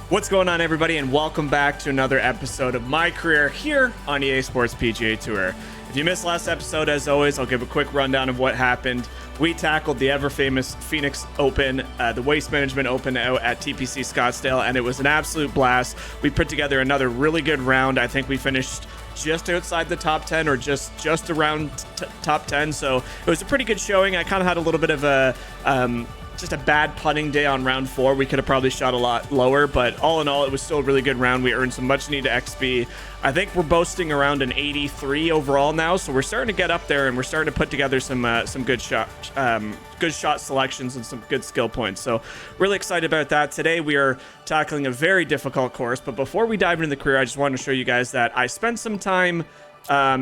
What's going on, everybody, and welcome back to another episode of my career here on the eSports PGA Tour. If you missed last episode, as always, I'll give a quick rundown of what happened. We tackled the ever-famous Phoenix Open, the Waste Management Open out at TPC Scottsdale, and it was an absolute blast. We put together another really good round. I think we finished just outside the top 10 or just around top 10, so it was a pretty good showing. I kind of had a little bit of a just a bad putting day on round 4. We could have probably shot a lot lower, but all in all, it was still a really good round. We earned some much needed XP. I think we're boasting around an 83 overall now, so we're starting to get up there, and we're starting to put together some good shot selections and some good skill points. So really excited about that. Today we are tackling a very difficult course, but before we dive into the career, I just wanted to show you guys that I spent some time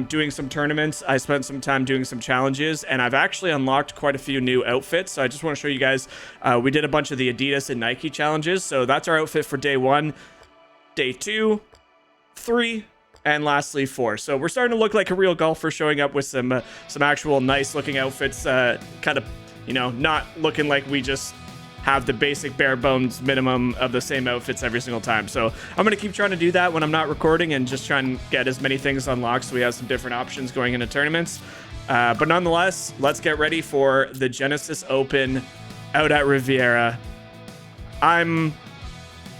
doing some tournaments. I spent some time doing some challenges, and I've actually unlocked quite a few new outfits. So I just want to show you guys, we did a bunch of the Adidas and Nike challenges. So that's our outfit for day 1, day 2, 3, and lastly 4. So we're starting to look like a real golfer, showing up with some actual nice looking outfits, kind of, you know, not looking like we just have the basic bare bones minimum of the same outfits every single time. So I'm going to keep trying to do that when I'm not recording and just try and get as many things unlocked so we have some different options going into tournaments. But nonetheless, let's get ready for the Genesis Open out at Riviera. I'm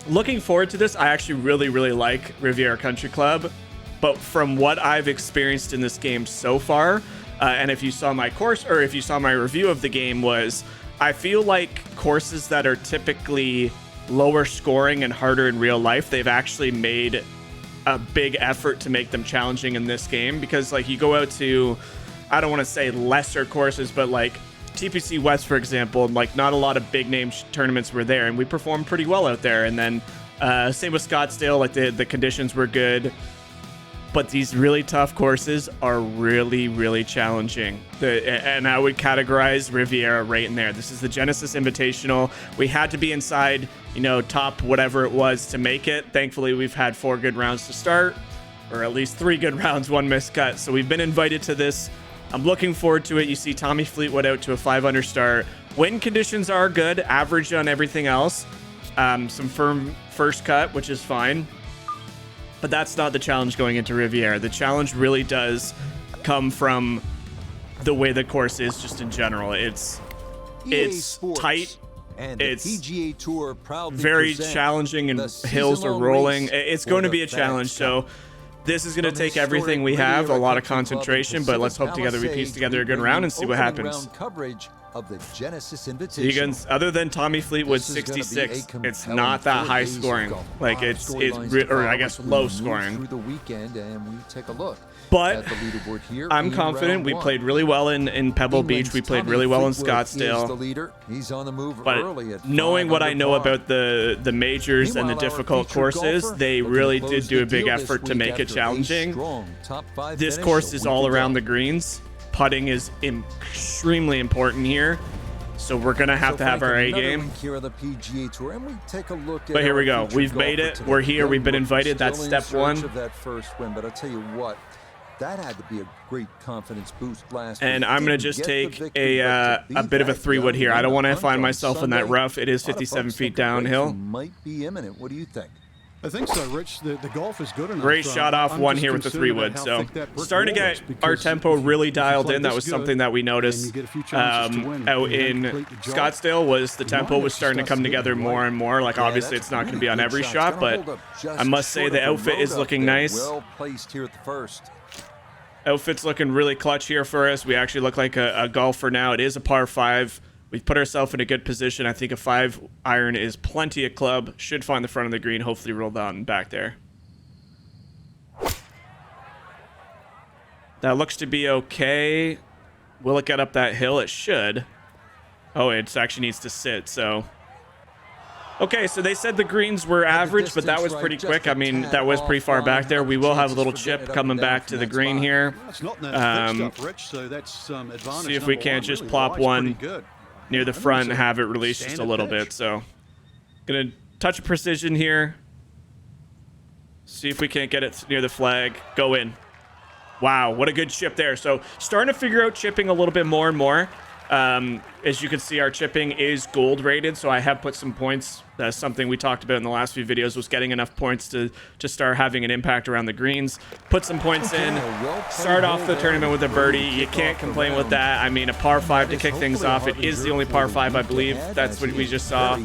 looking forward to this. I actually really like Riviera Country Club, but from what I've experienced in this game so far, and if you saw my course or if you saw my review of the game, was I feel like courses that are typically lower scoring and harder in real life, they've actually made a big effort to make them challenging in this game, because like you go out to, I don't want to say lesser courses, but like TPC West, for example, like not a lot of big name tournaments were there, and we performed pretty well out there. And then same with Scottsdale, like the conditions were good. But these really tough courses are really challenging. And I would categorize Riviera right in there. This is the Genesis Invitational. We had to be inside, you know, top whatever it was to make it. Thankfully, we've had 4 good rounds to start, or at least 3 good rounds, 1 missed cut. So we've been invited to this. I'm looking forward to it. You see Tommy Fleetwood out to a 5-under start. Wind conditions are good, average on everything else. Some firm first cut, which is fine. But that's not the challenge going into Riviera. The challenge really does come from the way the course is just in general. It's tight. And it's PGA Tour very challenging, and hills are rolling. It's going to be a challenge. So this is going to take everything we have, a lot of concentration, but let's hope together we piece together a good round and see what happens. Of the Genesis Invitational. Other than Tommy Fleetwood 66, it's not that high scoring. Like it's or I guess low scoring. Through the weekend, and we take a look. But I'm confident. We played really well in Pebble Beach. We played really well in Scottsdale. He's on the move but early at knowing what I know about the majors and the difficult courses, they really did do a big effort to make it challenging. This course is all around the greens. Putting is extremely important here, so we're gonna have to have our A game. But here we go. We've made it. We're here. We've been invited. That's step 1. That first win, but I'll tell you what, that had to be a great confidence boost last and week. I'm gonna just take a bit of a 3-wood here. I don't want to find myself in that rough. It is 57 feet downhill. Might be imminent. What do you think? I think so, Rich. The golf is good enough. Great shot off one here with the 3-wood. So starting to get our tempo really dialed in. That was something that we noticed out in Scottsdale, was the tempo was starting to come together more and more. Like obviously it's not going to be on every shot, but I must say the outfit is looking nice. Well placed here at the first. Outfit's looking really clutch here for us. We actually look like a golfer now. It is a par 5. We've put ourselves in a good position. I think a 5-iron is plenty of club. Should find the front of the green, hopefully roll down back there. That looks to be okay. Will it get up that hill? It should. Oh, it actually needs to sit, so. Okay, so they said the greens were average, but that was pretty quick. I mean, that was pretty far back there. We will have a little chip coming back to the green here. See if we can't just plop one near the front and have it release just a little bit. So gonna touch of precision here, see if we can't get it near the flag. Go in. Wow, what a good chip there. So starting to figure out chipping a little bit more and more. as you can see, our chipping is gold rated, so I have put some points. That's something we talked about in the last few videos, was getting enough points to start having an impact around the greens. Put some points in, start off the tournament with a birdie. You can't complain with that. I mean, a par 5 to kick things off. It is the only par 5, I believe. That's what we just saw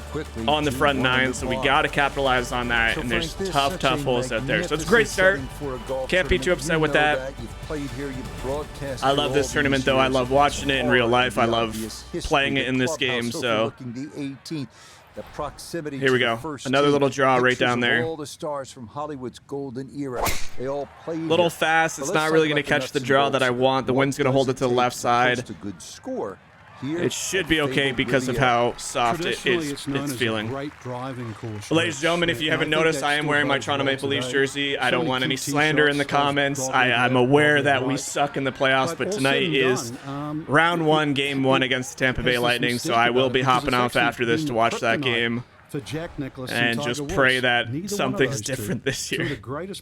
on the front 9, so we got to capitalize on that, and there's tough holes out there. So it's a great start. Can't be too upset with that. I love this tournament, though. I love watching it in real life. I love playing it in this game, so here we go. Another little draw right down there. All the stars from Hollywood's golden era. They all played little fast. It's not really going to catch the draw that I want. The wind's going to hold it to the left side. It should be okay because of how soft it's feeling. Ladies and gentlemen, if you haven't noticed, I am wearing my Toronto Maple Leafs jersey. I don't want any slander in the comments. I'm aware that we suck in the playoffs, but tonight is round 1, game 1 against the Tampa Bay Lightning, so I will be hopping off after this to watch that game and just pray that something's different this year.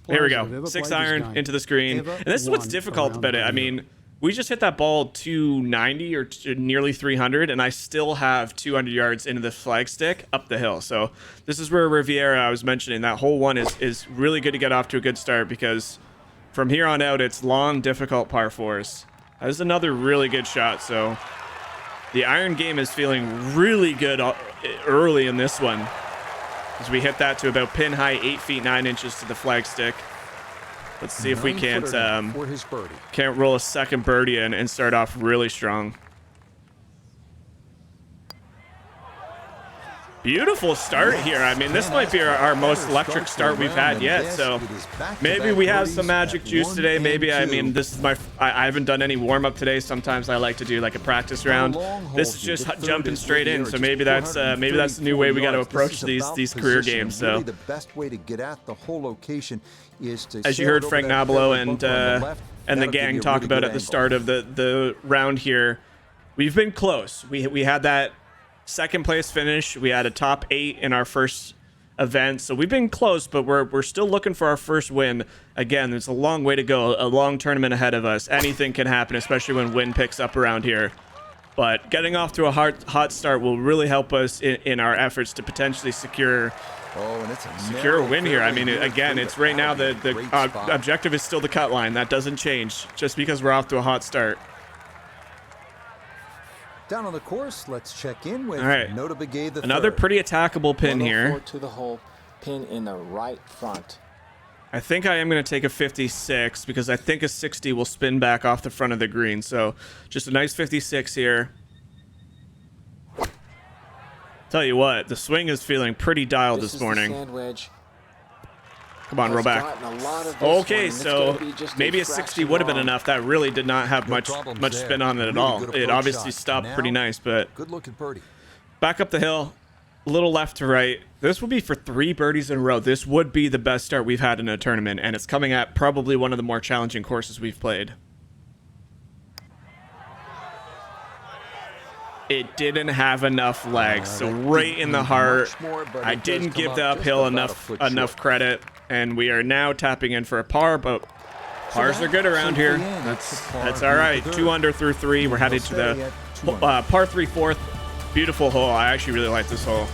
Here we go. 6 iron into the screen. And this is what's difficult about it. I mean, we just hit that ball 290 or nearly 300, and I still have 200 yards into the flagstick up the hill. So this is where Riviera, I was mentioning, that hole 1 is really good to get off to a good start, because from here on out, it's long, difficult par 4s. That is another really good shot. So the iron game is feeling really good early in this one, as we hit that to about pin high 8 feet 9 inches to the flagstick. Let's see if we can't roll a second birdie in and start off really strong. Beautiful start here. I mean, this might be our most electric start we've had yet. So maybe we have some magic juice today. Maybe, I mean, this is I haven't done any warm up today. Sometimes I like to do like a practice round. This is just jumping straight in. So maybe that's the new way we got to approach these career games. So the best way to get at the whole location is to, as you heard Frank Nabilo and the gang talk about at the start of the round here, we've been close. We had that second place finish. We had a top 8 in our first event, so we've been close, but we're still looking for our first win. Again, there's a long way to go, a long tournament ahead of us. Anything can happen, especially when wind picks up around here. But getting off to a hot start will really help us in our efforts to potentially secure a win here. I mean, again, it's right now the objective is still the cut line. That doesn't change just because we're off to a hot start. Down on the course, let's check in with Nota Begay the another pretty attackable pin here. To the hole, pin in the right front. I think I am going to take a 56 because I think a 60 will spin back off the front of the green. So just a nice 56 here. Tell you what, the swing is feeling pretty dialed this morning. Sand wedge. Come on, roll back. Okay, so maybe a 60 would have been enough. That really did not have much spin on it at all. It obviously stopped pretty nice, but good looking birdie. Back up the hill, a little left to right. This would be for 3 birdies in a row. This would be the best start we've had in a tournament, and it's coming at probably one of the more challenging courses we've played. It didn't have enough legs, so right in the heart. I didn't give the uphill enough credit, and we are now tapping in for a par, but pars are good around here. That's all right. 2 under through 3. We're headed to the par 3 4th. Beautiful hole. I actually really like this hole.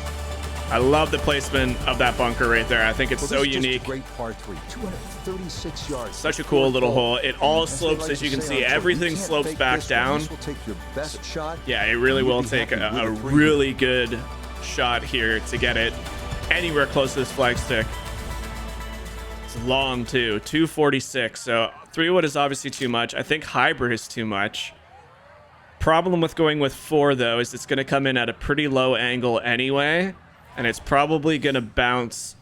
I love the placement of that bunker right there. I think it's so unique. Great par 3, 236 yards. Such a cool little hole. It all slopes, as you can see. Everything slopes back down. Yeah, it really will take a really good shot here to get it anywhere close to this flagstick. It's long too, 246. So 3-wood is obviously too much. I think hybrid is too much. Problem with going with 4 though is it's going to come in at a pretty low angle anyway. And it's probably going to bounce.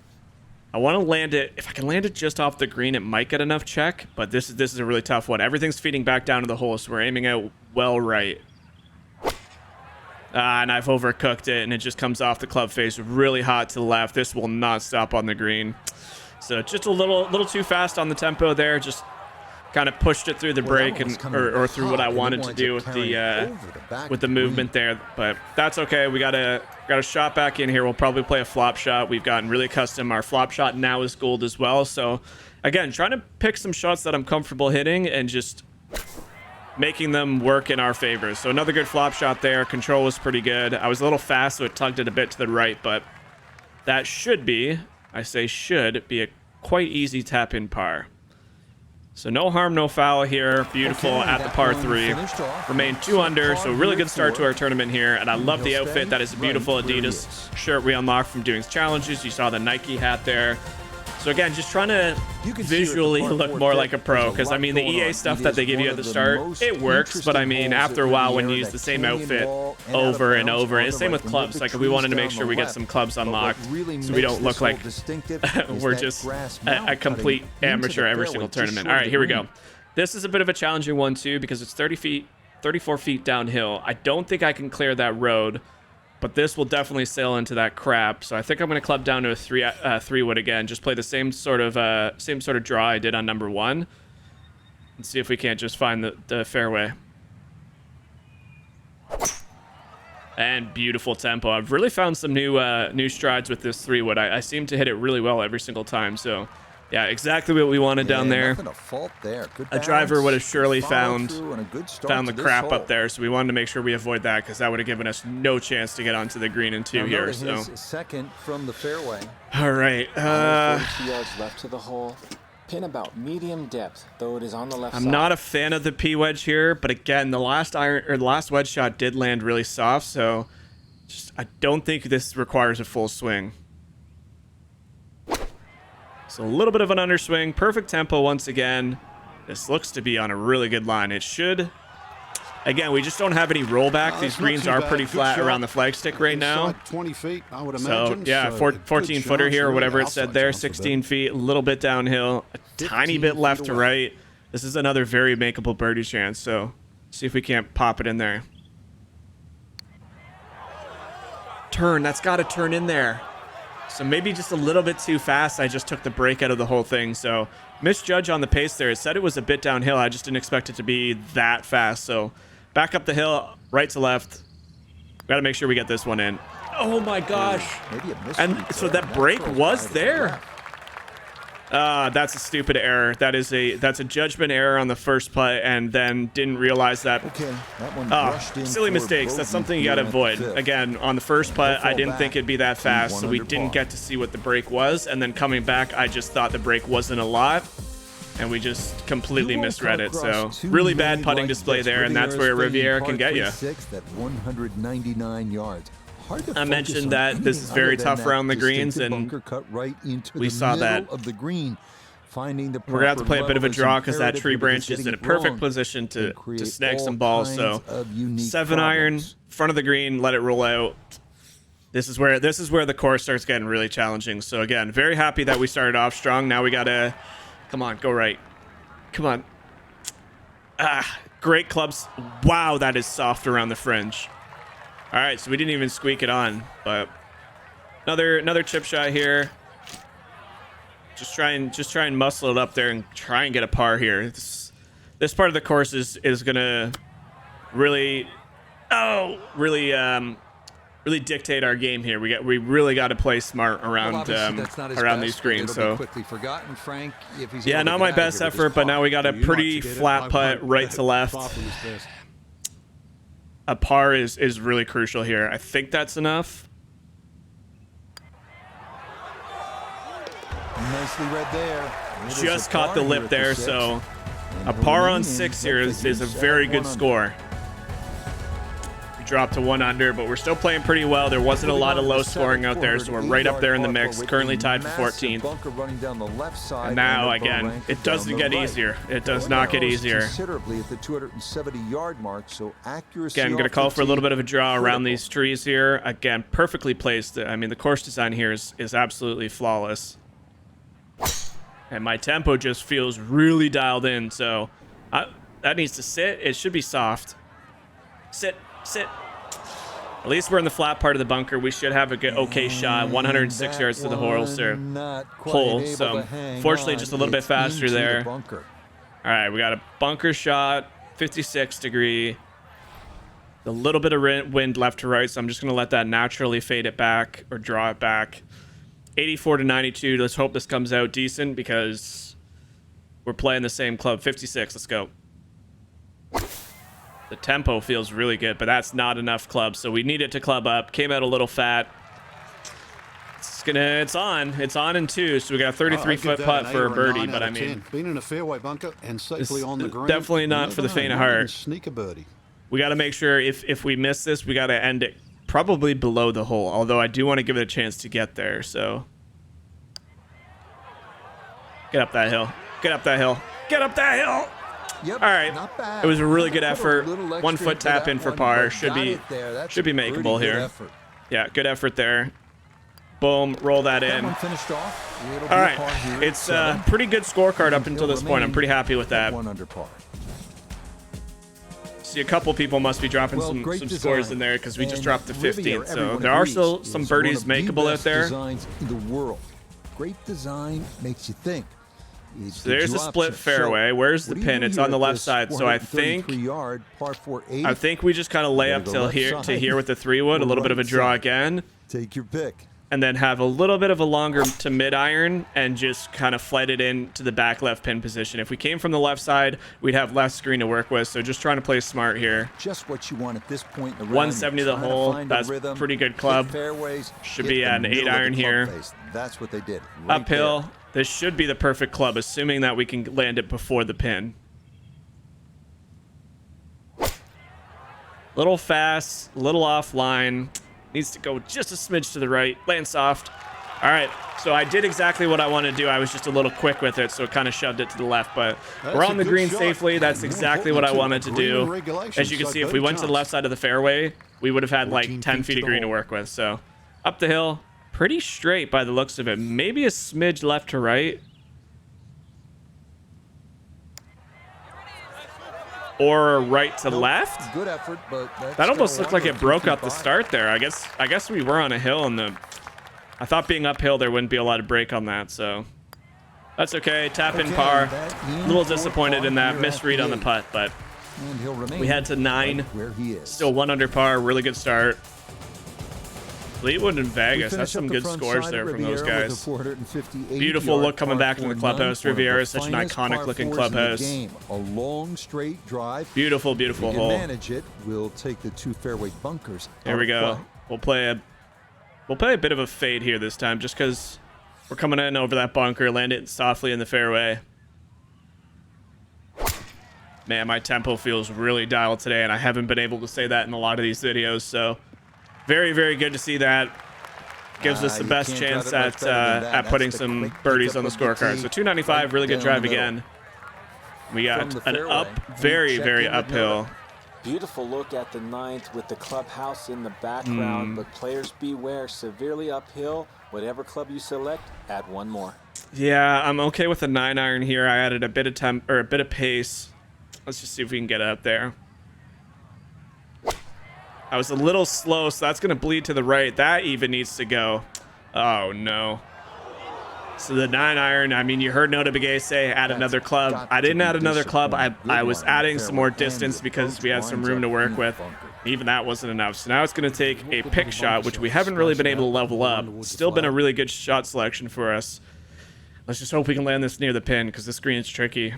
I want to land it. If I can land it just off the green, it might get enough check. But this is a really tough one. Everything's feeding back down to the hole, so we're aiming out well right. And I've overcooked it, and it just comes off the club face really hot to the left. This will not stop on the green. So just a little too fast on the tempo there. Just kind of pushed it through the break or through what I wanted to do with the movement there, but that's okay. We got a shot back in here. We'll probably play a flop shot. We've gotten really accustomed. Our flop shot now is gold as well. So again, trying to pick some shots that I'm comfortable hitting and just making them work in our favor. So another good flop shot there. Control was pretty good. I was a little fast, so it tugged it a bit to the right, but that should be, I say should be, a quite easy tap-in par. So no harm, no foul here. Beautiful at the par 3. Remain 2 under, so really good start to our tournament here. And I love the outfit. That is a beautiful Adidas shirt we unlocked from doing challenges. You saw the Nike hat there. So again, just trying to visually look more like a pro, because I mean the EA stuff that they give you at the start, it works, but I mean after a while when you use the same outfit over and over, and same with clubs. Like we wanted to make sure we get some clubs unlocked so we don't look like we're just a complete amateur every single tournament. All right, here we go. This is a bit of a challenging one too, because it's 34 feet downhill. I don't think I can clear that road, but this will definitely sail into that crap. So I think I'm going to club down to a 3 wood again. Just play the same sort of draw I did on number 1, and see if we can't just find the fairway. And beautiful tempo. I've really found some new strides with this 3 wood. I seem to hit it really well every single time. So yeah, exactly what we wanted down there. A driver would have surely found the crap up there, so we wanted to make sure we avoid that, because that would have given us no chance to get onto the green in 2 here. So second from the fairway. All right. 42 yards left to the hole. Pin about medium depth, though it is on the left side. I'm not a fan of the P wedge here, but again, the last wedge shot did land really soft, so I don't think this requires a full swing. So a little bit of an underswing. Perfect tempo once again. This looks to be on a really good line. It should. Again, we just don't have any rollback. These greens are pretty flat around the flagstick right now. 20 feet, I would imagine. So yeah, 14 footer here, or whatever it said there. 16 feet, a little bit downhill, a tiny bit left to right. This is another very makeable birdie chance. So see if we can't pop it in there. Turn. That's got to turn in there. So maybe just a little bit too fast. I just took the break out of the whole thing. So misjudge on the pace there. It said it was a bit downhill. I just didn't expect it to be that fast. So back up the hill, right to left. Got to make sure we get this one in. Oh my gosh. And so that break was there. That's a stupid error. That's a judgment error on the first putt, and then didn't realize that. Silly mistakes. That's something you got to avoid. Again, on the first putt, I didn't think it'd be that fast, so we didn't get to see what the break was. And then coming back, I just thought the break wasn't a lot, and we just completely misread it. So really bad putting display there, and that's where Riviera can get you. I mentioned that this is very tough around the greens, and we saw that. We're going to have to play a bit of a draw because that tree branch is in a perfect position to snag some balls. So 7-iron, front of the green, let it roll out. This is where the course starts getting really challenging. So again, very happy that we started off strong. Now we got to, come on, go right. Come on. Great clubs. Wow, that is soft around the fringe. All right, so we didn't even squeak it on, but another chip shot here. Just try and muscle it up there and try and get a par here. This part of the course is gonna really dictate our game here. We really got to play smart around these greens. So yeah, not my best effort, but now we got a pretty flat putt right to left. A par is really crucial here. I think that's enough. Nicely read there. Just caught the lip there, so a par on 6 here is a very good score. We dropped to 1 under, but we're still playing pretty well. There wasn't a lot of low scoring out there, so we're right up there in the mix. Currently tied for 14th. And now, again, it doesn't get easier. It does not get easier. Considerably at the 270-yard mark, so accuracy. Again, I'm going to call for a little bit of a draw around these trees here. Again, perfectly placed. I mean, the course design here is absolutely flawless. And my tempo just feels really dialed in, so that needs to sit. It should be soft. Sit. At least we're in the flat part of the bunker. We should have a good, okay shot. 106 yards to the hole, so fortunately just a little bit faster there. All right, we got a bunker shot, 56 degree. A little bit of wind left to right, so I'm just going to let that naturally fade it back or draw it back. 84 to 92. Let's hope this comes out decent because we're playing the same club. 56. Let's go. The tempo feels really good, but that's not enough club. So we need it to club up. Came out a little fat. It's on in 2. So we got a 33-foot putt for a birdie, but I mean, being in a fairway bunker and safely on the green. Definitely not for the faint of heart. Sneak a birdie. We got to make sure if we miss this, we got to end it probably below the hole. Although I do want to give it a chance to get there. So get up that hill. Get up that hill. Get up that hill. Yep, all right, not bad. It was a really good Put a effort. little 1 extra foot into tap that in for one, par. but Should got be it there. That's should be a pretty makeable good here. effort. Yeah, good effort there. Boom, roll that That in. one finished off. It'll be All a right, par here, it's a 7. pretty good scorecard up And until he'll this point. I'm pretty happy with that. 1 under par. See, a couple people must be dropping Well, some great scores design. in there because we just And dropped to 15. Riviera, So everyone there are agrees, still some is birdies one of the makeable out best there. Designs in the world. Great design makes you think. So there's a split fairway. Where's the pin? It's on the left side. So I think we just kind of lay up till here to here with the 3-wood, a little bit of a draw again. Take your pick. And then have a little bit of a longer to mid iron and just kind of flight it in to the back left pin position. If we came from the left side, we'd have less screen to work with. So just trying to play smart here. Just what you want at this point in the round. 170 to the hole. That's pretty good club. Fairways, should be at an 8 iron here. That's what they did. Uphill. There. This should be the perfect club, assuming that we can land it before the pin. Little fast, little offline. Needs to go just a smidge to the right. Land soft. All right, so I did exactly what I wanted to do. I was just a little quick with it, so it kind of shoved it to the left. But we're on the green safely. That's exactly what I wanted to do. As you can see, if we went to the left side of the fairway, we would have had like 10 feet of green to work with. So up the hill, pretty straight by the looks of it. Maybe a smidge left to right. Or right to left. Good effort, but that almost looked like it broke up the start there. I guess we were on a hill, and I thought being uphill there wouldn't be a lot of break on that, so that's okay. Tap in par. A little disappointed in that misread on the putt, but we had to 9. Still 1 under par. Really good start. Fleetwood and Vegas. That's some good scores there from those guys. Beautiful look coming back from the clubhouse. Riviera is such an iconic looking clubhouse. A long straight drive. Beautiful, beautiful hole. Manage it. We'll take the 2 fairway bunkers. There we go. We'll play a bit of a fade here this time, just because we're coming in over that bunker. Land it softly in the fairway. Man, my tempo feels really dialed today, and I haven't been able to say that in a lot of these videos, so very, very good to see that. Gives us the best chance at putting some birdies on the scorecard. So 295, really good drive again. We got an up, very, very uphill. Beautiful look at the 9th with the clubhouse in the background, but players beware, severely uphill. Whatever club you select, add 1 more. Yeah, I'm okay with the 9 iron here. I added a bit of temp or a bit of pace. Let's just see if we can get it up there. I was a little slow, so that's going to bleed to the right. That even needs to go. Oh, no. So the 9 iron, I mean, you heard Nota Begay say add another club. I didn't add another club. I was adding some more distance because we had some room to work with. Even that wasn't enough. So now it's going to take a pick shot, which we haven't really been able to level up. Still been a really good shot selection for us. Let's just hope we can land this near the pin because this green is tricky.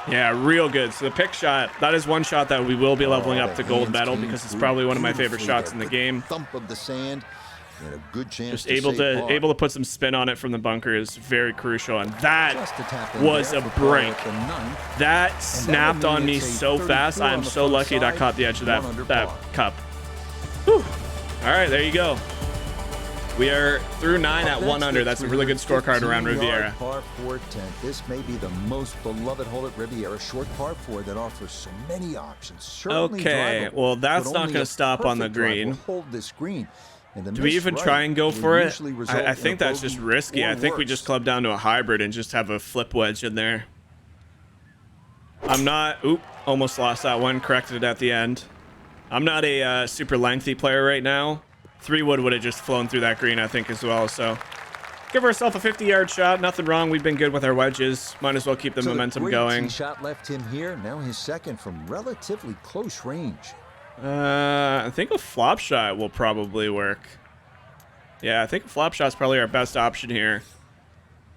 Yeah, real good. So the pick shot, that is one shot that we will be leveling up to gold medal because it's probably one of my favorite shots in the game. Thump of the sand. And a good chance just able to put some spin on it from the bunker is very crucial, and that was a break. That snapped on me so fast. I am so lucky that I caught the edge of that cup. Whew. All right, there you go. We are through 9 at 1 under. That's a really good scorecard around Riviera. Par 4 10th. This may be the most beloved hole at Riviera. Short par 4 that offers so many options. Okay, well that's not going to stop on the green. Hold this green. Do we even try and go for it? I think that's just risky. I think we just club down to a hybrid and just have a flip wedge in there. I'm not... Oop, almost lost that one. Corrected it at the end. I'm not a super lengthy player right now. 3-wood would have just flown through that green, I think, as well. So give ourselves a 50-yard shot. Nothing wrong. We've been good with our wedges. Might as well keep the momentum going. Shot left him here. Now his second from relatively close range. I think a flop shot will probably work. Yeah, I think a flop shot's probably our best option here.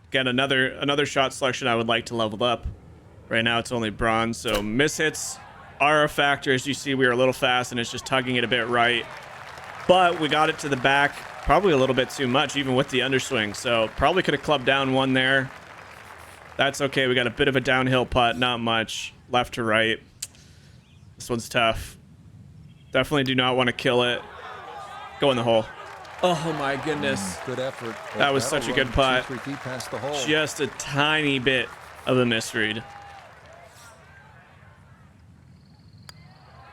Again, another shot selection I would like to level up. Right now it's only bronze, so mishits are a factor. As you see, we were a little fast and it's just tugging it a bit right. But we got it to the back probably a little bit too much, even with the underswing. So probably could have clubbed down one there. That's okay. We got a bit of a downhill putt, not much. Left to right. This one's tough. Definitely do not want to kill it. Go in the hole. Oh my goodness. Good effort. That was such a good putt. 2-3 feet past the hole. Just a tiny bit of a misread.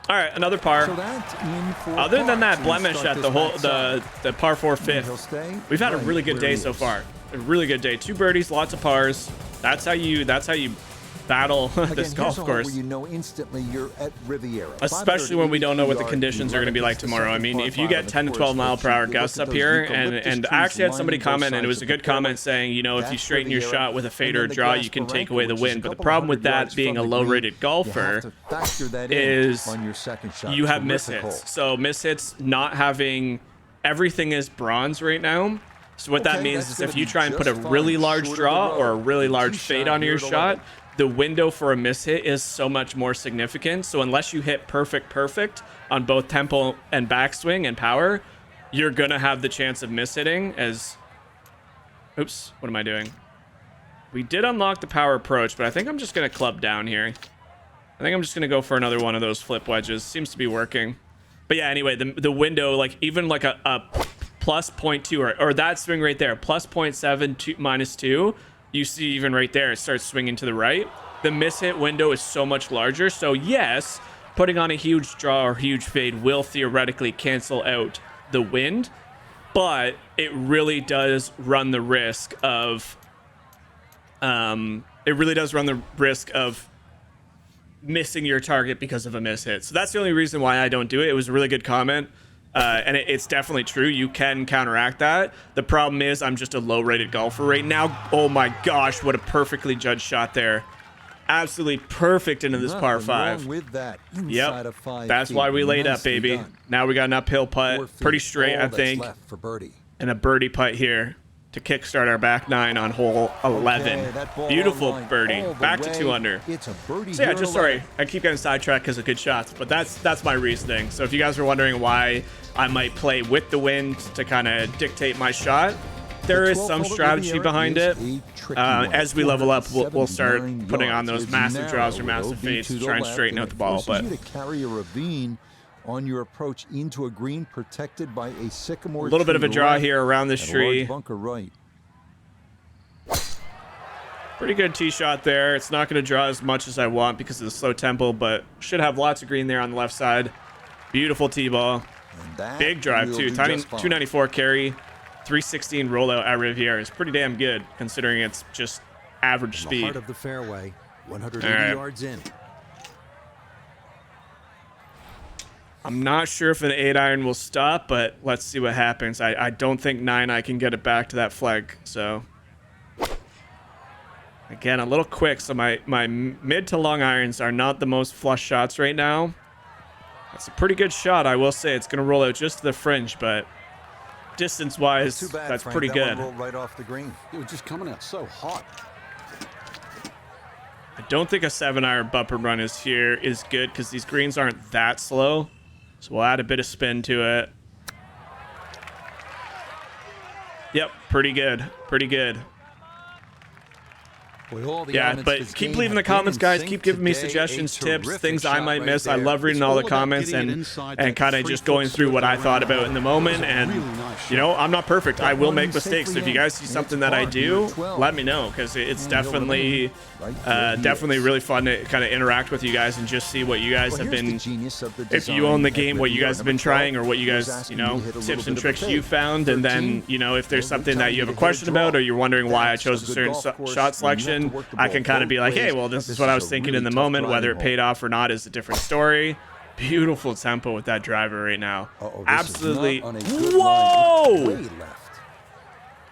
All right, another par. So that's in for Other than that par. blemish Start at this the whole backside. the par 4 He'll fifth, stay we've had a right really good where day he so is. far. A really good day. 2 birdies, lots of pars. That's how you battle this Again, golf here's a hole course. where you know instantly you're at Riviera. Especially when we don't know what the conditions are going to be like tomorrow. I mean, if you get 10 to 12 mile per hour gusts up here, and I actually had somebody comment, and it was a good comment saying, you know, if you straighten your shot with a fade or a draw, you can take away the wind. But the problem with that being a low-rated golfer is you have mishits. So mishits not having everything is bronze right now. So what that means is if you try and put a really large draw or a really large fade on your shot, the window for a mishit is so much more significant. So unless you hit perfect on both tempo and backswing and power, you're going to have the chance of mishitting as... Oops, what am I doing? We did unlock the power approach, but I think I'm just going to club down here. I think I'm just going to go for another one of those flip wedges. Seems to be working. But yeah, anyway, the window, like even like a plus 0.2 or that swing right there, plus 0.7 minus 2, you see even right there, it starts swinging to the right. The mishit window is so much larger. So yes, putting on a huge draw or huge fade will theoretically cancel out the wind, but it really does run the risk of, missing your target because of a mishit. So that's the only reason why I don't do it. It was a really good comment. And it's definitely true. You can counteract that. The problem is I'm just a low-rated golfer right now. Oh my gosh, what a perfectly judged shot there. Absolutely perfect into this par 5. With that, yep, that's why we laid up, baby. Now we got an uphill putt. Pretty straight, I think. For birdie. And a birdie putt here to kickstart our back 9 on hole 11. Okay, Beautiful birdie. Back to 2 under. It's a birdie. So yeah, just sorry, I keep getting sidetracked because of good shots, but that's my reasoning. So if you guys were wondering why I might play with the wind to kind of dictate my shot, there is some strategy behind it. As we level up, we'll start putting on those massive draws or massive fades to try and straighten out the ball. But you to carry a ravine on your approach into a green protected by a sycamore. A little bit of a draw right here around this tree. Bunker right. Pretty good tee shot there. It's not going to draw as much as I want because of the slow tempo, but should have lots of green there on the left side. Beautiful tee ball. Big drive too. Tiny 294 carry, 316 rollout at Riviera is pretty damn good considering it's just average speed. Heart of the fairway, 180 yards in. I'm not sure if an 8-iron will stop, but let's see what happens. I don't think 9 I can get it back to that flag. So again, a little quick. So my mid to long irons are not the most flush shots right now. That's a pretty good shot, I will say. It's going to roll out just to the fringe, but distance-wise, that's pretty good. Rolled right off the green. It was just coming out so hot. I don't think a 7-iron bumper run is good because these greens aren't that slow. So we'll add a bit of spin to it. Yep, pretty good. Pretty good. Yeah, but keep leaving the comments, guys. Keep giving me suggestions, tips, things I might miss. I love reading all the comments and kind of just going through what I thought about in the moment. And, you know, I'm not perfect. I will make mistakes. So if you guys see something that I do, let me know because it's definitely really fun to kind of interact with you guys and just see what you guys have been, if you own the game, what you guys have been trying or what you guys, you know, tips and tricks you found. And then, you know, if there's something that you have a question about or you're wondering why I chose a certain shot selection, I can kind of be like, hey, well, this is what I was thinking in the moment. Whether it paid off or not is a different story. Beautiful tempo with that driver right now. Absolutely. Whoa!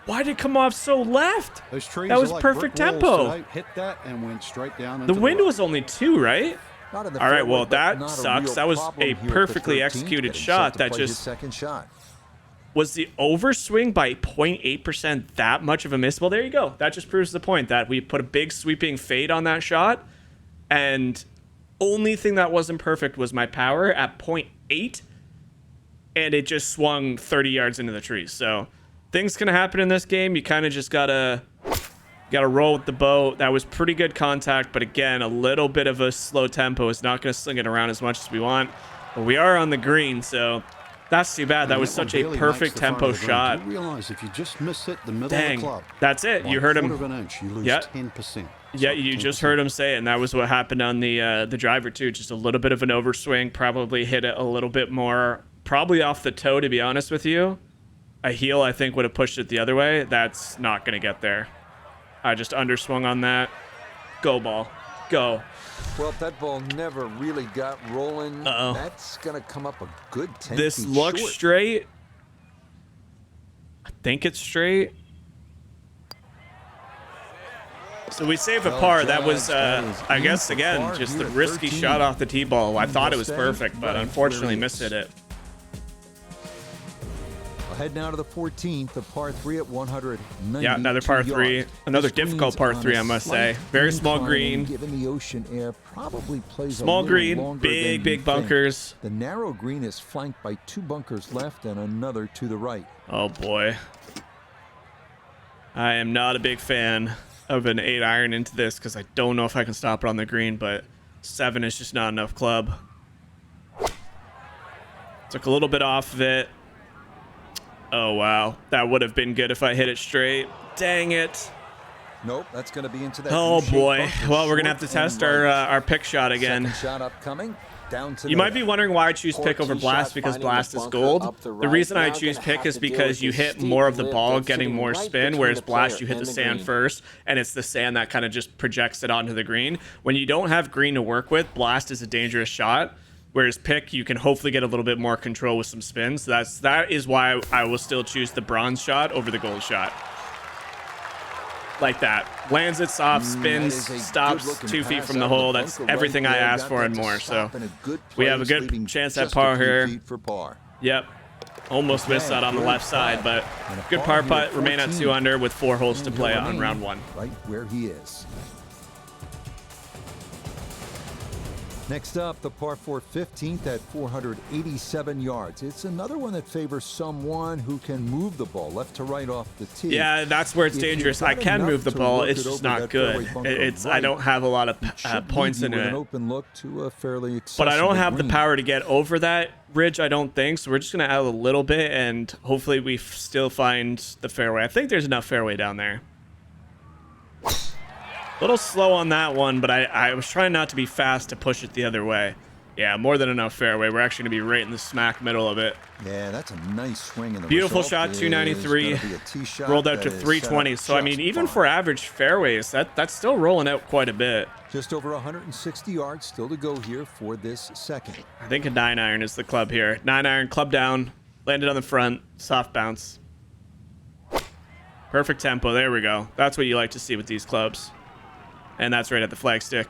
Why did it come off so left? That was perfect tempo. Hit that and went straight down. The wind was only 2, right? All right, well, that sucks. That was a perfectly executed shot that just... second shot. Was the overswing by 0.8% that much of a miss? Well, there you go. That just proves the point that we put a big sweeping fade on that shot. And only thing that wasn't perfect was my power at 0.8, and it just swung 30 yards into the trees. So things can happen in this game. You kind of just gotta roll with the boat. That was pretty good contact, but again, a little bit of a slow tempo. It's not gonna sling it around as much as we want. But we are on the green, so that's too bad. That was such a perfect tempo shot. You realize if you just miss it the middle Dang, of the club, that's it. You heard him. Quarter of an inch, you lose Yep. 10%. Yeah, you just heard him say it, and that was what happened on the driver too. Just a little bit of an overswing, probably hit it a little bit more, probably off the toe, to be honest with you. A heel, I think, would have pushed it the other way. That's not going to get there. I just underswung on that. Go, ball. Go. Well, that ball never really got rolling. Uh-oh. That's going to come up a good 10 This feet looks short. straight. I think it's straight. So we saved a par. That was, I guess, again, just the risky shot off the tee ball. I thought it was perfect, but unfortunately missed it. We'll head now to the 14th, a par 3 at 192 Yeah, another par 3. yards. Another This green's difficult par on 3, a I must slight say. Very small incline, green. and given the ocean air, probably plays a Small little green, longer than big you'd think. bunkers. The narrow green is flanked by 2 bunkers left and another to the right. Oh, boy. I am not a big fan of an 8-iron into this because I don't know if I can stop it on the green, but 7 is just not enough club. Took a little bit off of it. Oh, wow. That would have been good if I hit it straight. Dang it. Nope, that's going to be into that. Oh, U-shaped boy. bunker, Well, we're going to have short to test and right. our pick shot again. Second shot upcoming. Down to You the might be wondering why I choose pick over blast, because blast is gold. The reason I choose pick is because you hit more of the ball getting more spin, whereas blast you hit the sand first, and it's the sand that kind of just projects it onto the green. When you don't have green to work with, blast is a dangerous shot, whereas pick you can hopefully get a little bit more control with some spins. So that is why I will still choose the bronze shot over the gold shot. Like that. Lands it soft, spins, stops 2 feet from the hole. That's everything I asked for and more. So we have a good chance at par here. Yep. Almost missed that on the left side, but good par putt. Remain at 2 under with 4 holes to play on round 1. Right where he is. Next up, the par 4 15th at 487 yards. It's another one that favors someone who can move the ball left to right off the tee. Yeah, that's where it's dangerous. I can move the ball. It's just not good. I don't have a lot of points in it. Open look to a fairly but I don't have the green. power to get over that ridge, I don't think. So we're just going to add a little bit, and hopefully we still find the fairway. I think there's enough fairway down there. A little slow on that one, but I was trying not to be fast to push it the other way. Yeah, more than enough fairway. We're actually going to be right in the smack middle of it. Yeah, that's a nice swing. And the Beautiful shot, 293. Rolled out to 320. So, I mean, even for average fairways, that's still rolling out quite a bit. Just over 160 yards still to go here for this second. I think a 9-iron is the club here. 9-iron, club down, landed on the front, soft bounce. Perfect tempo. There we go. That's what you like to see with these clubs. And that's right at the flagstick.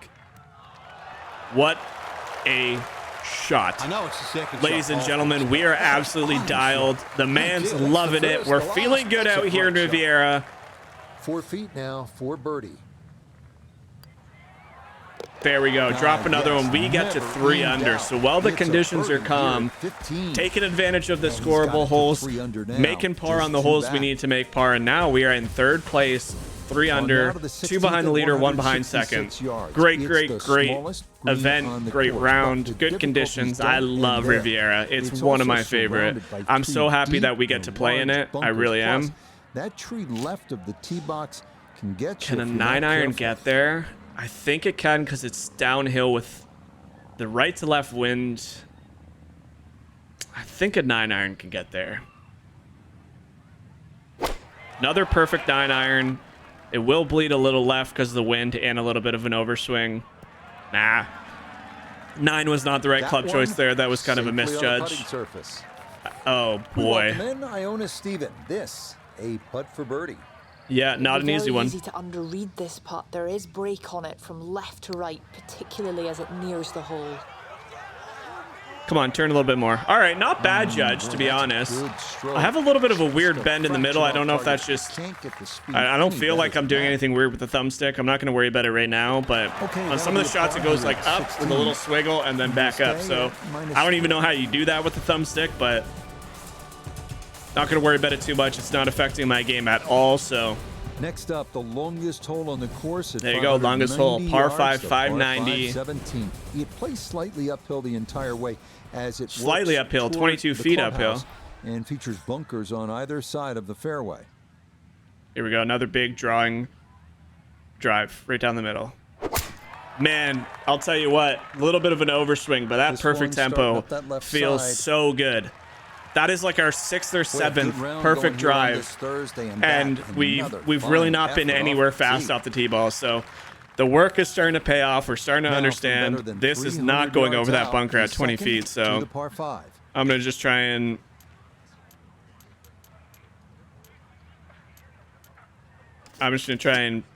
What a shot. I know it's the second Ladies shot. and gentlemen, we are absolutely dialed. The man's loving it. We're feeling good out here in Riviera. 4 feet now for birdie. There we go. Drop another one. We get to 3 under. So while the conditions are calm, taking advantage of the scoreable holes, making par on the holes we need to make par. And now we are in 3rd place. 3 under, 2 behind the leader, 1 behind second. Great event, great round, good conditions. I love Riviera. It's one of my favorite. I'm so happy that we get to play in it. I really am. That tree left of the tee box can get you. Can a 9-iron get there? I think it can, because it's downhill with the right to left wind. I think a 9-iron can get there. Another perfect 9-iron. It will bleed a little left because of the wind and a little bit of an overswing. Nah. 9 was not the right club choice there. That was kind of a misjudge. Oh, boy. Iona Steven. This, a putt for birdie. Yeah, not an easy one. It's easy to underread this putt. There is break on it from left to right, particularly as it nears the hole. Come on, turn a little bit more. All right, not bad, Judge, to be honest. I have a little bit of a weird bend in the middle. I don't know if that's just... I don't feel like I'm doing anything weird with the thumbstick. I'm not going to worry about it right now, but on some of the shots, it goes like up with a little swiggle and then back up. So I don't even know how you do that with the thumbstick, but not going to worry about it too much. It's not affecting my game at all, so... Next up, the longest hole on the course. There you go, longest hole, par 5, 590. 17. It plays slightly uphill the entire way as it slightly uphill, 22 feet uphill, and features bunkers on either side of the fairway. Here we go, another big drawing drive right down the middle. Man, I'll tell you what, a little bit of an overswing, but that perfect tempo feels so good. That is like our 6th or 7th perfect drive, and we've really not been anywhere fast off the tee ball. So the work is starting to pay off. We're starting to understand this is not going over that bunker at 20 feet. So I'm gonna just try and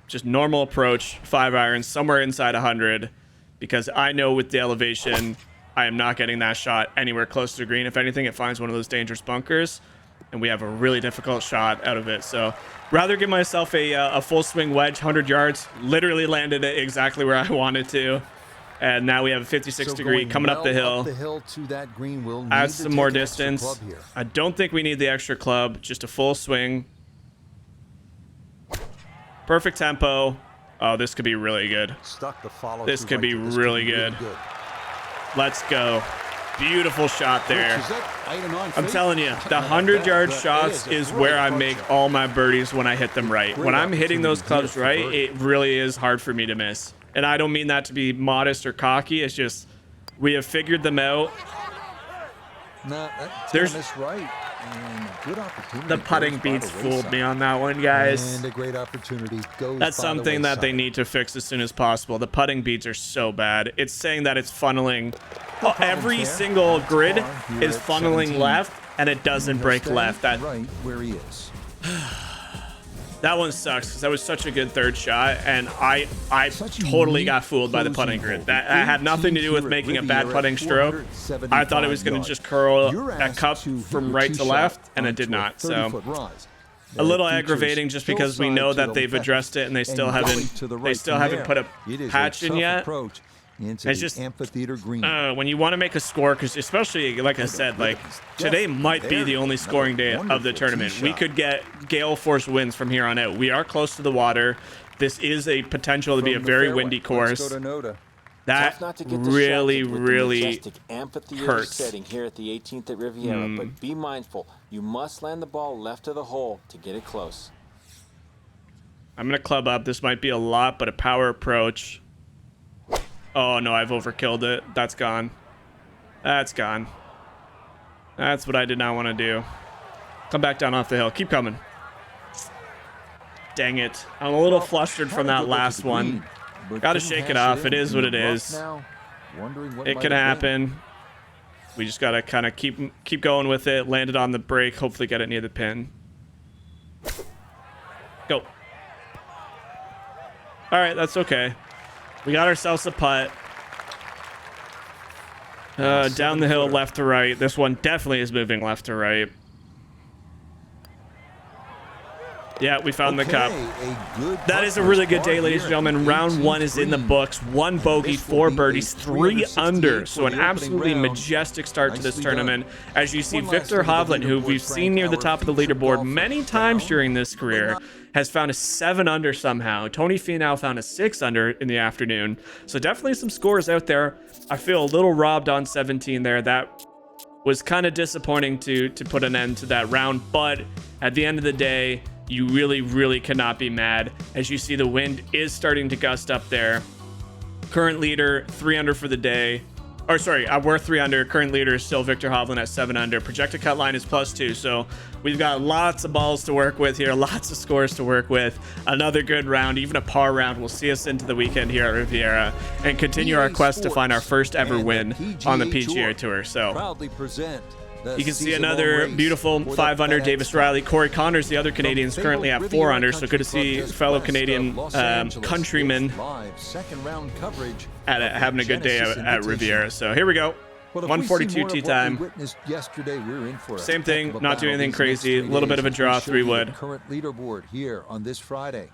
just normal approach 5-iron somewhere inside 100, because I know with the elevation, I am not getting that shot anywhere close to the green. If anything, it finds one of those dangerous bunkers, and we have a really difficult shot out of it. So rather give myself a full swing wedge, 100 yards, literally landed it exactly where I wanted to. And now we have a 56 degree coming up the hill. To that green will add some more distance. I don't think we need the extra club, just a full swing. Perfect tempo. Oh, this could be really good. This could be really good. Let's go. Beautiful shot there. I'm telling you, the 100-yard shots is where I make all my birdies when I hit them right. When I'm hitting those clubs right, it really is hard for me to miss. And I don't mean that to be modest or cocky. It's just we have figured them out. There's right. The putting beats fooled me on that one, guys. And a great opportunity goes That's something that they need to fix as soon as possible. The putting beats are so bad. It's saying that it's funneling. Every single grid is funneling left, and it doesn't break left. That right where he is. That one sucks because that was such a good third shot, and I totally got fooled by the putting grid. That had nothing to do with making a bad putting stroke. I thought it was going to just curl that cup from right to left, and it did not. So a little aggravating just because we know that they've addressed it and they still haven't put a patch in yet. It's just amphitheater green. When you want to make a score, because especially like I said, like today might be the only scoring day of the tournament. We could get gale force winds from here on out. We are close to the water. This is a potential to be a very windy course. That really hurts. Setting here at the 18th at Riviera, but be mindful. You must land the ball left of the hole to get it close. I'm gonna club up. This might be a lot, but a power approach. Oh no, I've overkilled it. That's gone. That's gone. That's what I did not want to do. Come back down off the hill. Keep coming. Dang it. I'm a little flustered from that last one. Gotta shake it off. It is what it is. It can happen. We just gotta kind of keep going with it. Land it on the break. Hopefully get it near the pin. Go. All right, that's okay. We got ourselves a putt. Down the hill, left to right. This one definitely is moving left to right. Yeah, we found the cup. That is a really good day, ladies and gentlemen. Round 1 is in the books. 1 bogey, 4 birdies, 3 under. So an absolutely majestic start to this tournament. As you see, Viktor Hovland, who we've seen near the top of the leaderboard many times during this career, has found a 7 under somehow. Tony Finau found a 6 under in the afternoon. So definitely some scores out there. I feel a little robbed on 17 there. That was kind of disappointing to put an end to that round. But at the end of the day, you really cannot be mad. As you see, the wind is starting to gust up there. Current leader, 3 under for the day. Or sorry, we're 3 under. Current leader is still Viktor Hovland at 7 under. Projected cut line is +2. So we've got lots of balls to work with here. Lots of scores to work with. Another good round, even a par round, will see us into the weekend here at Riviera and continue our quest to find our first ever win on the PGA Tour. So proudly present. You can see another beautiful 5 under. Davis Riley, Corey Connors, the other Canadians, currently at 4 under. So good to see fellow Canadian countrymen having a good day at Riviera. So here we go. Well, if we see 142 more tee of what we time. witnessed yesterday, we're in for a Same heck thing, of a not doing battle anything these next crazy. A 3 little bit days of a as we draw, show 3 you the wood. current leaderboard here on this Friday.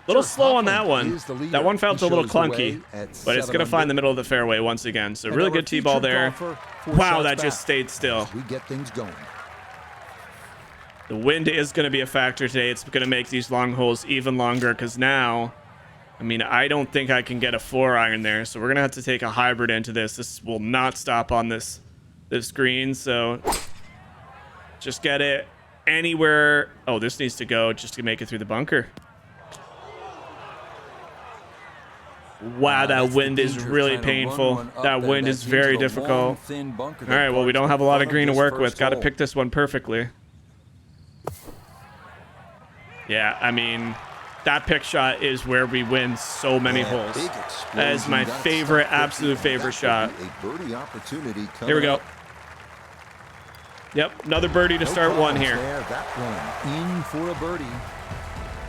Little slow on that one. That one felt a little clunky, but it's going to find the middle of the fairway once again. So really good tee ball there. Wow, that just stayed still. We get things going. The wind is going to be a factor today. It's going to make these long holes even longer because now, I mean, I don't think I can get a 4-iron there. So we're going to have to take a hybrid into this. This will not stop on this green. So just get it anywhere. Oh, this needs to go just to make it through the bunker. Wow, that wind is really painful. That wind is very difficult. All right, well, we don't have a lot of green to work with. Got to pick this one perfectly. Yeah, I mean, that pick shot is where we win so many holes. That is my favorite, absolute favorite shot. Here we go. Yep, another birdie to start one here. That one in for a birdie.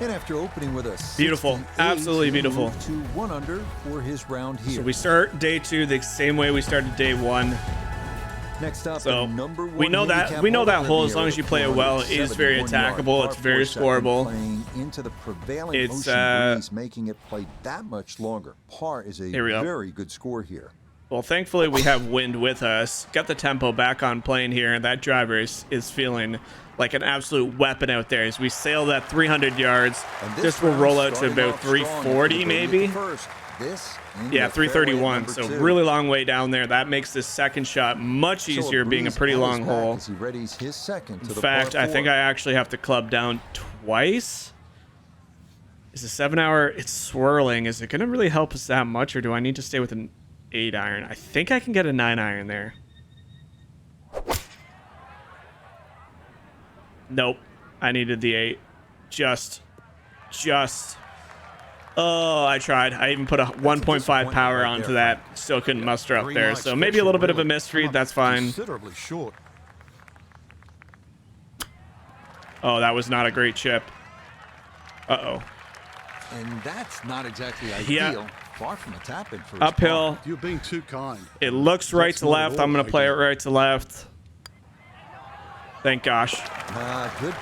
And after opening with a beautiful, absolutely beautiful. To 1 under for his round here. So we start day 2 the same way we started day 1. Next up, so number 1 we know that hole, as long as you play it well, is very attackable. It's very scoreable. Into the prevailing it's breeze, making it play that much longer. Par is a very good score here. Well, thankfully we have wind with us. Got the tempo back on plane here, and that driver is feeling like an absolute weapon out there as we sail that 300 yards. This will roll out to about 340 maybe. Yeah, 331. So really long way down there. That makes this second shot much easier, being a pretty long hole. In fact, I think I actually have to club down twice. Is a 7-hour? It's swirling. Is it going to really help us that much, or do I need to stay with an 8-iron? I think I can get a 9-iron there. Nope. I needed the 8. Just. Oh, I tried. I even put a 1.5 power onto that. Still couldn't muster up there. So maybe a little bit of a misread. That's fine. Oh, that was not a great chip. Uh-oh. And that's not exactly ideal. Yeah. Far from a tap-in for uphill. You're being too kind. It looks right to left. I'm going to play it right to left. Thank gosh.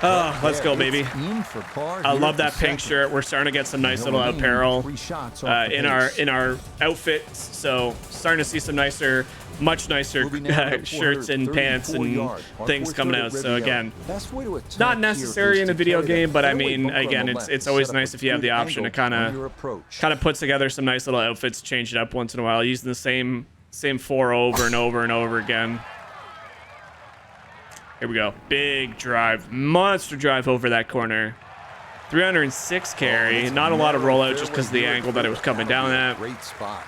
Oh, let's go, baby. I love that pink shirt. We're starting to get some nice little apparel in our outfits. So starting to see some much nicer shirts and pants and things coming out. So again, not necessary in a video game, but I mean, again, it's always nice if you have the option to kind of put together some nice little outfits, change it up once in a while, using the same 4 over and over and over again. Here we go. Big drive. Monster drive over that corner. 306 carry. Not a lot of rollout just because of the angle that it was coming down at. Great spot.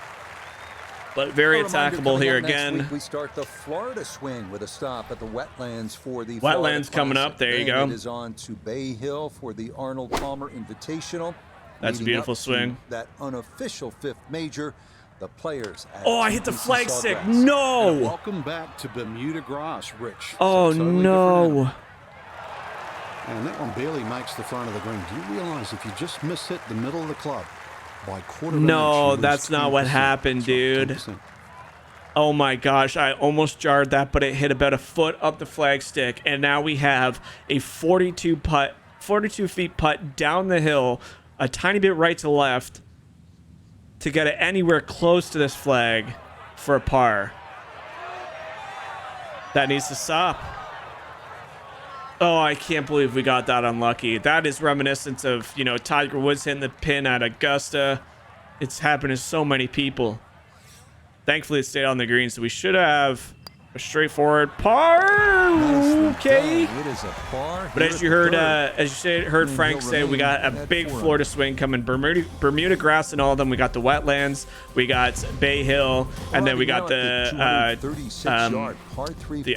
But very attackable here again. We start the Florida swing with a stop at the Wetlands for the Wetlands coming up. There you go. It is on to Bay Hill for the Arnold Palmer Invitational. That's a beautiful swing. That unofficial 5th major. The players. Oh, I hit the flag stick. No. Welcome back to Bermuda grass, Rich. Oh, no. And that one barely makes the front of the green. Do you realize if you just miss hit the middle of the club by quarter of an inch, no, that's not what happened, dude. 10%. Oh my gosh, I almost jarred that, but it hit about a foot up the flag stick, and now we have a 42 feet putt down the hill, a tiny bit right to left, to get it anywhere close to this flag for a par. That needs to stop. Oh, I can't believe we got that unlucky. That is reminiscent of, Tiger Woods hitting the pin at Augusta. It's happened to so many people. Thankfully, it stayed on the green, so we should have a straightforward par. Okay. It is a par. But as you heard Frank say, we got a big Florida swing coming. Bermuda grass and all of them. We got the Wetlands, we got Bay Hill, and then we got the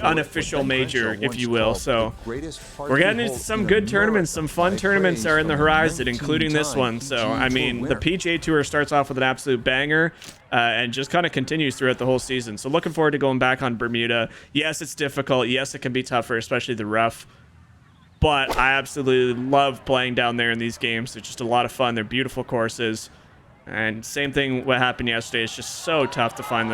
unofficial major, if you will. So we're getting into some good tournaments. Some fun tournaments are in the horizon, including this one. So I mean, the PGA Tour starts off with an absolute banger. And just kind of continues throughout the whole season. So looking forward to going back on Bermuda. Yes, it's difficult. Yes, it can be tougher, especially the rough. But I absolutely love playing down there in these games. They're just a lot of fun. They're beautiful courses. And same thing what happened yesterday. It's just so tough to find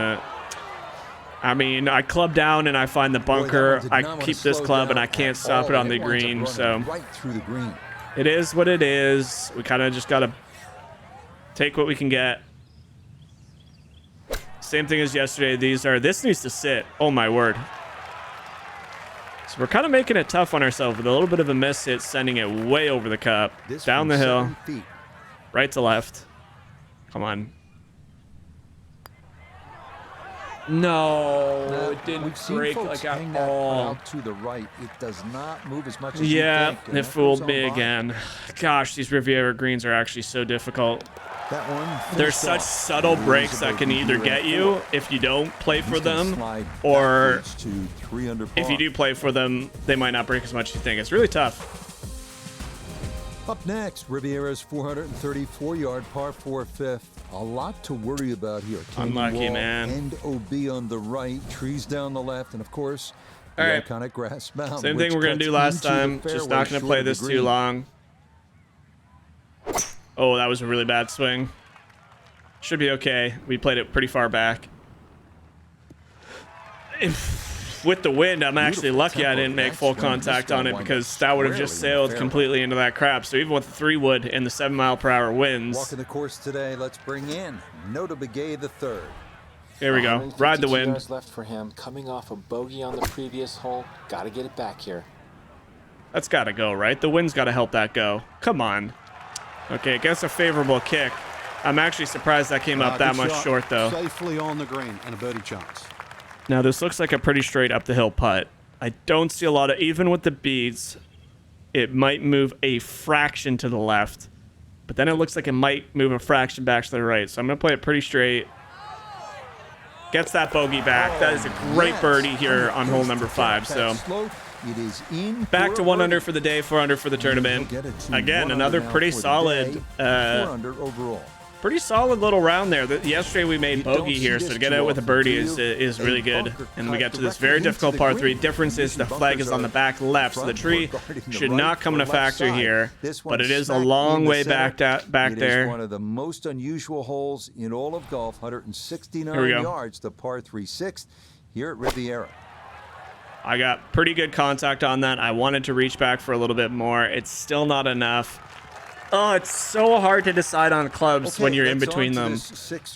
I mean, I club down and I find the bunker. I keep this club and I can't stop it on the green. So right through the green. It is what it is. We kind of just got to take what we can get. Same thing as yesterday. This needs to sit. Oh, my word. So we're kind of making it tough on ourselves with a little bit of a miss hit, sending it way over the cup. Down the hill. Right to left. Come on. No, it didn't break like at all. To the right, it does not move as much as yeah, you think, it fooled me again. Gosh, these Riviera greens are actually so difficult. That one There's such subtle breaks that can either get you if you don't play for them, or if you do play for them, they might not break as much as you think. It's really tough. Up next, Riviera's 434-yard par 4 fifth. A lot to worry about here. Unlucky, man. And OB on the right, trees down the left, and of course, the iconic grass mound. Same thing we're going to do last time. Just not going to play this too long. Oh, that was a really bad swing. Should be okay. We played it pretty far back. With the wind, I'm actually lucky I didn't make full contact on it, because that would have just sailed completely into that crap. So even with the 3-wood and the 7-mile-per-hour winds. Walking the course today, let's bring in Nota Begay the third. Here we go. Ride the wind. Yards left for him, coming off a bogey on the previous hole. Got to get it back here. That's got to go, right? The wind's got to help that go. Come on. Okay, it gets a favorable kick. I'm actually surprised that came up that much short, though. Safely on the green and a birdie chance. Now, this looks like a pretty straight up the hill putt. I don't see a lot of, even with the beads, it might move a fraction to the left, but then it looks like it might move a fraction back to the right. So I'm going to play it pretty straight. Gets that bogey back. That is a great birdie here on hole number 5. So back to 1 under for the day, 4 under for the tournament. Again, another pretty solid, pretty solid little round there. Yesterday we made bogey here, so to get out with a birdie is really good. And we get to this very difficult par 3. Difference is the flag is on the back left, so the tree should not come into factor here. But it is a long way back there. It is one of the most unusual holes in all of golf. 169 yards to par 3/6 here at Riviera. I got pretty good contact on that. I wanted to reach back for a little bit more. It's still not enough. Oh, it's so hard to decide on clubs when you're in between them,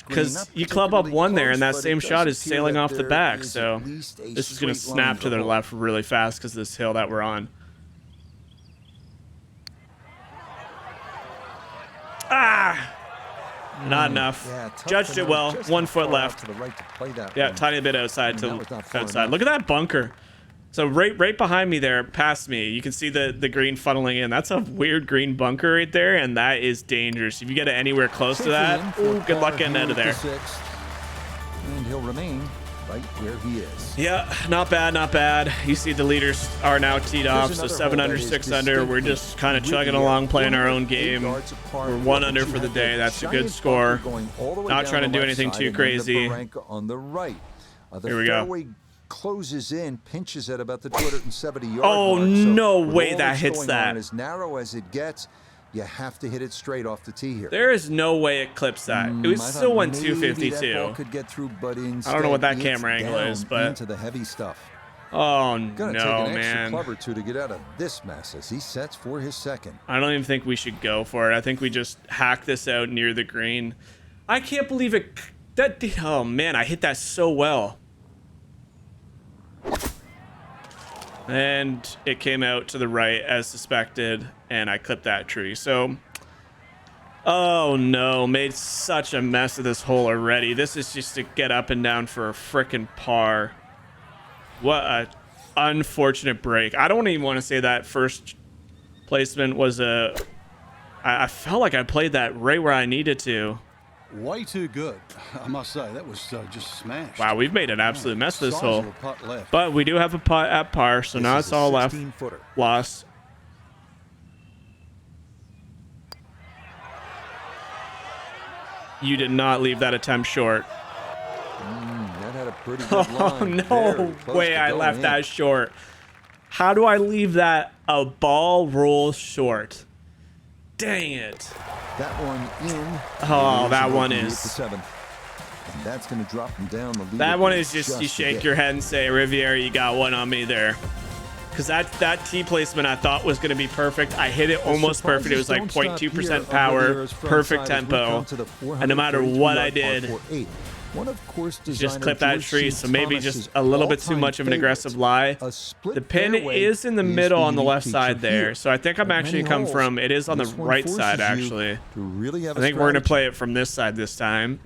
because you club up one there and that same shot is sailing off the back. So this is going to snap to the left really fast because of this hill that we're on. Not enough. Judged it well. 1 foot left. Yeah, tiny bit outside to outside. Look at that bunker. So right behind me there, past me, you can see the green funneling in. That's a weird green bunker right there, and that is dangerous. If you get it anywhere close to that, ooh, good luck getting out of there. And he'll remain right where he is. Yeah, not bad, not bad. You see the leaders are now teed off, so 7 under, 6 under. We're just kind of chugging along, playing our own game. We're 1 under for the day. That's a good score. Not trying to do anything too crazy. Here we go. Closes in, pinches at about the 270-yard mark. Oh, no way that hits that. As narrow as it gets, you have to hit it straight off the tee here. There is no way it clips that. It was still went 252. Could get through, but I don't know what that camera angle is, but into the heavy stuff. Oh no, Gonna take an extra man! club or two to get out of this mess as he sets for his second. I don't even think we should go for it. I think we just hack this out near the green. I can't believe it. Oh man, I hit that so well. And it came out to the right as suspected, and I clipped that tree. So, oh no, made such a mess of this hole already. This is just to get up and down for a frickin' par. What a unfortunate break. I don't even want to say that first placement was a... I felt like I played that right where I needed to. Way too good, I must say. That was just smashed. Wow, we've made an absolute mess of this hole. But we do have a putt at par, so now it's all left. Lost. You did not leave that attempt short. That had a pretty good line. Oh, no way I left that short. How do I leave that a ball roll short? Dang it. That one in. Oh, that one is. That's going to drop him down the lead. That one is just you shake your head and say, Riviera, you got one on me there. Because that tee placement I thought was going to be perfect. I hit it almost perfect. It was like 0.2% power, perfect tempo. And no matter what I did, just clip that tree. So maybe just a little bit too much of an aggressive lie. The pin is in the middle on the left side there. So I think I'm actually come from, it is on the right side actually. I think we're going to play it from this side this time.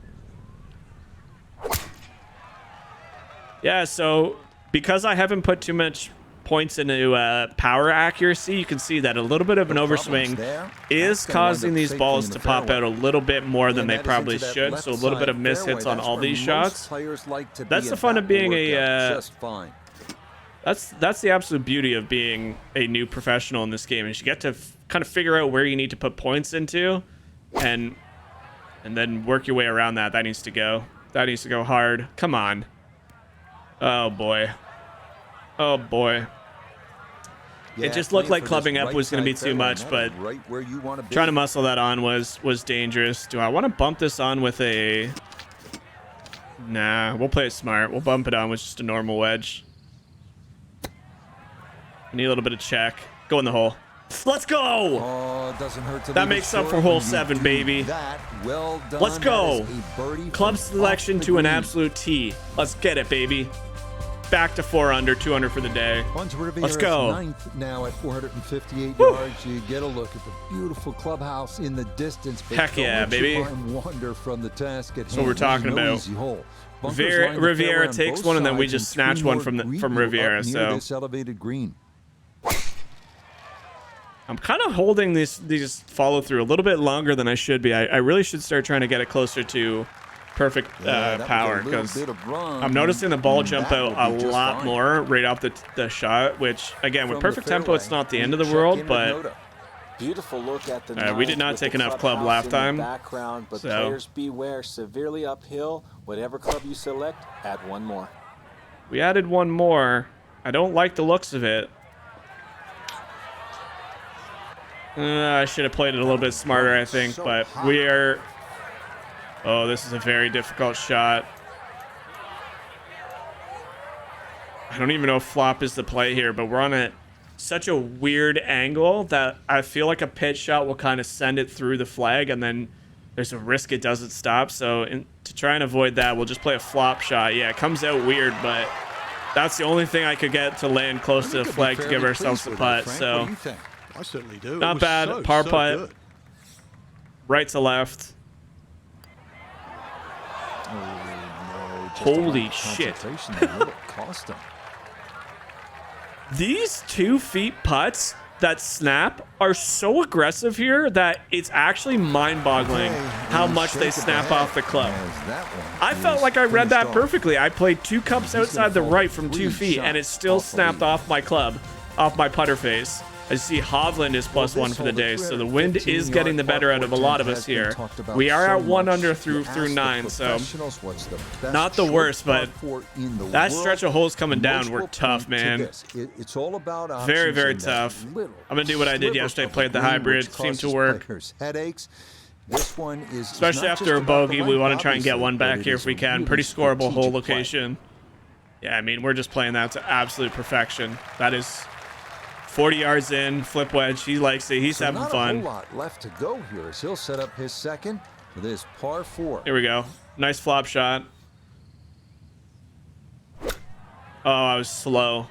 Yeah, so because I haven't put too much points into power accuracy, you can see that a little bit of an overswing is causing these balls to pop out a little bit more than they probably should. So a little bit of miss hits on all these shots. That's the fun of being a that's the absolute beauty of being a new professional in this game, is you get to kind of figure out where you need to put points into and then work your way around that. That needs to go hard. Come on. Oh boy. Oh boy. It just looked like clubbing up was going to be too much, but trying to muscle that on was dangerous. Do I want to bump this on with a... Nah, we'll play it smart. We'll bump it on with just a normal wedge. I need a little bit of check. Go in the hole. Let's go! Oh, it doesn't hurt to that makes up for hole 7, baby. Well done. Let's go. Club selection to an absolute T. Let's get it, baby. Back to 4 under, 2 under for the day. Let's go. 9th now at 458 yards. You get a look at the beautiful clubhouse in the distance. Heck yeah, baby. Wonder from the task at That's what we're talking about. Riviera takes one, and then we just snatch one from Riviera. So this elevated green. I'm kind of holding these follow through a little bit longer than I should be. I really should start trying to get it closer to perfect power, because I'm noticing the ball jump out a lot more right off the shot, which again with perfect tempo it's not the end of the world, but beautiful look at the we did not take enough club lap time, but so players beware, severely uphill. Whatever club you select, add one more. We added one more. I don't like the looks of it. I should have played it a little bit smarter, I think, but we are... Oh, this is a very difficult shot. I don't even know if flop is the play here, but we're on such a weird angle that I feel like a pitch shot will kind of send it through the flag, and then there's a risk it doesn't stop. So to try and avoid that, we'll just play a flop shot. Yeah, it comes out weird, but that's the only thing I could get to land close to the flag to give ourselves the putt. So I certainly do. Not bad. Par putt. Right to left. Holy shit. These 2 feet putts that snap are so aggressive here that it's actually mind-boggling how much they snap off the club. I felt like I read that perfectly. I played 2 cups outside the right from 2 feet, and it still snapped off my club, off my putter face. I see Hovland is +1 for the day, so the wind is getting the better out of a lot of us here. We are at 1 under through 9, so not the worst, but that stretch of holes coming down were tough, man. Very, very tough. I'm going to do what I did yesterday, played the hybrid, seemed to work. Especially after a bogey, we want to try and get one back here if we can. Pretty scoreable hole location. Yeah, I mean, we're just playing that to absolute perfection. That is... 40 yards in, flip wedge. He likes it. He's having fun. A whole lot left to go here as he'll set up his second for this par 4. Here we go. Nice flop shot. Oh, I was slow.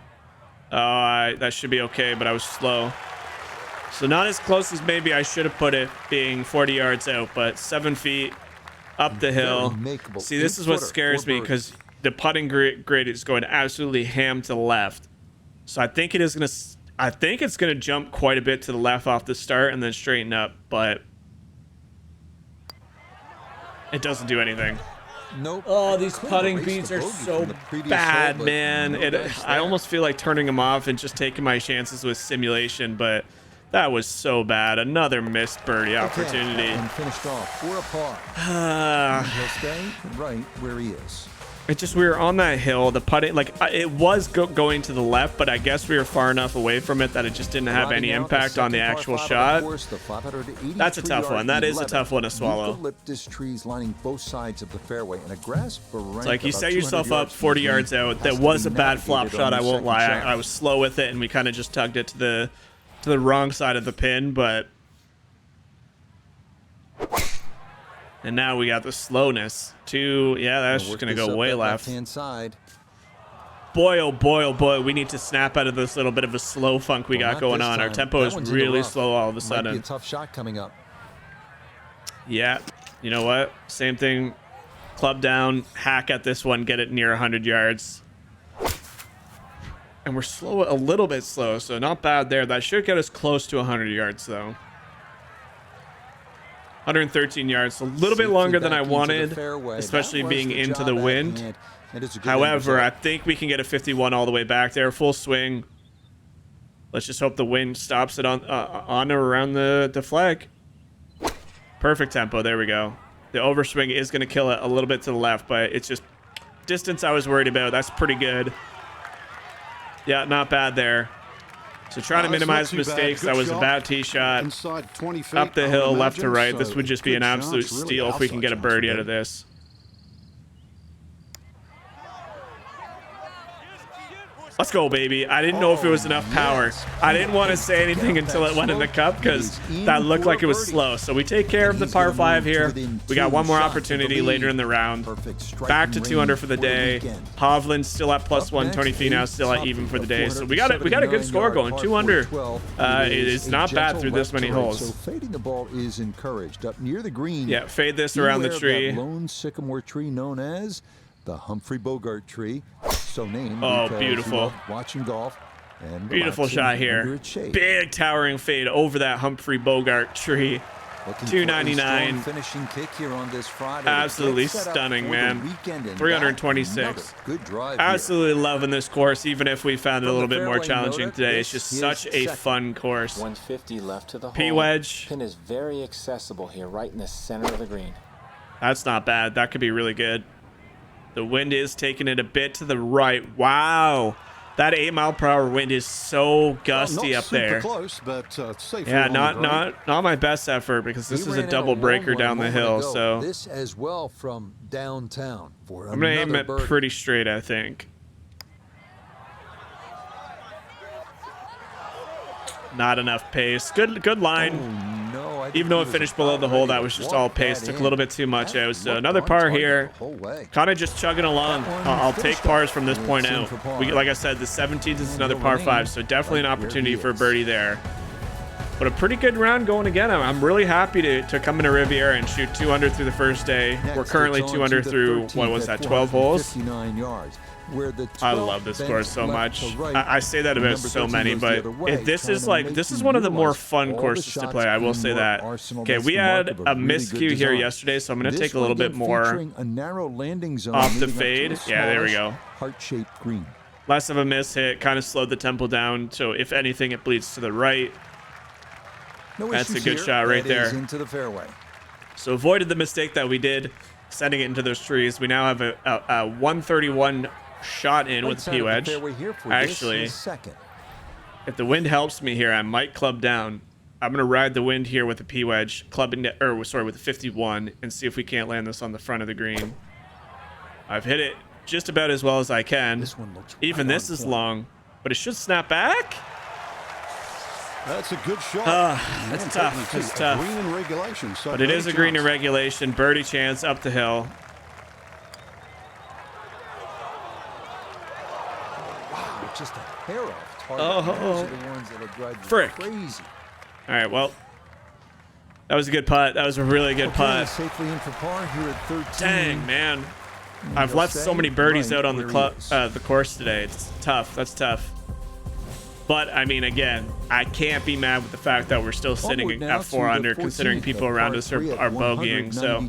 Oh, that should be okay, but I was slow. So not as close as maybe I should have put it, being 40 yards out, but 7 feet up the hill. See, this is what scares me, because the putting grid is going absolutely ham to the left. So I think it's going to jump quite a bit to the left off the start and then straighten up, but it doesn't do anything. Nope. Oh, these putting beads are so bad, man. I almost feel like turning them off and just taking my chances with simulation, but that was so bad. Another missed birdie opportunity. And finished off for a par. He'll stay right where he is. It just, we were on that hill. The putting, like, it was going to the left, but I guess we were far enough away from it that it just didn't have any impact on the actual shot. That's a tough one. That is a tough one to swallow. Eucalyptus trees lining both sides of the fairway, and a grass it's like you set yourself up 40 yards out. That was a bad flop shot, I won't lie. I was slow with it, and we kind of just tugged it to the wrong side of the pin, but... And now we got the slowness. Yeah, that's just going to go way left. Side. Boy, oh boy, oh boy, we need to snap out of this little bit of a slow funk we got going on. Our tempo is really slow all of a sudden. Might be a tough shot coming up. Yeah, you know what? Same thing. Club down, hack at this one, get it near 100 yards. And we're slow, a little bit slow, so not bad there. That should get us close to 100 yards, though. 113 yards, a little bit longer than I wanted, especially being into the wind. However, I think we can get a 51 all the way back there, full swing. Let's just hope the wind stops it on or around the flag. Perfect tempo, there we go. The overswing is going to kill it a little bit to the left, but it's just distance I was worried about. That's pretty good. Yeah, not bad there. So trying to minimize mistakes. That was a bad tee shot. Up the hill, left to right. This would just be an absolute steal if we can get a birdie out of this. Let's go, baby. I didn't know if it was enough power. I didn't want to say anything until it went in the cup because that looked like it was slow. So we take care of the par 5 here. We got one more opportunity later in the round. Back to 200 for the day. Hovland's still at +1. Tony Finau still at even for the day. So we got a good score going. 200 is not bad through this many holes. So fading the ball is encouraged up near the green. Yeah, fade this around the tree. Lone sycamore tree known as the Humphrey Bogart tree. So named beautiful. Watching golf and beautiful shot here. Big towering fade over that Humphrey Bogart tree. 299. Finishing kick here on this Friday. Absolutely stunning, man. 326. Good drive. Absolutely loving this course, even if we found it a little bit more challenging today. It's just such a fun course. 150 left to the hole. P-wedge. Pin is very accessible here, right in the center of the green. That's not bad. That could be really good. The wind is taking it a bit to the right. Wow. That 8-mile-per-hour wind is so gusty up there. Close, but safe. Yeah, not my best effort because this is a double breaker down the hill. So this as well from downtown. I'm gonna aim it pretty straight, I think. Not enough pace. Good line. Even though it finished below the hole, that was just all pace. Took a little bit too much out. So another par here. Kind of just chugging along. I'll take pars from this point out. Like I said, the 17th is another par 5, so definitely an opportunity for a birdie there. But a pretty good round going again. I'm really happy to come into Riviera and shoot 200 through the first day. We're currently 200 through, what was that, 12 holes? I love this course so much. I say that about so many, but this is one of the more fun courses to play. I will say that. Okay, we had a miscue here yesterday, so I'm going to take a little bit more off the fade. Yeah, there we go. Heart-shaped green. Less of a miss hit, kind of slowed the tempo down. So if anything, it bleeds to the right. That's a good shot right there. Into the fairway. So avoided the mistake that we did, sending it into those trees. We now have a 131 shot in with the P-wedge. Actually, if the wind helps me here, I might club down. I'm going to ride the wind here with the P-wedge, with the 51, and see if we can't land this on the front of the green. I've hit it just about as well as I can. Even this is long, but it should snap back. That's a good shot. That's tough. It's tough. Green in regulation, so but it is a green in regulation. Birdie chance up the hill. Wow, just a hair off target. Frick. Crazy. All right, well, that was a good putt. That was a really good putt. Safely in for par here at 13. Dang, man. I've left so many birdies out on the course today. It's tough. That's tough. But, I mean, again, I can't be mad with the fact that we're still sitting at 4 under, considering people around us are bogeying. So,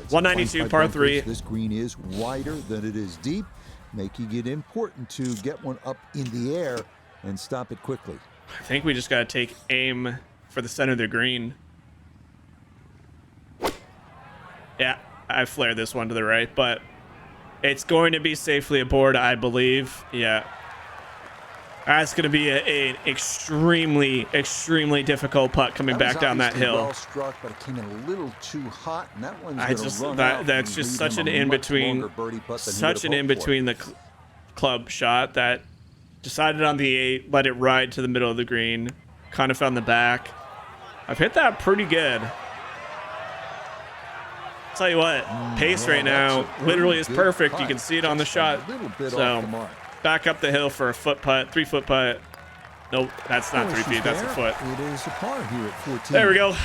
192, par 3. This green is wider than it is deep, making it important to get one up in the air and stop it quickly. I think we just got to take aim for the center of the green. Yeah, I flared this one to the right, but It's going to be safely aboard, I believe. Yeah. That's going to be an extremely, extremely difficult putt coming back down that hill. Well struck, but it came in a little too hot, and that one's that's just such an in between, the club shot that decided on the 8, let it ride to the middle of the green, kind of found the back. I've hit that pretty good. Tell you what, pace right now literally is perfect. You can see it on the shot. So back up the hill for a foot putt, 3-foot putt. Nope, that's not 3 feet, that's a foot. It is a par here at 14. There we go.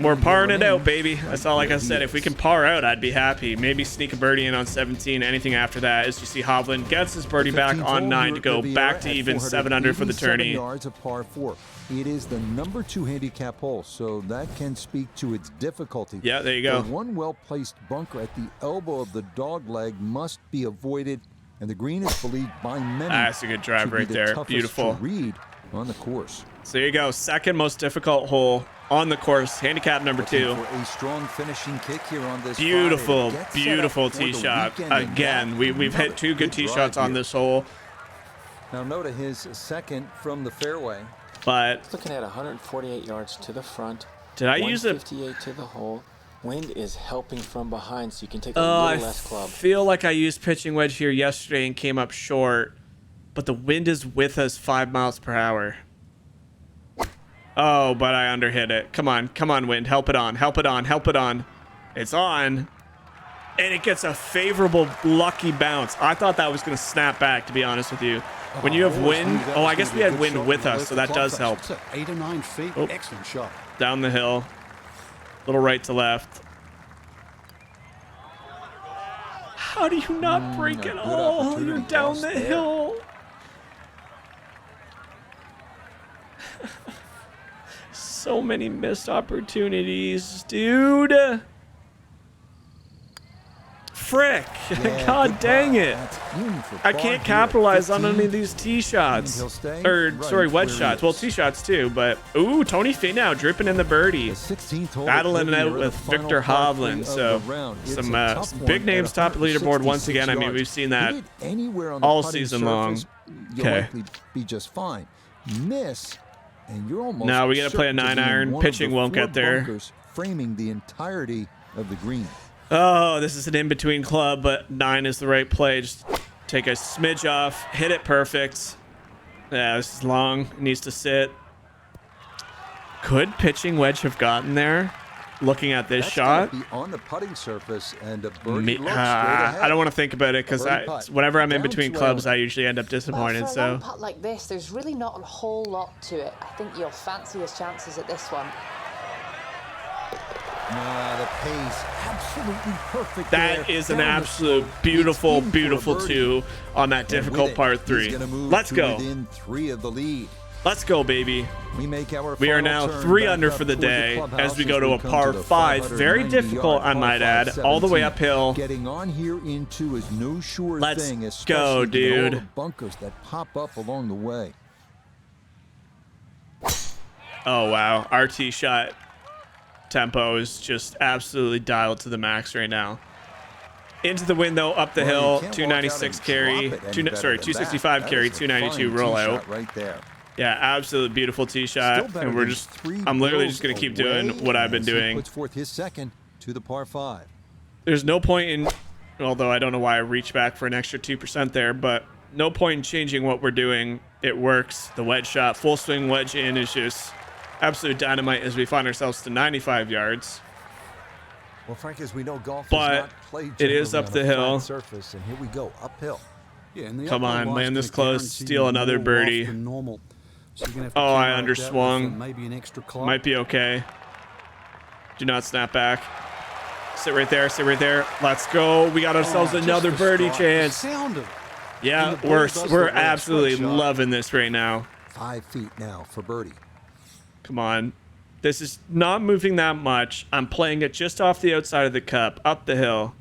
We're parring it out, baby. That's all. Like I said, if we can par out, I'd be happy. Maybe sneak a birdie in on 17. Anything after that, as you see, Hovland gets his birdie back on 9 to go back to even 7 under for the tourney. Yards of par 4. It is the number 2 handicap hole, so that can speak to its difficulty. Yeah, there you go. The one well-placed bunker at the elbow of the dog leg must be avoided, and the green is believed by many. That's a good drive right there. Beautiful. To read on the course. So there you go. Second most difficult hole on the course. Handicap number 2. For a strong finishing kick here on this beautiful, beautiful tee shot. Again, we've hit 2 good tee shots on this hole. Now note his second from the fairway. But looking at 148 yards to the front. Did I use it? 158 to the hole. Wind is helping from behind, so you can take a little less club. I feel like I used pitching wedge here yesterday and came up short, but the wind is with us 5 miles per hour. Oh, but I underhit it. Come on, wind. Help it on, help it on, help it on. It's on. And it gets a favorable, lucky bounce. I thought that was going to snap back, to be honest with you. When you have wind, I guess we had wind with us, so that does help. 8 or 9 feet, excellent shot. Down the hill, little right to left. How do you not break it all? You're down the hill. So many missed opportunities, dude. Frick. God dang it. I can't capitalize on any of these tee shots. Or, sorry, wedge shots. Well, tee shots too, but... Ooh, Tony Finau dripping in the birdie. Battling it out with Victor Hovland. So, some big names top of the leaderboard once again. I mean, we've seen that all season long. Okay. Be just fine. Miss, and you're almost... No, we got to play a 9-iron. Pitching won't get there. Framing the entirety of the green. Oh, this is an in-between club, but 9 is the right play. Just take a smidge off, hit it perfect. Yeah, this is long. It needs to sit. Could pitching wedge have gotten there? Looking at this shot. Be on the putting surface and a birdie looks straight ahead. I don't want to think about it because whenever I'm in between clubs, I usually end up disappointed. For a so long putt like this, there's really not a whole lot to it. I think you'll fancy his chances at this one. The pace, absolutely perfect. That is an absolute beautiful, beautiful 2 on that difficult par 3. Let's go. Within 3 of the lead. Let's go, baby. We are now 3 under for the day as we go to a par 5. Very difficult, I might add. All the way uphill. Getting on here into is no sure thing. Let's go, dude. All the bunkers that pop up along the way. Oh, wow. Our tee shot tempo is just absolutely dialed to the max right now. Into the wind though, up the hill, 296 carry, 265 carry, 292 rollout. Right there. Yeah, absolutely beautiful tee shot, and I'm literally just gonna keep doing what I've been doing. Puts forth his second to the par 5. There's no point in, although I don't know why I reached back for an extra 2% there, but no point in changing what we're doing. It works. The wedge shot, full swing wedge in is just absolute dynamite as we find ourselves to 95 yards. Well, Frank, as we know, golf but is not played it is up the hill. Surface, and here we go uphill. Yeah, and come on, land this close, steal another birdie. So oh, I underswung. Maybe an extra club. Might be okay. Do not snap back. Sit right there. Sit right there. Let's go. We got ourselves another birdie chance. Yeah, we're absolutely loving this right now. 5 feet now for birdie. Come on. This is not moving that much. I'm playing it just off the outside of the cup, up the hill.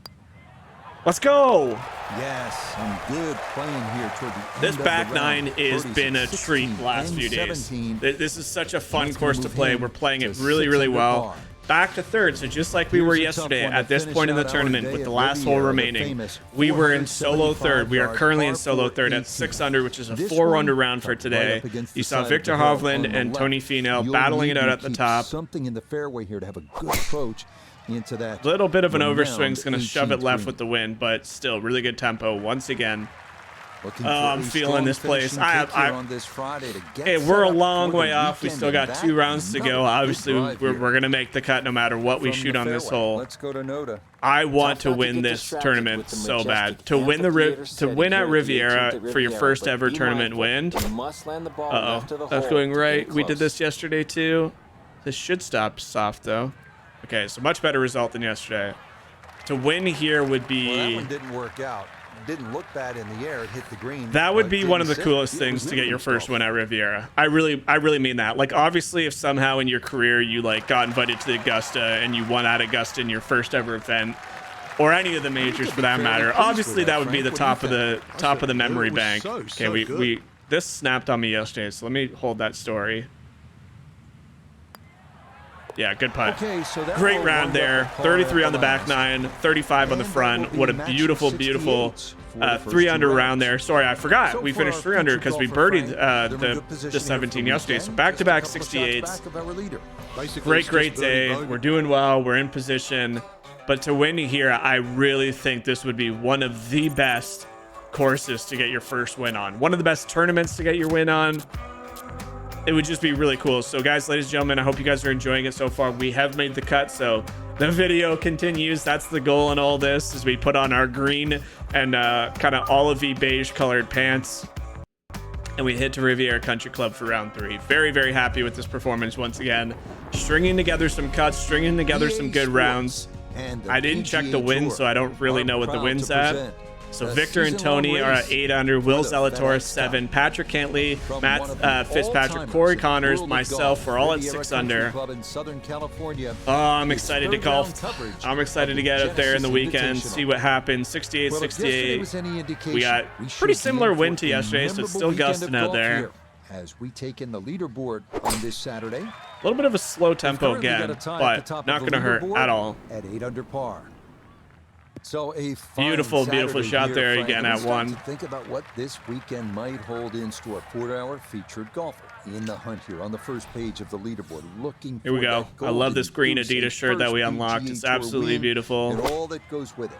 Let's go. Yes, some good playing here toward the end this back of the round. 9 has been a treat the last few days. This is such a fun course to play. We're playing it really, really well. back to third. So just like we were yesterday at this point in the tournament with the last hole remaining, we were in solo third. We are currently in solo third at 6 under, which is a 4-under round for today. You saw Victor Hovland and Tony Finau battling it out at the top. Something in the fairway here to have a good approach into that. Little bit of an overswing is going to shove it left with the wind, but still really good tempo once again. I'm feeling this place. Hey, we're a long way off. We still got 2 rounds to go. Obviously, we're going to make the cut no matter what we shoot on this hole. Let's go to Noda. I want to win this tournament so bad. To win at Riviera for your first ever tournament win. Uh-oh, that's going right. We did this yesterday too. This should stop soft though. Okay, so much better result than yesterday. To win here would be... Well, that one didn't work out. Didn't look bad in the air. It hit the green. That would be one of the coolest things to get your first win at Riviera. I really mean that. Like, obviously, if somehow in your career you like got invited to the Augusta and you won at Augusta in your first ever event, or any of the majors for that matter, obviously that would be the top of the memory bank. Okay, we this snapped on me yesterday, so let me hold that story. Yeah, good putt. Okay, so great round there. 33 on the back nine, 35 on the front. What a beautiful, beautiful 3-under round there. Sorry, I forgot. We finished 3-under because we birdied the 17 yesterday. So back-to-back 68s. Great day. We're doing well. We're in position. But to win here, I really think this would be one of the best courses to get your first win on. One of the best tournaments to get your win on. It would just be really cool. So guys, ladies and gentlemen, I hope you guys are enjoying it so far. We have made the cut, so the video continues. That's the goal in all this, is we put on our green and kind of olivey beige colored pants, and we hit to Riviera Country Club for round 3. Very, very happy with this performance once again. Stringing together some cuts, stringing together some good rounds. I didn't check the win, so I don't really know what the win's at. So Victor and Tony are at 8 under, Will Zalatoris 7, Patrick Cantley, Matt Fitzpatrick, Corey Connors, myself, we're all at 6 under. Oh, I'm excited to golf. I'm excited to get out there in the weekend, see what happens. 68-68. We got pretty similar wind to yesterday, so it's still gusting out there. As we take in the leaderboard on this Saturday. A little bit of a slow tempo again, but not going to hurt at all. At 8 under par. So a beautiful shot there again at 1. Think about what this weekend might hold in store for our featured golfer in the hunt here on the first page of the leaderboard. Looking here we go. I love this green Adidas shirt that we unlocked. It's absolutely beautiful. And all that goes with it.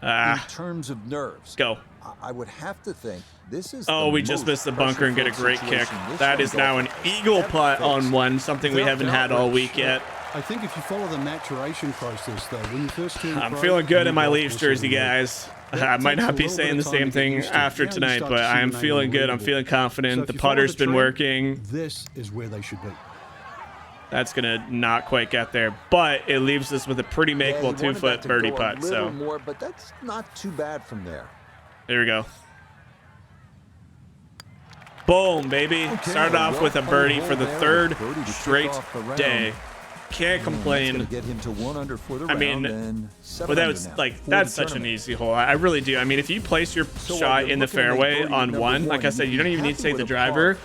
In terms of nerves, go. I would have to think this is. Oh, we just missed the bunker and get a great kick. That is now an eagle putt on 1, something we haven't had all week yet. I think if you follow the maturation process, though, when you first turn I'm feeling good in my Leafs jersey, guys. I might not be saying the same thing after tonight, but I am feeling good. I'm feeling confident. The putter's been working. This is where they should be. That's going to not quite get there, but it leaves us with a pretty makeable 2-foot birdie putt. So more, but that's not too bad from there. There we go. Boom, baby. Started off with a birdie for the 3rd straight day. Can't complain. I mean, that's such an easy hole. I really do. I mean, if you place your shot in the fairway on 1, like I said, you don't even need to take the driver.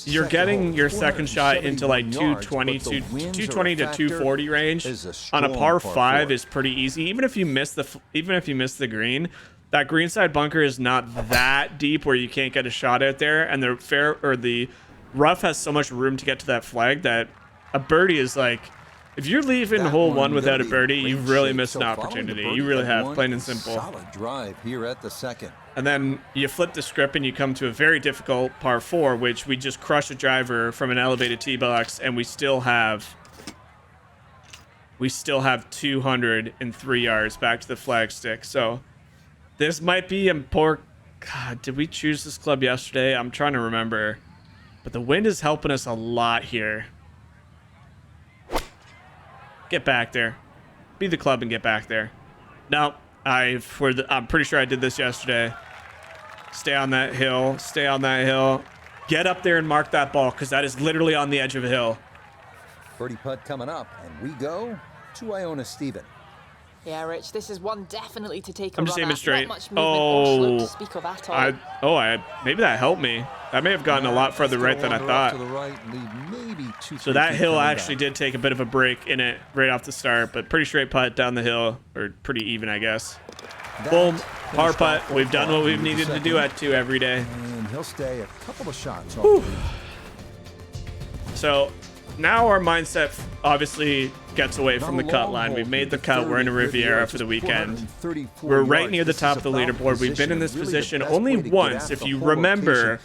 You're getting your second shot into like 220 to 240 range on a par 5 is pretty easy. Even if you miss the green, that greenside bunker is not that deep where you can't get a shot out there, and the rough has so much room to get to that flag that a birdie is like, if you're leaving hole 1 without a birdie, you've really missed an opportunity. You really have, plain and simple. Solid drive here at the 2nd. And then you flip the script and you come to a very difficult par 4, which we just crush a driver from an elevated tee box, and we still have 203 yards back to the flagstick. So this might be a poor. God, did we choose this club yesterday? I'm trying to remember, but the wind is helping us a lot here. Get back there. Be the club and get back there. No, I'm pretty sure I did this yesterday. Stay on that hill. Stay on that hill. Get up there and mark that ball, because that is literally on the edge of a hill. Birdie putt coming up, and we go to Iona Stephen. Yeah, Rich, this is one definitely to take a I'm just run aiming at. straight. Not much movement or slope to speak of at all. Maybe that helped me. That may have gotten a lot further right than I thought. To the right, lead maybe 2-3 So that feet hill coming actually back. did take a bit of a break in it right off the start, but pretty straight putt down the hill, or pretty even, I guess. That Boom, par finished putt. off We've done what we've into the needed to second, do at 2 every day. and he'll stay a couple of shots off Whew. the lead. So now our mindset obviously gets away from the cut line. We've made the cut. We're in a Riviera for the weekend. We're right near the top of the leaderboard. We've been in this position only once. If you remember,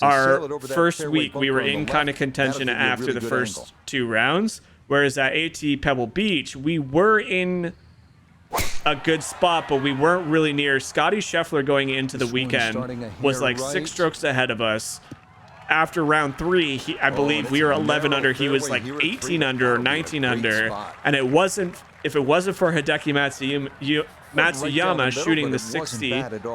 our first week we were in kind of contention after the first 2 rounds, whereas at AT Pebble Beach we were in a good spot, but we weren't really near. Scotty Scheffler going into the weekend was like 6 strokes ahead of us. After round 3, I believe we were 11 under. He was like 18 under or 19 under. And it wasn't, if it wasn't for Hideki Matsuyama shooting the 60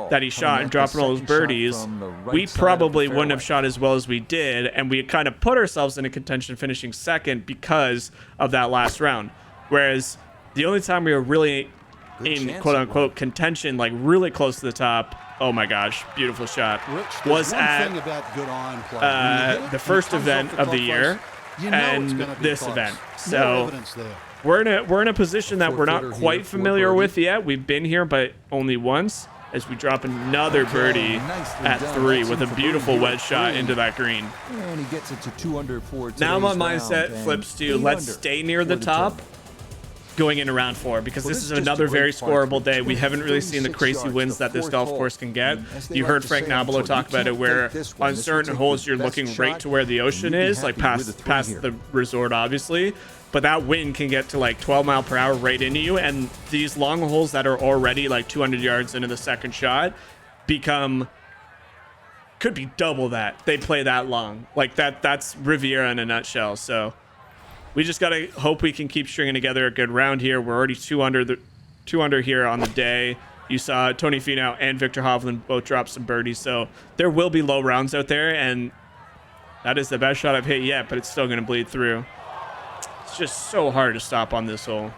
that he shot and dropping all those birdies, we probably wouldn't have shot as well as we did. And we kind of put ourselves in a contention finishing second because of that last round. Whereas the only time we were really in quote unquote contention, like really close to the top, oh my gosh, beautiful shot, was at the first event of the year and this event. So we're in a position that we're not quite familiar with yet. We've been here, but only once, as we drop another birdie at 3 with a beautiful wedge shot into that green. And he gets it to 2 under for Now my today's mindset round, flips to and let's 8 stay near the for top tournament. going into round 4, because Well, this this is is just another a great very par scoreable three. day. We haven't really seen the 36 crazy yards, winds the that this fourth golf hole. course can get. And as they You like heard to Frank say on Nabilo tour, talk you about it, can't where fake this one. on This will certain take holes the you're best looking right shot, to where the ocean and you'd be is, like happy with a past three here. the resort, obviously. But that wind can get to like 12 mile per hour right into you, and these long holes that are already like 200 yards into the second shot could be double that. They play that long. Like that's Riviera in a nutshell. So we just gotta hope we can keep stringing together a good round here. We're already 2 under here on the day. You saw Tony Finau and Victor Hovland both drop some birdies, so there will be low rounds out there, and that is the best shot I've hit yet, but it's still gonna bleed through. It's just so hard to stop on this hole.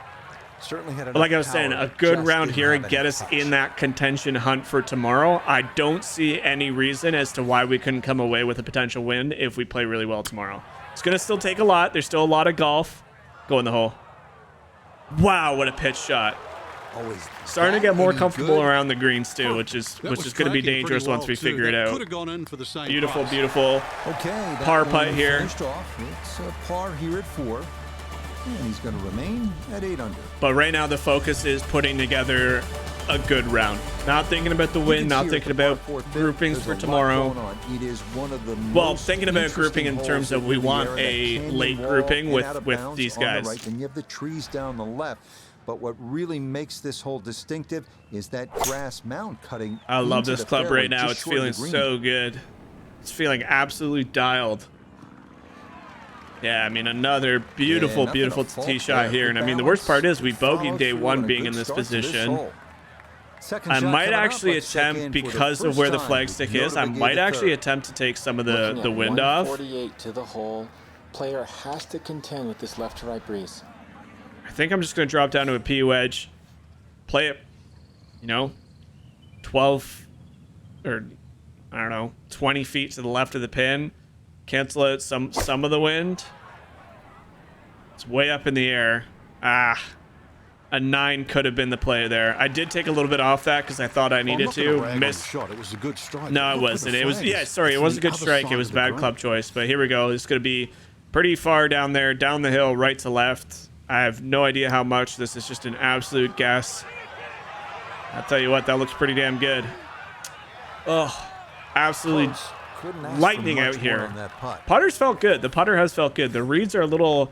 Certainly had But like I was saying, a good round here and get us in that contention hunt for tomorrow. I don't see any reason as to why we couldn't come away with a potential win if we play really well tomorrow. It's going to still take a lot. There's still a lot of golf. Go in the hole. Wow, what a pitch shot. always Starting to get more comfortable good. around the greens too, which is going to be dangerous once we figure it out. Beautiful, beautiful Okay, that par one putt here. finished off. It's a par here at 4. And he's going to remain at 8 under. But right now the focus is putting together a good round. Not thinking about the win, not thinking about groupings for tomorrow. It is one of the Well, most thinking about grouping in interesting terms of holes we at want Riviera, a that canyon late wall grouping and out of with bounds these on the guys. right, and you have the trees down the left. But what really makes this hole distinctive is that grass mound cutting. I love into this the club fairway right now. just It's short of feeling the green. so good. It's feeling absolutely dialed. Yeah, I mean, another beautiful, nothing beautiful to fault tee shot there. here. Good And I mean, the worst part balance. is we bogeyed Followed day through one on a being good in this start to position. hole. Second I shot might coming up. actually Let's check attempt, in for the because of first where the time flag with stick is, I Northern might Gate actually third. attempt to take some of Looking the at wind off. 148 to the hole. Player has to contend with this left to right breeze. I think I'm just going to drop down to a P wedge, play it, 12 or I don't know, 20 feet to the left of the pin, cancel out some of the wind. It's way up in the air. A 9 could have been the play there. I did take a little bit off that because I thought I needed to. Miss. Shot. It was a good strike. No, it Look for wasn't. the It was, flags. yeah, sorry, it It's was a the good other strike. side It was of the bad green. club choice. But here we go. It's going to be pretty far down there, down the hill, right to left. I have no idea how much. This is just an absolute guess. I'll tell you what, that looks pretty damn good. Oh, absolutely Couldn't ask for lightning much out more here. on that putt. Putter's felt good. The putter has felt good. The reeds are a little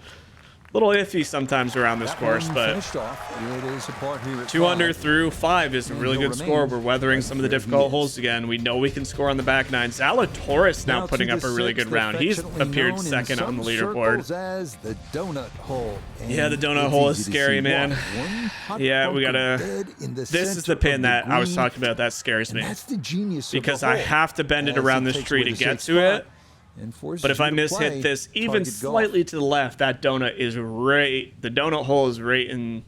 iffy sometimes around this That course, one but finished off. It is a par here at 2 under 5. through 5 is a really he'll good score. remain We're weathering right some of the where he difficult is. holes again. We know we can score on the back nine. Zalatoris now Now putting to up the a really sixth, good round. He's affectionately appeared known in second on the some leaderboard. circles as the donut hole. Yeah, the And donut it's hole is easy to scary, see man. why. One hot Yeah, we bunker gotta. bed in the This is the center pin of that I was green, talking about. That scares and me that's the genius of because the I hole, have to bend it as around it this takes tree away to the get safe to it. spot and forces But if you I to miss play hit this even target golf. slightly to the left, that donut is right. The donut hole is right in.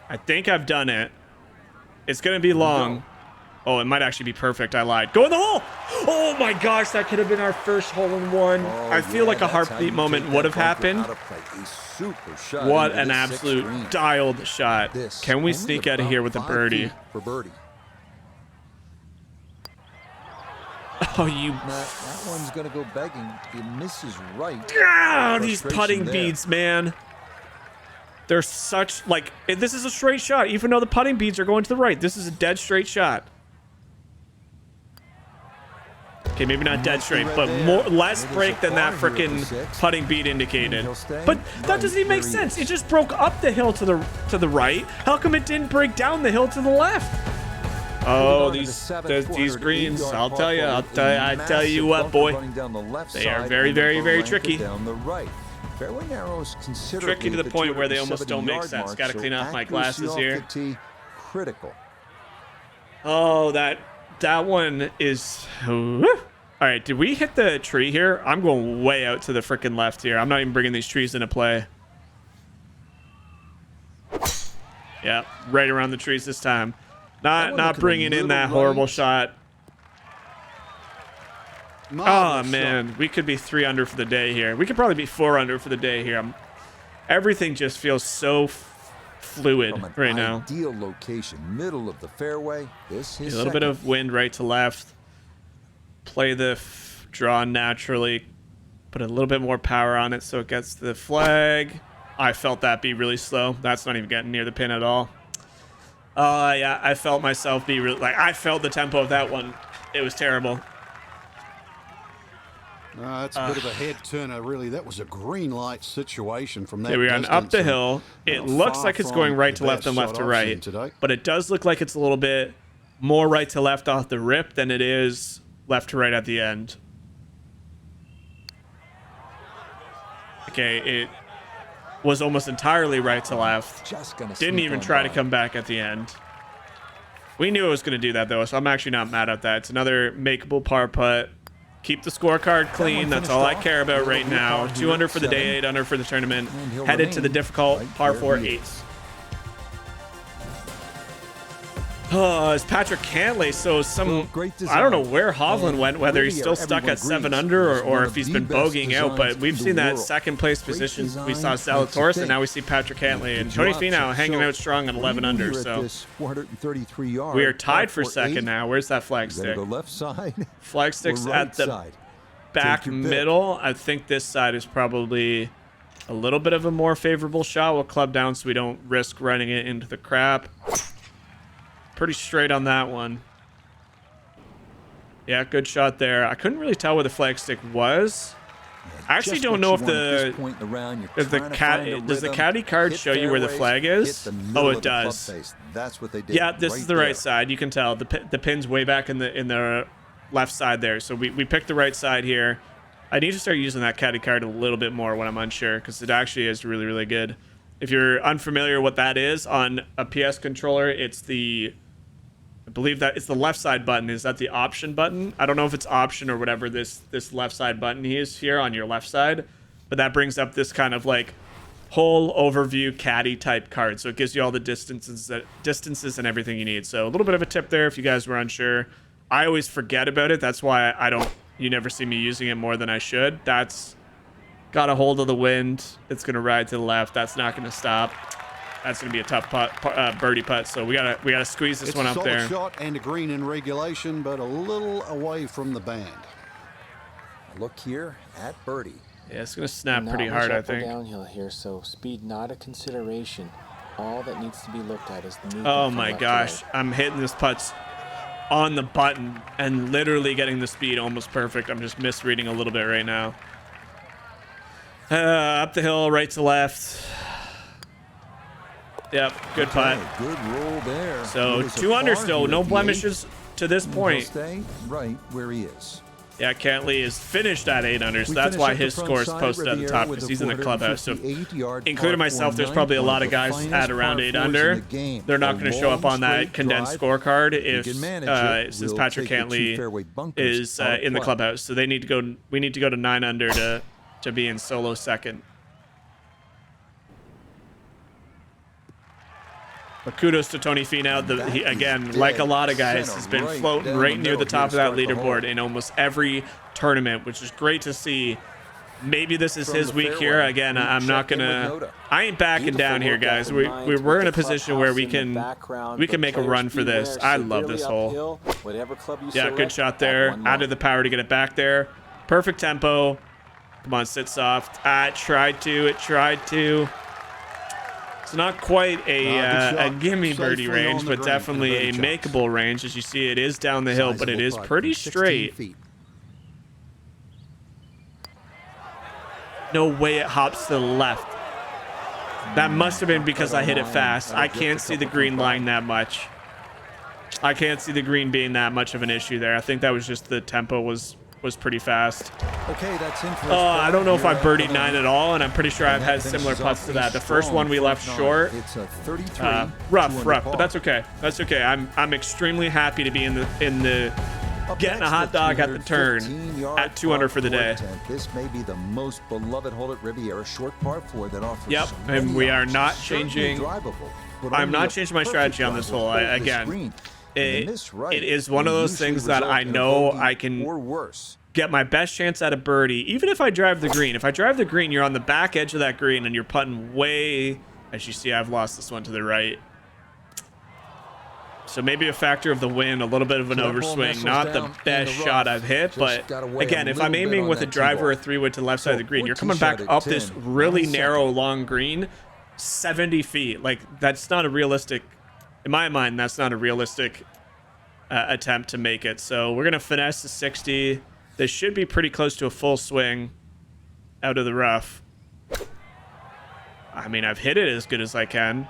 I think I've done it. It's going to be long. Oh, it might actually be perfect. I lied. Go in the hole. Oh my gosh, that could have been our first hole-in-one. Oh, I feel like a that's how heartbeat you moment take would that have bunker happened. out of play. A super shot What into an this absolute 6th green. dialed shot. This Can we only sneak out of about here with a 5 birdie? feet for birdie. Oh, you... That one's going to go begging. He misses right. Ah, these Frustration putting there. beads, man. They're such, like, this is a straight shot, even though the putting beads are going to the right. This is a dead straight shot. Okay, maybe not dead straight, but less break than that freaking putting bead indicated. But that doesn't even make sense. It just broke up the hill to the right. How come it didn't break down the hill to the left? Oh, these greens, I'll tell you. I tell you what, boy. They are very, very, very tricky. Down the right. Fairway narrows considerably. Tricky to the point where they almost don't make sense. Got to clean off my glasses here. Critical. Oh, that one is... All right, did we hit the tree here? I'm going way out to the freaking left here. I'm not even bringing these trees into play. Yeah, right around the trees this time. Not bringing in that horrible shot. Oh, man. We could be 3 under for the day here. We could probably be 4 under for the day here. Everything just feels so fluid right now. Ideal location, middle of the fairway. This is a little bit of wind right to left. Play the draw naturally. Put a little bit more power on it so it gets to the flag. I felt that be really slow. That's not even getting near the pin at all. Yeah, I felt myself be really... I felt the tempo of that one. It was terrible. That's a bit of a head turner, really. That was a green light situation from that Here we are distance. up the hill. It looks like it's going right to left than left to right. But it does look like it's a little bit more right to left off the rip than it is left to right at the end. Okay, it was almost entirely right to left. Didn't even try to come back at the end. We knew it was going to do that, though, so I'm actually not mad at that. It's another makeable par putt. Keep the scorecard clean. That's all I care about right now. 2 under for the day, 8 under for the tournament. Headed to the difficult par 4 8s. Oh, it's Patrick Cantlay. So I don't know where Hovland went, whether he's still stuck at 7 under or if he's been bogeying out. But we've seen that second place position. We saw Zalatoris, and now we see Patrick Cantlay and Tony Finau hanging out strong at 11 under. So we are tied for second now. Where's that flag stick? Flag stick's at the back middle. I think this side is probably a little bit of a more favorable shot. We'll club down so we don't risk running it into the crap. Pretty straight on that one. Yeah, good shot there. I couldn't really tell where the flag stick was. I actually don't know if the caddy card show you where the flag is? Oh, it does. That's what they did. Yeah, this is the right side. You can tell the pin's way back in the left side there. So we picked the right side here. I need to start using that caddy card a little bit more when I'm unsure, because it actually is really, really good. If you're unfamiliar what that is on a PS controller, it's I believe that it's the left side button. Is that the option button? I don't know if it's option or whatever this left side button is here on your left side, but that brings up this kind of like whole overview caddy type card. So it gives you all the distances and everything you need. So a little bit of a tip there if you guys were unsure. I always forget about it. That's why you never see me using it more than I should. That's got a hold of the wind. It's going to ride to the left. That's not going to stop. That's going to be a tough birdie putt. So we gotta squeeze this one up there. It's a solid shot and a green in regulation, but a little away from the band. Look here at birdie. Yeah, it's going to snap pretty hard, I think. Downhill here, so speed not a consideration. All that needs to be looked at is the movement. Oh my gosh, I'm hitting this putts on the button and literally getting the speed almost perfect. I'm just misreading a little bit right now. Up the hill, right to left. Yep, good putt. Good roll there. So 2 under still, no blemishes to this point. Stay right where he is. Yeah, Cantlay is finished at 8 under, so that's why his score is posted at the top, because he's in the clubhouse. So including myself, there's probably a lot of guys at around 8 under. They're not going to show up on that condensed scorecard if since Patrick Cantlay is in the clubhouse. So we need to go to 9 under to be in solo second. But kudos to Tony Finau. He, again, like a lot of guys, has been floating right near the top of that leaderboard in almost every tournament, which is great to see. Maybe this is his week here. Again, I'm not gonna. I ain't backing down here, guys. We're in a position where we can make a run for this. I love this hole. Yeah, good shot there. Added the power to get it back there. Perfect tempo. Come on, sit soft. It tried to. It's not quite a gimme birdie range, but definitely a makeable range. As you see, it is down the hill, but it is pretty straight. No way it hops to the left. That must have been because I hit it fast. I can't see the green line that much. I can't see the green being that much of an issue there. I think that was just the tempo was pretty fast. Okay, that's interesting. I don't know if I birdied 9 at all, and I'm pretty sure I've had similar putts to that. The first one we left short. It's a 33. Rough, but that's okay. That's okay. I'm extremely happy to be in the getting a hot dog at the turn at 200 for the day. This may be the most beloved hole at Riviera, short par 4 that offers. Yep, and we are not changing. I'm not changing my strategy on this hole. Again, it is one of those things that I know I can get my best chance at a birdie, even if I drive the green. If I drive the green, you're on the back edge of that green, and you're putting way. As you see, I've lost this one to the right. So maybe a factor of the wind, a little bit of an overswing, not the best shot I've hit, but again, if I'm aiming with a driver or 3-wood to the left side of the green, you're coming back up this really narrow, long green, 70 feet. Like, that's not a realistic, in my mind, that's not a realistic attempt to make it. So we're going to finesse the 60. This should be pretty close to a full swing out of the rough. I mean, I've hit it as good as I can.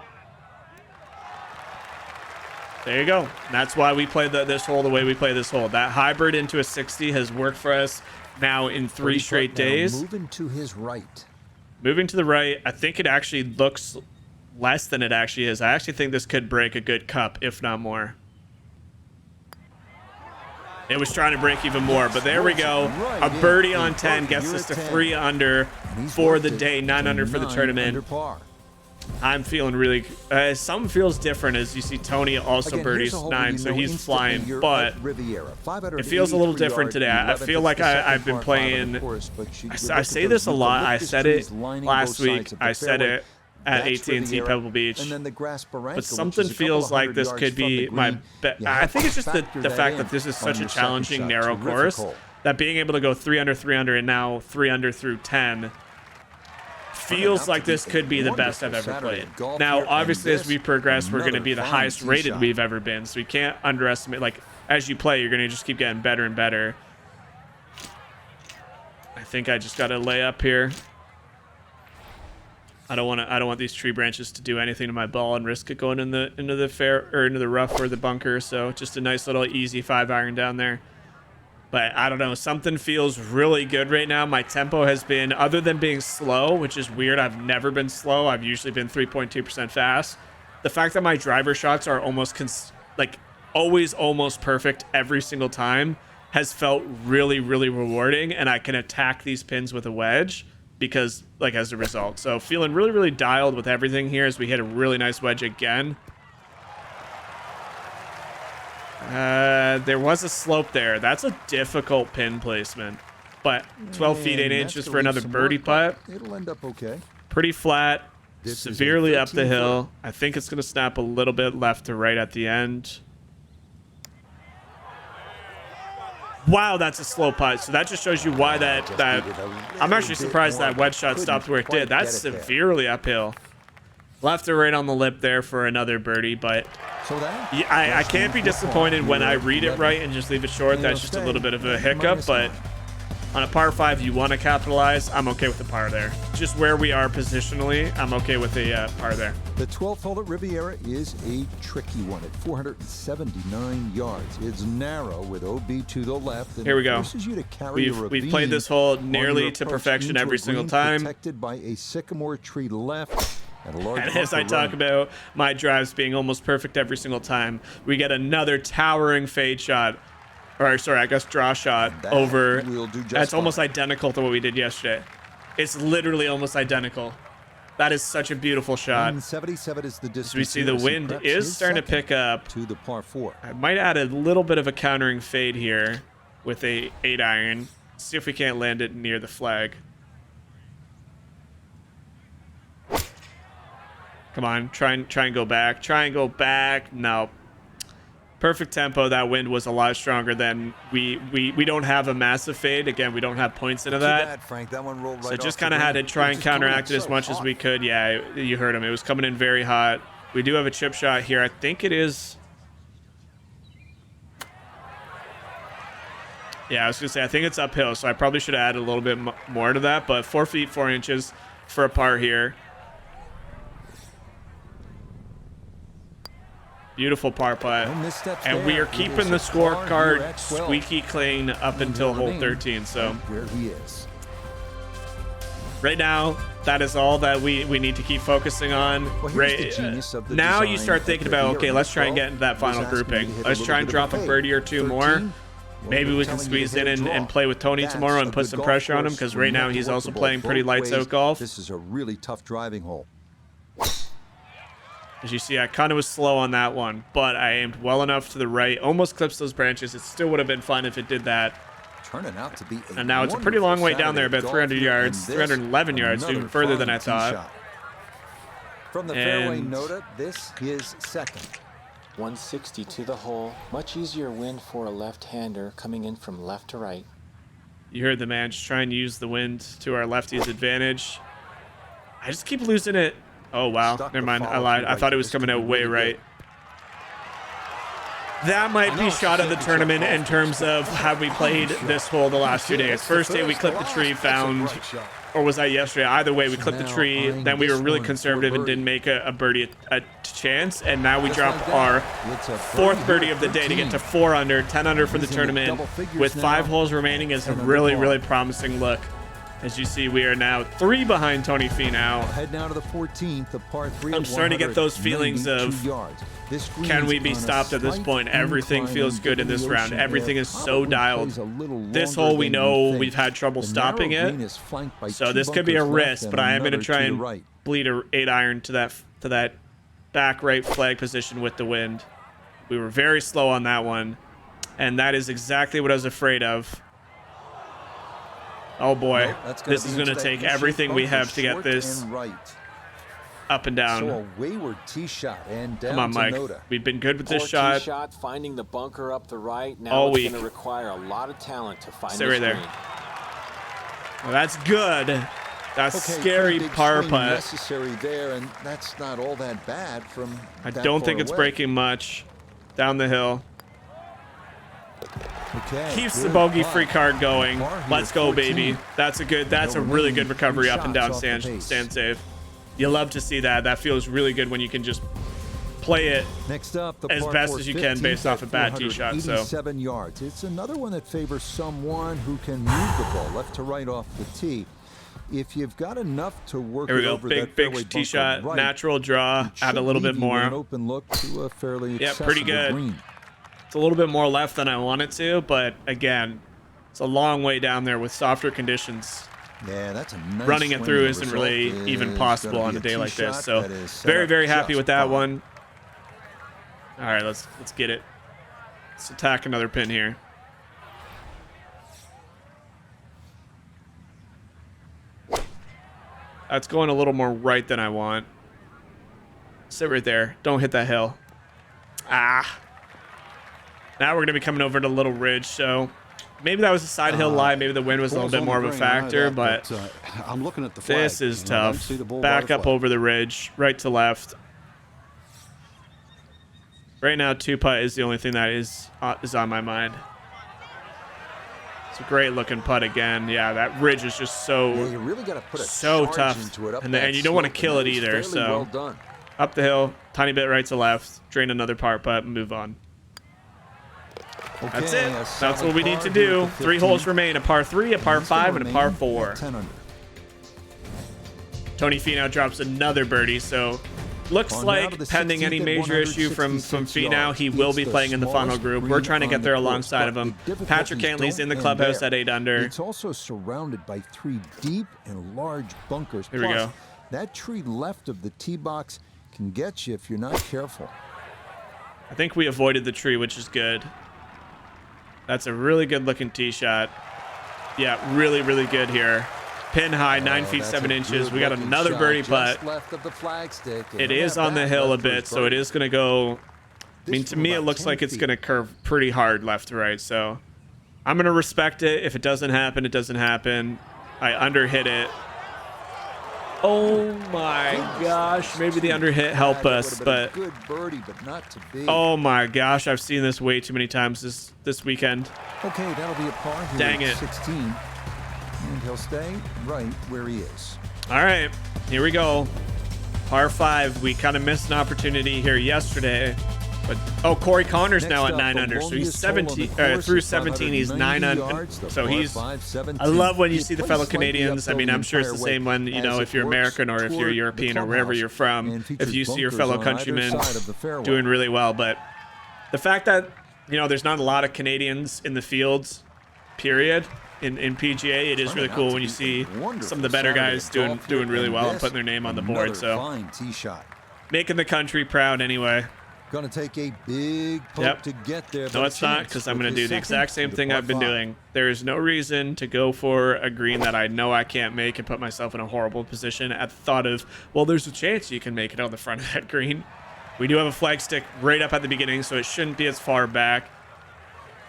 There you go. That's why we play this hole the way we play this hole. That hybrid into a 60 has worked for us now in 3 straight days. Moving to his right. Moving to the right. I think it actually looks less than it actually is. I actually think this could break a good cup, if not more. It was trying to break even more, but there we go. A birdie on 10 gets us to 3 under for the day, 9 under for the tournament. I'm feeling really something feels different as you see Tony also birdies 9, so he's flying, but it feels a little different today. I feel like I've been playing. I say this a lot. I said it last week. I said it at AT&T Pebble Beach, but something feels like this could be my I think it's just the fact that this is such a challenging narrow course that being able to go 3 under, 3 under, and now 3 under through 10 feels like this could be the best I've ever played. Now, obviously, as we progress, we're going to be the highest rated we've ever been, so we can't underestimate. Like, as you play, you're going to just keep getting better and better. I think I just got to lay up here. I don't want these tree branches to do anything to my ball and risk it going into the rough or the bunker. So just a nice little easy 5-iron down there. But I don't know, something feels really good right now. My tempo has been, other than being slow, which is weird. I've never been slow. I've usually been 3.2% fast. The fact that my driver shots are almost always almost perfect every single time has felt really, really rewarding. And I can attack these pins with a wedge because, like, as a result. So feeling really, really dialed with everything here as we hit a really nice wedge again. There was a slope there. That's a difficult pin placement, but 12 feet 8 inches for another birdie putt. It'll end up okay. Pretty flat, severely up the hill. I think it's going to snap a little bit left to right at the end. Wow, that's a slow putt. So that just shows you why that I'm actually surprised that wedge shot stopped where it did. That's severely uphill. Left or right on the lip there for another birdie, but I can't be disappointed when I read it right and just leave it short. That's just a little bit of a hiccup, but on a par 5, you want to capitalize. I'm okay with the par there. Just where we are positionally, I'm okay with the par there. The 12th hole at Riviera is a tricky one at 479 yards. It's narrow with OB to the left. And here we go. Forces you to carry we've played this hole nearly to perfection every single time. Protected by a sycamore tree left. And as I talk about my drives being almost perfect every single time, we get another towering fade shot, or sorry, I guess draw shot over. That's almost identical to what we did yesterday. It's literally almost identical. That is such a beautiful shot. 177 is the distance. As we see, the wind is starting to pick up. To the par 4. I might add a little bit of a countering fade here with a 8-iron. See if we can't land it near the flag. Come on, try and go back. Try and go back. No. Perfect tempo. That wind was a lot stronger than we don't have a massive fade. Again, we don't have points into that. Bad, Frank. That one rolled right So off just the kind of had to green. try and counteract it as much as we could. Yeah, you heard him. It was coming in very hot. We do have a chip shot here. I think it is. Yeah, I was going to say, I think it's uphill, so I probably should add a little bit more to that. But 4 feet, 4 inches for a par here. Beautiful par putt. And we are keeping the scorecard squeaky clean up until hole 13. So where he is. Right now, that is all that we need to keep focusing on. Now you start thinking about, okay, let's try and get into that final grouping. Let's try and drop a birdie or two more. Maybe we can squeeze in and play with Tony tomorrow and put some pressure on him, because right now he's also playing pretty lights out golf. This is a really tough driving hole. As you see, I kind of was slow on that one, but I aimed well enough to the right, almost clips those branches. It still would have been fun if it did that. Turning out to be And now it's a pretty long way down there, about 300 yards, 311 yards, even further than I thought. From the fairway Nota, this is second. 160 to the hole. Much easier wind for a left-hander coming in from left to right. You heard the man just trying to use the wind to our lefty's advantage. I just keep losing it. Oh, wow. Never mind. I lied. I thought it was coming out way right. That might be shot of the tournament in terms of how we played this hole the last 2 days. First day, we clipped the tree, found, or was that yesterday? Either way, we clipped the tree. Then we were really conservative and didn't make a birdie a chance. And now we drop our 4th birdie of the day to get to 4 under, 10 under for the tournament. With 5 holes remaining is a really, really promising look. As you see, we are now 3 behind Tony Finau. Head now to the 14th, the par 3. I'm starting to get those feelings of, can we be stopped at this point? Everything feels good in this round. Everything is so dialed. This hole, we know we've had trouble stopping it. So this could be a risk, but I am going to try and bleed a 8-iron to that back right flag position with the wind. We were very slow on that one, and that is exactly what I was afraid of. Oh boy, this is going to take everything we have to get this up and down. So a wayward tee shot and down. Come on, Mike. We've been good with this shot. Tee shot, finding the bunker up the right. Now it's going to require a lot of talent to find this green. Well, that's good. That's scary par putt. Necessary there, and that's not all that bad from. I don't think it's breaking much down the hill. Keeps the bogey-free card going. Let's go, baby. That's a really good recovery up and down stand save. You love to see that. That feels really good when you can just play it as best as you can based off a bad tee shot. So 7 yards. It's another one that favors someone who can move the ball left to right off the tee. If you've got enough to work here we go. Over big tee shot, right, natural draw. Add a little bit more. An open look to a fairly pretty good. Green. It's a little bit more left than I want it to, but again, it's a long way down there with softer conditions. Yeah, that's a nice running it through isn't really even possible on a day like this. So very, very happy with that one. All right, let's get it. Let's attack another pin here. That's going a little more right than I want. Sit right there. Don't hit that hill. Ah. Now we're going to be coming over to Little Ridge, so maybe that was a side hill lie. Maybe the wind was a little bit more of a factor, but I'm looking at the flag. This is tough. Back up over the ridge, right to left. Right now, 2-putt is the only thing that is on my mind. It's a great looking putt again. Yeah, that ridge is just so tough, and you don't want to kill it either. So up the hill, tiny bit right to left, drain another par putt, and move on. That's it. That's what we need to do. 3 holes remain: a par 3, a par 5, and a par 4. Tony Finau drops another birdie, so looks like, pending any major issue from Finau, he will be playing in the final group. We're trying to get there alongside of him. Patrick Cantley's in the clubhouse at 8 under. It's also surrounded by 3 deep and large bunkers. Here we go. That tree left of the tee box can get you if you're not careful. I think we avoided the tree, which is good. That's a really good looking tee shot. Yeah, really, really good here. Pin high, 9 feet 7 inches. We got another birdie putt. Left of the flag stick. It is on the hill a bit, so it is going to go. I mean, to me, it looks like it's going to curve pretty hard left to right. So I'm going to respect it. If it doesn't happen, it doesn't happen. I underhit it. Oh my gosh, maybe the underhit helped us, but good birdie, but not to be. oh my gosh, I've seen this way too many times this weekend. Okay, that'll be a par here. Dang at it. 16, and he'll stay right where he is. All right, here we go. Par 5. We kind of missed an opportunity here yesterday, but oh, Corey Connors now at 9 under, so he's 17 through 17. He's 9 under, so he's. I love when you see the fellow Canadians. I mean, I'm sure it's the same when if you're American or if you're European or wherever you're from. If you see your fellow countrymen doing really well, but the fact that there's not a lot of Canadians in the fields, period. In PGA, it is really cool when you see some of the better guys doing really well and putting their name on the board. So making the country proud anyway. Going to take a big poke to get there. No, it's not, because I'm going to do the exact same thing I've been doing. There is no reason to go for a green that I know I can't make and put myself in a horrible position at the thought of, well, there's a chance you can make it on the front of that green. We do have a flag stick right up at the beginning, so it shouldn't be as far back.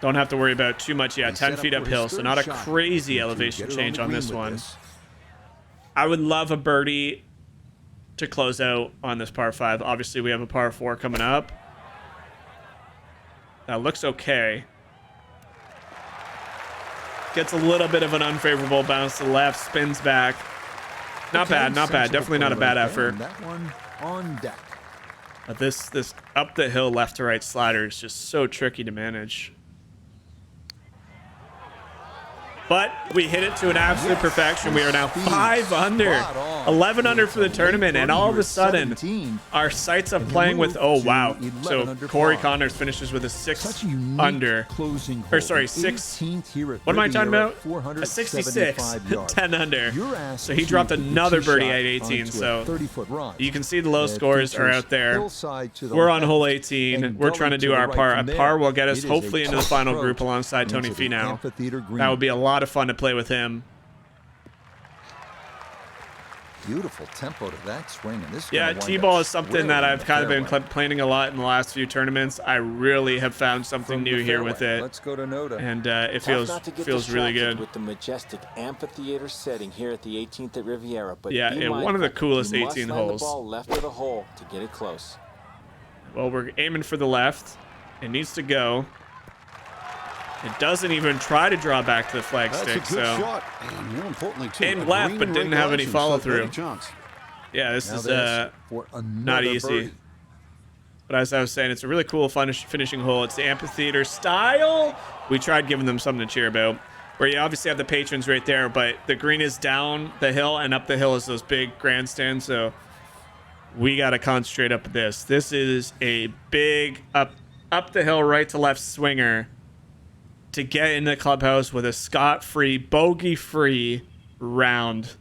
Don't have to worry about too much yet. 10 feet uphill, so not a crazy elevation change on this one. I would love a birdie to close out on this par 5. Obviously, we have a par 4 coming up. That looks okay. Gets a little bit of an unfavorable bounce to the left, spins back. Not bad, not bad. Definitely not a bad effort. That one on deck. But this up the hill left to right slider is just so tricky to manage. But we hit it to an absolute perfection. We are now 5 under, 11 under for the tournament, and all of a sudden, our sights of playing with, oh wow. So Corey Connors finishes with a 6 under, or sorry, 6. What am I talking about? A 66, 10 under. So he dropped another birdie at 18. So you can see the low scores are out there. We're on hole 18. We're trying to do our par. A par will get us hopefully into the final group alongside Tony Finau. That would be a lot of fun to play with him. Beautiful tempo to that swing. And this T-ball is something that I've kind of been playing a lot in the last few tournaments. I really have found something new here with it. Let's go to Noda. And it feels really good. With the majestic amphitheater setting here at the 18th at Riviera, but one of the coolest 18 holes. The ball left of the hole to get it close. Well, we're aiming for the left. It needs to go. It doesn't even try to draw back to the flag stick, so shot. And more importantly, too, aimed left but didn't have any follow through. Yeah, this is not easy. Birdie. But as I was saying, it's a really cool finishing hole. It's the amphitheater style. We tried giving them something to cheer about. Where you obviously have the patrons right there, but the green is down the hill, and up the hill is those big grandstands. So we got to concentrate up this. This is a big up the hill, right to left swinger to get in the clubhouse with a scot-free, bogey-free round.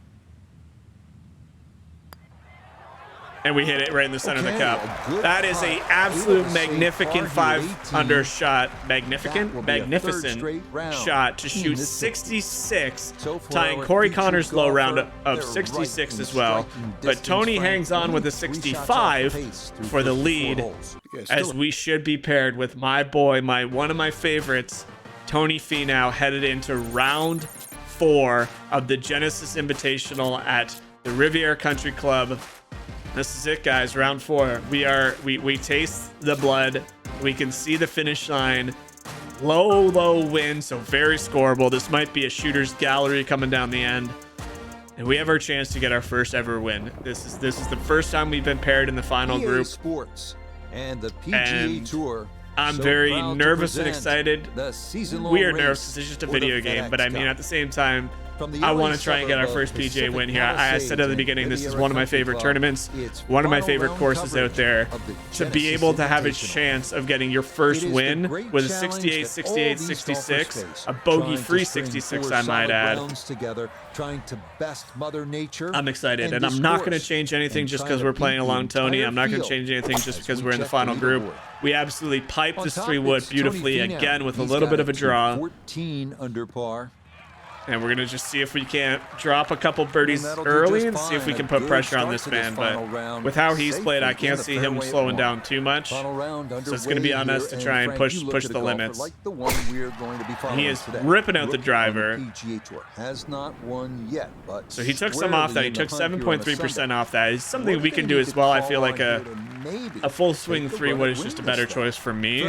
And we hit it right in the center of the cup. That is a absolute magnificent 5 under shot. Magnificent shot to shoot 66, tying Corey Connors' low round of 66 as well. But Tony hangs on with a 65 for the lead, as we should be paired with my boy, one of my favorites, Tony Finau, headed into round 4 of the Genesis Invitational at the Riviera Country Club. This is it, guys. Round 4. We taste the blood. We can see the finish line. Low wind, so very scoreable. This might be a shooter's gallery coming down the end. And we have our chance to get our first ever win. This is the first time we've been paired in the final group. Sports and the PGA Tour. I'm very nervous and excited. We are nervous because it's just a video game, but I mean, at the same time, I want to try and get our first PGA win here. I said at the beginning, this is one of my favorite tournaments, one of my favorite courses out there. To be able to have a chance of getting your first win with a 68, 68, 66, a bogey-free 66, I might add. I'm excited, and I'm not going to change anything just because we're playing along Tony. I'm not going to change anything just because we're in the final group. We absolutely piped this 3-wood beautifully again with a little bit of a draw. 14 under par. And we're going to just see if we can't drop a couple birdies early and see if we can put pressure on this man. But with how he's played, I can't see him slowing down too much. So it's going to be on us to try and push the limits. He is ripping out the driver. So he took some off that. He took 7.3% off that. It's something we can do as well. I feel like a full swing 3-wood is just a better choice for me.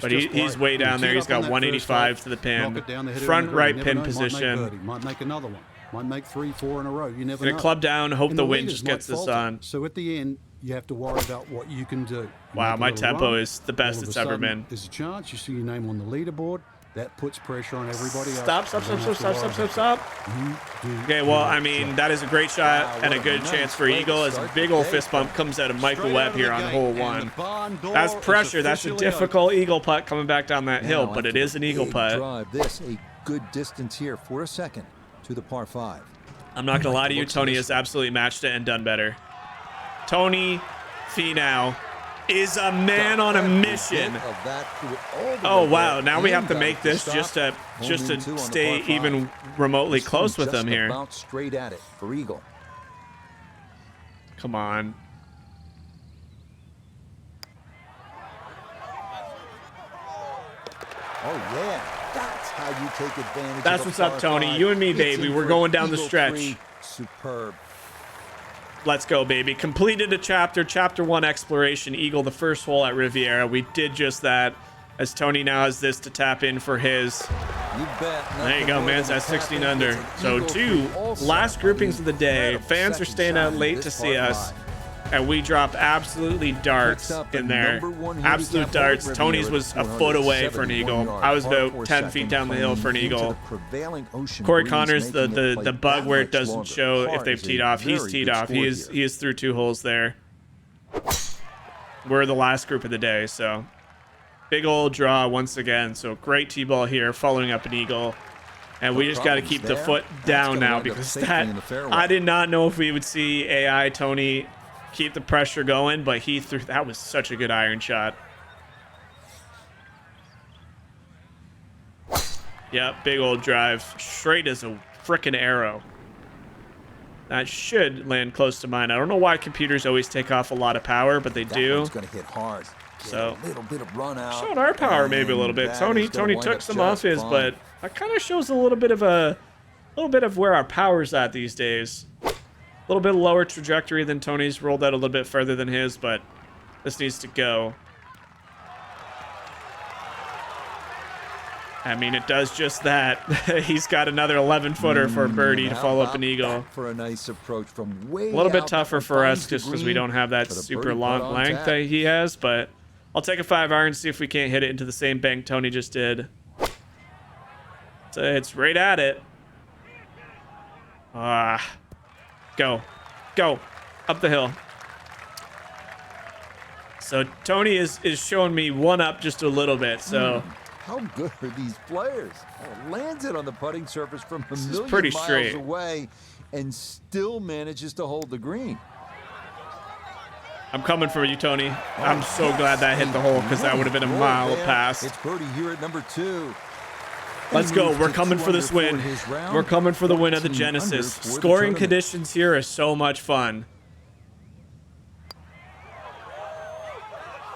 But he's way down there. He's got 185 to the pin. Front right pin position. Might make another one. Might make 3, 4 in a row. You never know. Gonna club down, hope the wind just gets this on. So at the end, you have to worry about what you can do. Wow, my tempo is the best it's ever been. There's a chance you see your name on the leaderboard. That puts pressure on everybody else. Stop. Okay, well, I mean, that is a great shot and a good chance for Eagle as a big old fist bump comes out of Michael Webb here on hole 1. That's pressure. That's a difficult Eagle putt coming back down that hill, but it is an Eagle putt. This a good distance here for a second to the par 5. I'm not going to lie to you. Tony has absolutely matched it and done better. Tony Finau is a man on a mission. Oh wow! Now we have to make this just to stay even remotely close with him here. Straight at it for Eagle. Come on. Oh yeah, that's how you take advantage. That's what's up, Tony. You and me, baby. We're going down the stretch. Superb. Let's go, baby. Completed a chapter 1 exploration, Eagle, the first hole at Riviera. We did just that, as Tony now has this to tap in for his. There you go, man's at 16 under. So 2 last groupings of the day. Fans are staying out late to see us, and we drop absolutely darts in there. Absolute darts. Tony's was a foot away for an Eagle. I was about 10 feet down the hill for an Eagle. Corey Connors, the bug where it doesn't show if they've teed off. He's teed off. He is through 2 holes there. We're the last group of the day, so big old draw once again. So great tee ball here, following up an Eagle. And we just got to keep the foot down now, because that, I did not know if we would see AI Tony keep the pressure going, but he threw. That was such a good iron shot. Yep, big old drive, straight as a frickin' arrow. That should land close to mine. I don't know why computers always take off a lot of power, but they do. It's gonna hit hard. So a little bit of run out. Showed our power maybe a little bit. Tony took some off his, but that kind of shows a little bit of where our power's at these days. A little bit lower trajectory than Tony's, rolled out a little bit further than his, but this needs to go. I mean, it does just that. He's got another 11-footer for a birdie to follow up an Eagle. For a nice approach from way a little bit tougher for us just because we don't have that super long length that he has, but I'll take a 5-iron, see if we can't hit it into the same bank Tony just did. So it's right at it. Go up the hill. So Tony is showing me one up just a little bit. So how good are these players? Lands it on the putting surface from a million pretty miles straight away and still manages to hold the green. I'm coming for you, Tony. I'm so glad that hit the hole, because that would have been a mile past. It's birdie here at number 2. Let's go. We're coming for this win. We're coming for the win of the Genesis. Scoring conditions here are so much fun.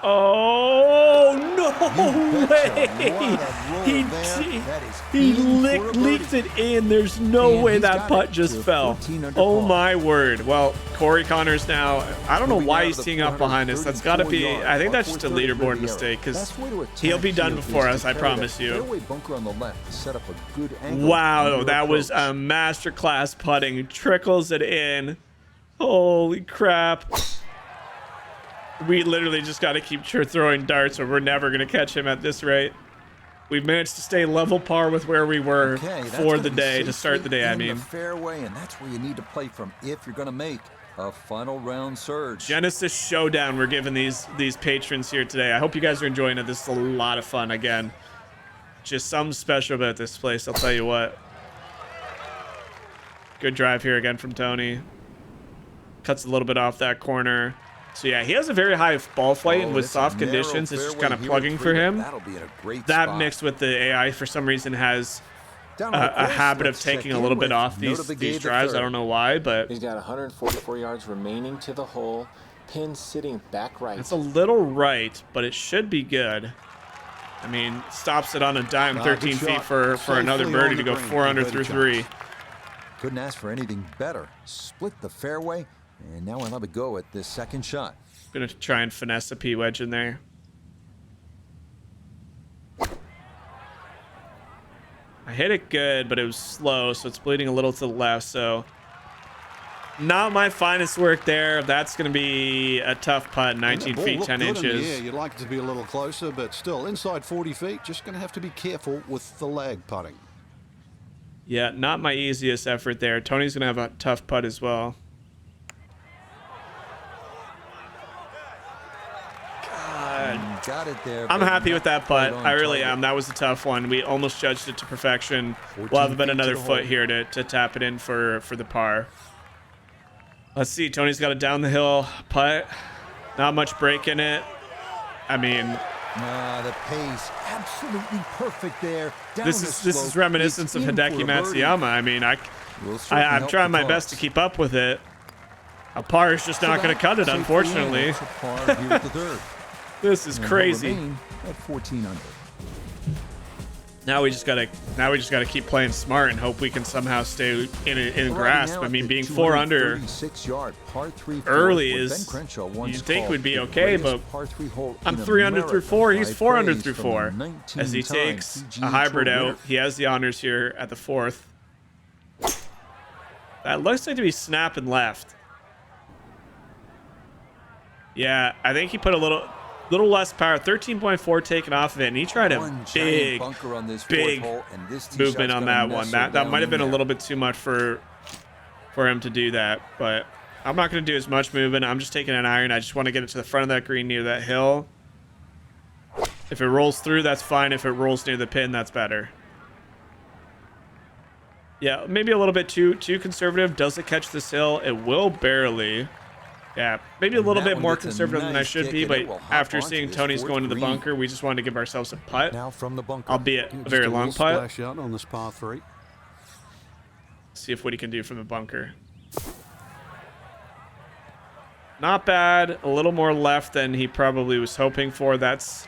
Oh, no way. He leaked it in. There's no way that putt just fell. Oh, my word. Well, Corey Connors now, I don't know why he's teeing up behind us. That's got to be, I think that's just a leaderboard mistake, because he'll be done before us, I promise you. Wow, that was a masterclass putting. Trickles it in. Holy crap. We literally just got to keep throwing darts, or we're never going to catch him at this rate. we've managed to stay level par with where we were Okay, that's for gonna the be day, to start the day, I safely in mean. the fairway, and that's where you need to play from if you're going to make a final round surge. Genesis Showdown we're giving these patrons here today. I hope you guys are enjoying it. This is a lot of fun. Again, just something special about this place, I'll tell you what. Good drive here again from Tony. Cuts a little bit off that corner. So yeah, he has a very high ball flight, and with it's a soft narrow conditions, it's just fairway kind of here plugging at for him. That'll be in a great That spot. mixed with the AI, for some reason, has Down on the a course, habit of let's check taking a in little bit with off Note of the these Gate drives. I III. don't know why, but He's got 144 yards remaining to the hole. Pin sitting back right. it's a little right, but it should be good. I mean, stops it on a dime, 13 good feet shot. for another Safely birdie on to the go green. 4 under Good through shot. 3. Couldn't ask for anything better. Split the fairway, and now we'll have a go at this second shot. Gonna try and finesse a P wedge in there. I hit it good, but it was slow, so it's bleeding a little to the left. So not my finest work there. That's gonna be a tough putt. 19 Ball feet, looked 10 good in the inches. air. You'd like it to be a little closer, but still inside 40 feet. Just going to have to be careful with the lag putting. Yeah, not my easiest effort there. Tony's gonna have a tough putt as well. Got it there. I'm but happy not with that quite putt. on I really target. am. That was a tough one. We almost judged it to perfection. 14 We'll have about feet to another the foot hole. here to tap it in for the par. Let's see. Tony's got a down the hill putt. Not much break in it. I mean, The pace, absolutely perfect there. Down this the is slope. reminiscent of It's in Hideki for a birdie. Matsuyama. I mean, Will certainly I'm help trying the my best to cause. keep up with it. A par is just not going to cut it, Safely in. unfortunately. It's a par here at the third. This is And he'll crazy. remain at 14 under. Now we just gotta keep playing smart and hope we can somehow stay in grasp. I mean, being 4 under 236-yard par 3 early where is, Ben Crenshaw once you'd think called would be the okay, greatest but par 3 hole I'm in 3 under through America. 4. He's High 4 under praise through from 4 the as he 19-time takes PGA a hybrid Tour out. winner. He has the honors here at the 4th. That looks like to be snapping left. Yeah, I think he put a little less power. 13.4 taken off of it, and he tried a One giant big bunker on this big fourth hole, and this tee movement shot's on gonna that mess one. her That down might have in been a there. little bit too much for him to do that, but I'm not going to do as much movement. I'm just taking an iron. I just want to get it to the front of that green near that hill. If it rolls through, that's fine. If it rolls near the pin, that's better. Yeah, maybe a little bit too conservative. Does it catch this hill? It will barely. Yeah, maybe a And little that bit one more gets a conservative than I nice should kick, be, and it but will hop after onto seeing this Tony's fourth going to the green. bunker, we just wanted to give ourselves a putt, Now from the bunker. albeit a Just very a long little putt. splash out on this par 3. See if what he can do from the bunker. Not bad. A little more left than he probably was hoping for. That's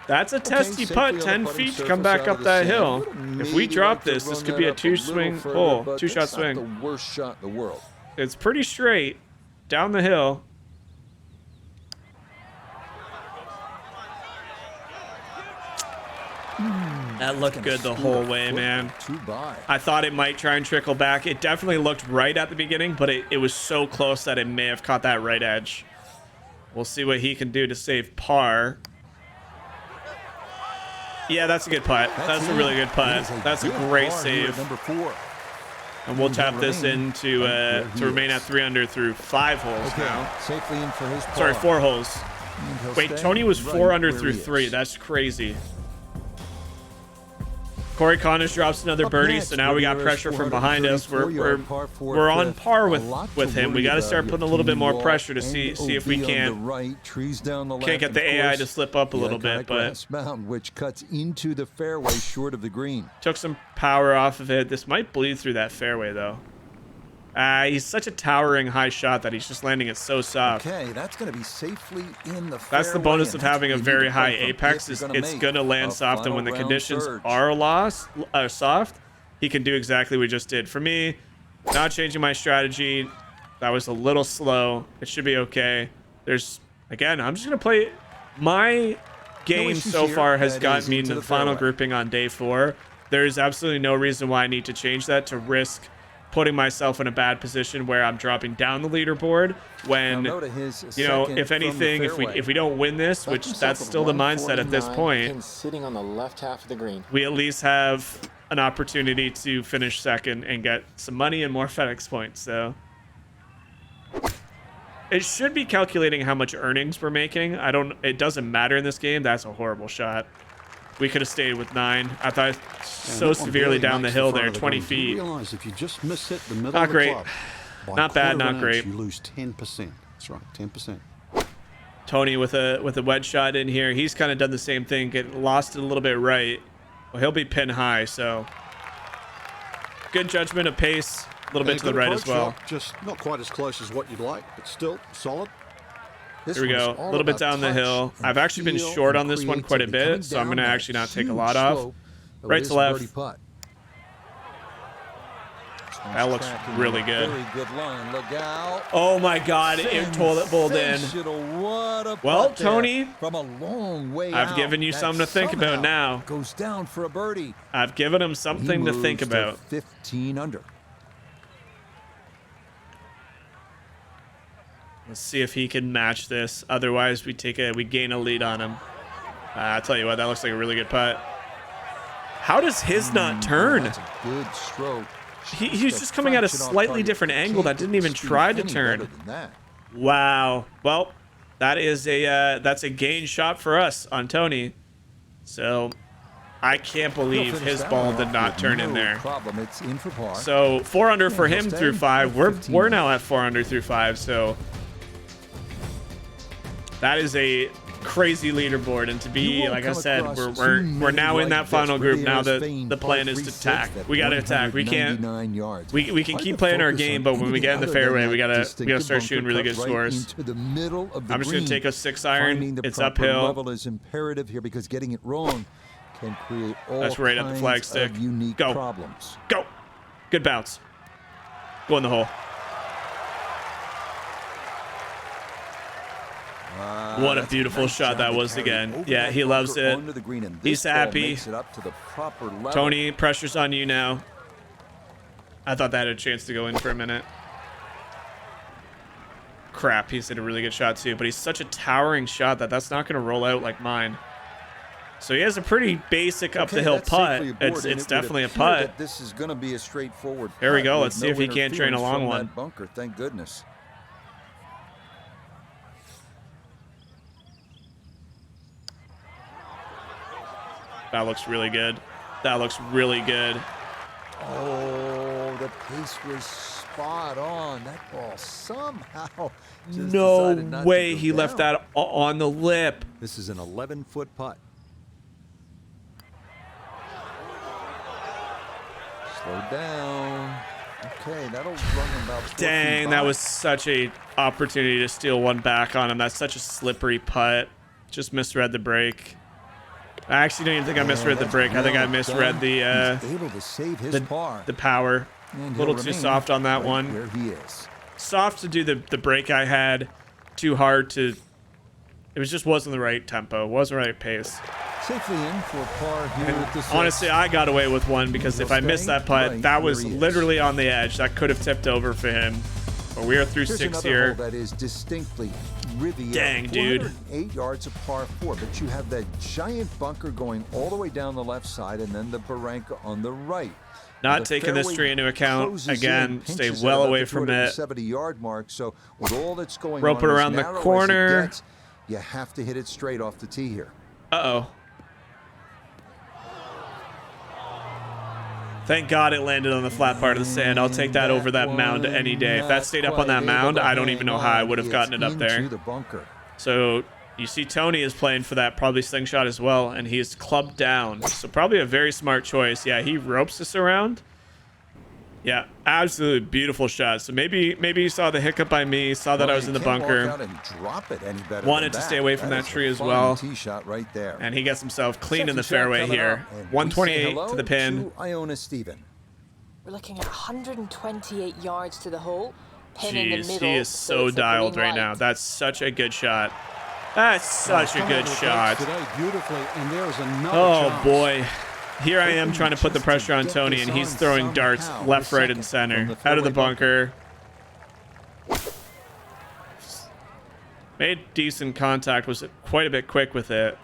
a testy safely putt, on the 10 putting feet to come surface back out up of the that sand. hill. Would've If we maybe drop liked to this, this run could be that a up little two-swing further, hole, but two-shot that's not swing. the worst shot in the world. It's pretty straight down the hill. That looked good the whole way, man. Two by. I thought it might try and trickle back. It definitely looked right at the beginning, but it was so close that it may have caught that right edge. We'll see what he can do to save par. Yeah, that's a good putt. That's a really good putt. That's a great save. Number 4. And we'll tap He'll this remain in to right where he remain is. at 3 under through 5 holes Okay, now. safely in for his par. Sorry, 4 holes. And he'll Wait, stay Tony was right 4 under where through he 3. is. That's crazy. Corey Connors drops another Up birdie, next, so now we got Riviera's pressure from behind us. We're 434-yard par 4 we're on fifth. par A with lot him. We worry got to about start here. putting a little bit Team more wall pressure to and see if we OB on can't the right, trees down the left, get and the of AI course, to slip up a the little bit, iconic but grass mound, which cuts into the fairway short of the green. took some power off of it. This might bleed through that fairway though. He's such a towering high shot that he's just landing it so soft. Okay, that's going to be safely in the fairway. That's the bonus and of that's having where a you need very to play high from apex. if Is you're it's make gonna land a soft, and when the final round conditions surge. are soft, he can do exactly what we just did. For me, not changing my strategy. That was a little slow. It should be okay. Again, I'm just gonna play. My game issues so here. far has That gotten is me into into the the final fairway. grouping on day 4. There's absolutely no reason why I need to change that to risk putting myself in a bad position where I'm dropping down the leaderboard when, you know, if anything, if we don't win this, which that's still the mindset at this point, sitting on the left half of the green. we at least have an opportunity to finish second and get some money and more FedEx points. So it should be calculating how much earnings we're making. It doesn't matter in this game. That's a horrible shot. We could have stayed with 9. I thought so severely down the hill there, 20 feet. Realize if you just miss hit the middle Not of the great. club, by Not bad, quarter of not an great. inch, You lose 10%. That's right, 10%. Tony with a wedge shot in here. He's kind of done the same thing. Lost it a little bit right. Well, he'll be pin high, so good judgment of pace. A little bit to the right as well. Just not quite as close as what you'd like, but still solid. Here we go. A little bit down the hill. I've actually been short on this one quite a bit, so I'm going to actually not take a lot off. Right to left. That looks really good. Oh my God, it toilet bowled in. Well, Tony, I've given you something to think about now. Goes down for a birdie. I've given him something to think about. 15 under. Let's see if he can match this. Otherwise, we gain a lead on him. I'll tell you what, that looks like a really good putt. How does his not turn? That's a good stroke. He's just coming at a slightly different angle that didn't even try to turn. Wow. Well, that's a gain shot for us on Tony. So I can't believe his ball did not turn in there. So 4 under for him through 5. We're now at 4 under through 5. So that is a crazy leaderboard, and to be, like I said, we're now in that final group. Now the plan is to attack. We gotta attack. We can't. We can keep playing our game, but when we get in the fairway, we gotta start shooting really good scores. I'm just gonna take a 6-iron. It's uphill. Level is imperative here because getting it wrong can create all That's right at the flag stick. Go. Problems. Go. Good bounce. Go in the hole. What a beautiful shot that was again. Yeah, he loves it. He's happy. Tony, pressure's on you now. I thought that had a chance to go in for a minute. Crap, he's hit a really good shot too, but he's such a towering shot that's not going to roll out like mine. So he has a pretty basic up the hill putt. It's definitely a putt. This is going to be a straightforward. Here we go. Let's see if he can't drain a long one. Bunker, thank goodness. That looks really good. That looks really good. Oh, the pace was spot on. That ball somehow just no decided not way to go he down. left that on the lip. This is an 11-foot putt. Slow down. Okay, that'll run about 4 Dang, feet that by. was such a opportunity to steal one back on him. That's such a slippery putt. Just misread the break. I actually don't even think I misread the break. I think I misread the able to save his par. the power. And A little he'll too remain soft on that right one. where he is. Soft to do the break I had. Too hard to. It just wasn't the right tempo. Wasn't the right pace. Safely in for a par here at the Honestly, I got away with one because if I missed that putt, that was literally on the edge. That could have tipped over for him. But we are through Here's 6 another here. hole that is distinctly Riviera. Dang, dude. 8 yards of par 4, but you have that giant bunker going all the way down the left side and then the barranca on the right. Not taking this tree into account. Again, stay well away from it. 70-yard mark. So with all that's going Rope it on, around the corner. You have to hit it straight off the tee here. Uh-oh. Thank God it landed on the flat part of the sand. I'll take that over that mound any day. If that stayed up on that mound, I don't even know how I would have gotten it up there. So you see Tony is playing for that probably slingshot as well, and he's clubbed down. So probably a very smart choice. Yeah, he ropes us around. Yeah, absolutely beautiful shot. So maybe he saw the hiccup by me, saw that I was in the bunker. Wanted to stay away from that tree as well. And he gets himself clean in the fairway here. 128 to the pin. We're looking at 128 yards to the hole. Pin in the Jeez, middle, he is so dialed right now. That's such a good shot. That's such a good shot. Oh boy. Here I am trying to put the pressure on Tony, and he's throwing darts left, right, and center. Out of the bunker. Made decent contact, was quite a bit quick with it.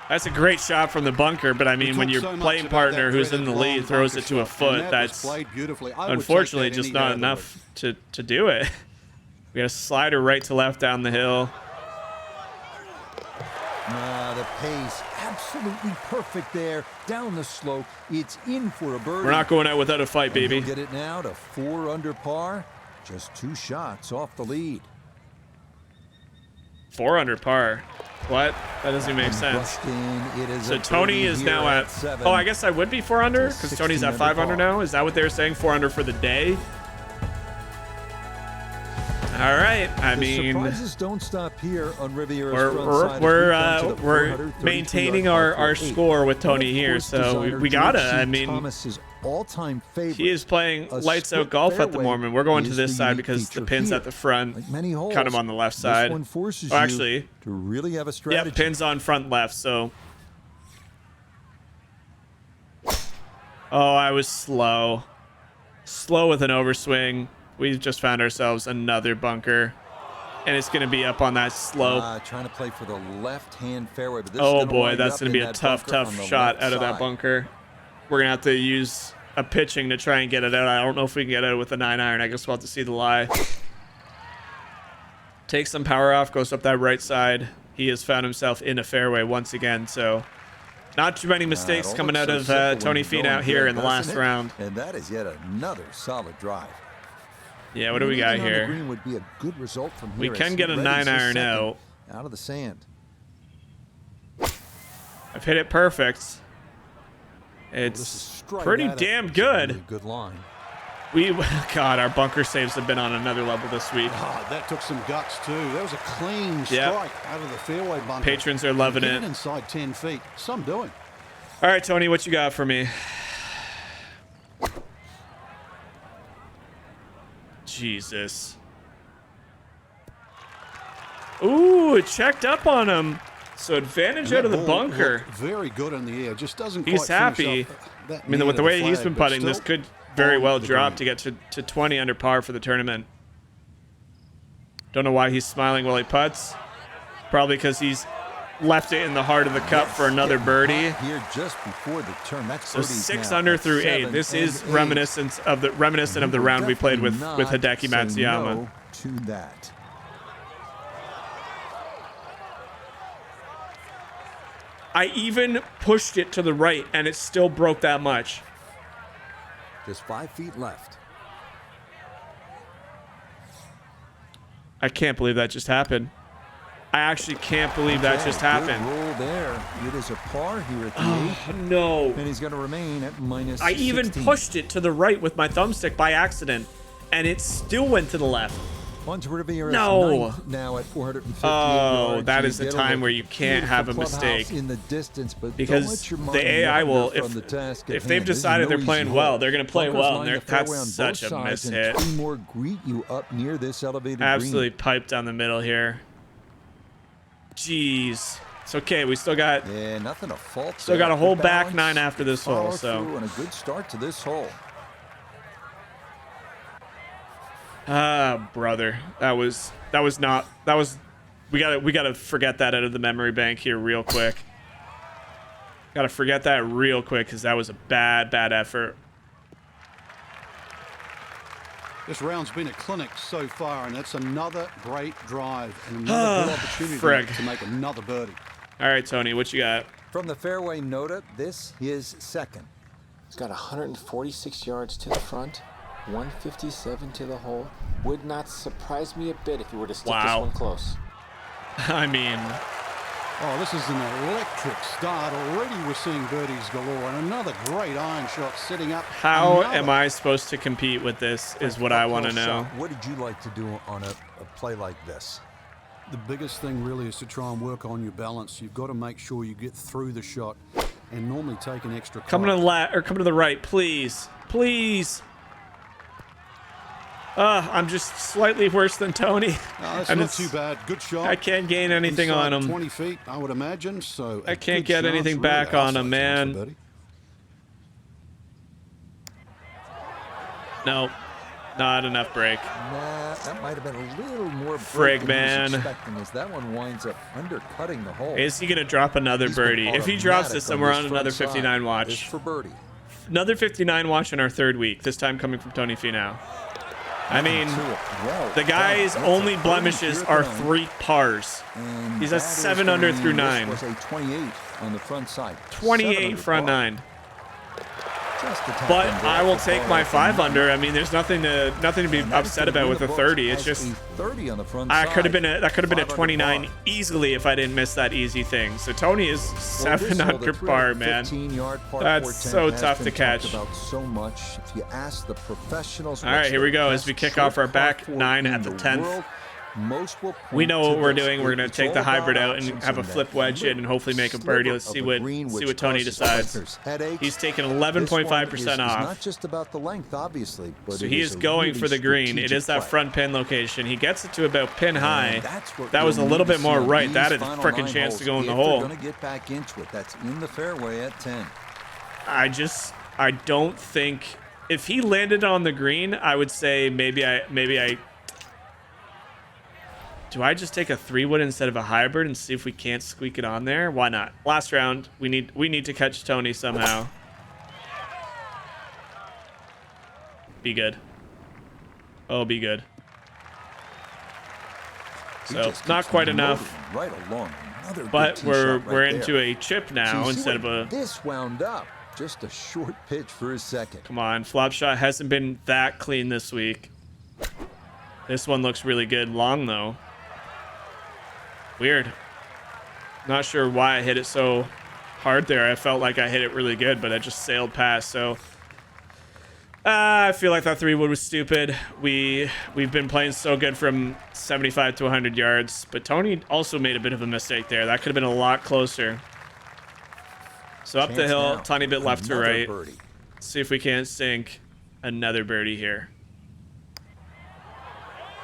That's a great shot from the bunker, but I mean, when your playing partner who's in the lead throws it to a foot, that's unfortunately just not enough to do it. We got a slider right to left down the hill. The pace, absolutely perfect there. Down the slope, it's in for a birdie. We're not going out without a fight, baby. We'll get it now to 4 under par. Just 2 shots off the lead. 4 under par. What? That doesn't even make sense. So Tony is now at 7. Oh, I guess I would be 4 under because Tony's at 5 under now. Is that what they were saying? 4 under for the day? All right. I mean, surprises don't stop here on Riviera's front side. We're maintaining our score with Tony here, so we gotta. I mean, all-time favorite. He is playing lights out golf at the moment. We're going to this side because the pin's at the front. Cut him on the left side. Oh, actually, to really have a strategy. Yeah, pin's on front left. So, oh, I was slow with an overswing. We've just found ourselves another bunker, and it's going to be up on that slope. Trying to play for the left-hand fairway. But this oh boy, that's going to be a tough shot out of that bunker. We're going to have to use a pitching to try and get it out. I don't know if we can get it with a 9-iron. I guess we'll have to see the lie. Takes some power off, goes up that right side. He has found himself in a fairway once again, so not too many mistakes coming out of Tony Finau here in the last round. And that is yet another solid drive. Yeah, what do we got here? Green would be a good result from here. We can get a 9-iron out of the sand. I've hit it perfect. It's pretty damn good. Really good line. God, our bunker saves have been on another level this week. Oh, that took some guts too. That was a clean strike out of the fairway bunker. Patrons are loving it. Inside 10 feet. Some doing. All right, Tony, what you got for me? Jesus. Ooh, it checked up on him. So advantage out of the bunker. Very good in the air. Just doesn't He's quite happy. I mean, with the way he's been putting, this could very well drop to get to 20 under par for the tournament. Don't know why he's smiling while he putts. Probably because he's left it in the heart of the cup for another birdie. Here just before the turn. That's so 6 under through 8. This is reminiscent of the round we played with Hideki Matsuyama. No to that. I even pushed it to the right, and it still broke that much. Just 5 feet left. I can't believe that just happened. I actually can't believe that just happened. Good roll there. It is a par here at the 8th. No. And he's going to remain at minus I even 16. pushed it to the right with my thumbstick by accident, and it still went to the left. On to Riviera's No. 9th, now at 458 Oh, yards. that is a time where you can't have a mistake. In the distance, but because the AI will, if they've decided they're playing well, they're going to play well. And that's such a miss hit. 2 more greet you up near this elevated Absolutely green. piped down the middle here. Jeez. It's okay. We still got nothing to fault. Still got a whole back 9 after this hole. So and a good start to this hole. Brother, we gotta forget that out of the memory bank here real quick. Gotta forget that real quick because that was a bad effort. This round's been a clinic so far, and that's another great drive and another good opportunity to make another birdie. All right, Tony, what you got? From the fairway Nota, this is second. He's got 146 yards to the front, 157 to the hole. Would not surprise me a bit if you were to stick this one close. I mean... Oh, this is an electric start. Already we're seeing birdies galore, and another great iron shot sitting up. How am I supposed to compete with this is what I want to know. What did you like to do on a play like this? The biggest thing really is to try and work on your balance. You've got to make sure you get through the shot and normally take an extra Come to the right, please. Please. I'm just slightly worse than Tony. No, that's not too bad. Good shot. I can't gain anything on him. 20 feet, I would imagine. So I can't get anything back on him, man. No, not enough break. Nah, that might have been a little more Frig, break than he was man. expecting, as that one winds up undercutting the hole. Is he going to drop another He's been birdie? If he drops automatic this somewhere his on another front side. 59 That is watch. for birdie. Another 59 watch in our third week, this time coming from Tony Finau. I mean, Well the guy's done. only That's a birdie blemishes here at are the 3 pars. And He's a that is 7 under going- through this 9. was a 28 on the front side. 28 7 under front par. 9. Just a tap But in I there will for take par my at the 5 nine. under. I mean, there's nothing to be And that is upset gonna about win with the a books 30. It's as just a 30 on the front that could have side. been a 5 under 29 par. easily if I didn't miss that easy thing. So Tony is Well, 7 this hole, under the par, man. 15-yard par That's 410 so has tough been to catch. talked about so much. If you ask the professionals, All right, what's here the we go as best we kick short off our par back 4 9 in at the the 10th. world, most will We point know to what we're this. doing. We're going to It's take the all hybrid about out and options have a in flip that wedge it and hopefully make a birdie. sliver Let's see of what the green, see which what Tony causes decides. players headaches. He's taking This one 11.5% is off. not just about the length, obviously, but So it he is is a going really for the green. It strategic is that play. front pin location. He gets it to about pin high. That's what That was a you'll little need bit to more see on right. these That had a final freaking 9 chance to holes go in the if hole. They're going to get back into it. That's in the fairway at 10. I don't think if he landed on the green, I would say maybe I do I just take a 3-wood instead of a hybrid and see if we can't squeak it on there? Why not? Last round, we need to catch Tony somehow. Be good. Oh, be good. He So just not keeps quite enough, loading right along. Another good but tee we're shot right into there. a chip So now you see instead of where a. this wound up. Just a short pitch for his second. Come on, flop shot hasn't been that clean this week. This one looks really good. Long though. Weird. Not sure why I hit it so hard there. I felt like I hit it really good, but I just sailed past. So I feel like that 3-wood was stupid. We've been playing so good from 75 to 100 yards, but Tony also made a bit of a mistake there. That could have been a lot closer. So up the Chance hill, now. tiny bit left to Another right. birdie. See if we can't sink another birdie here.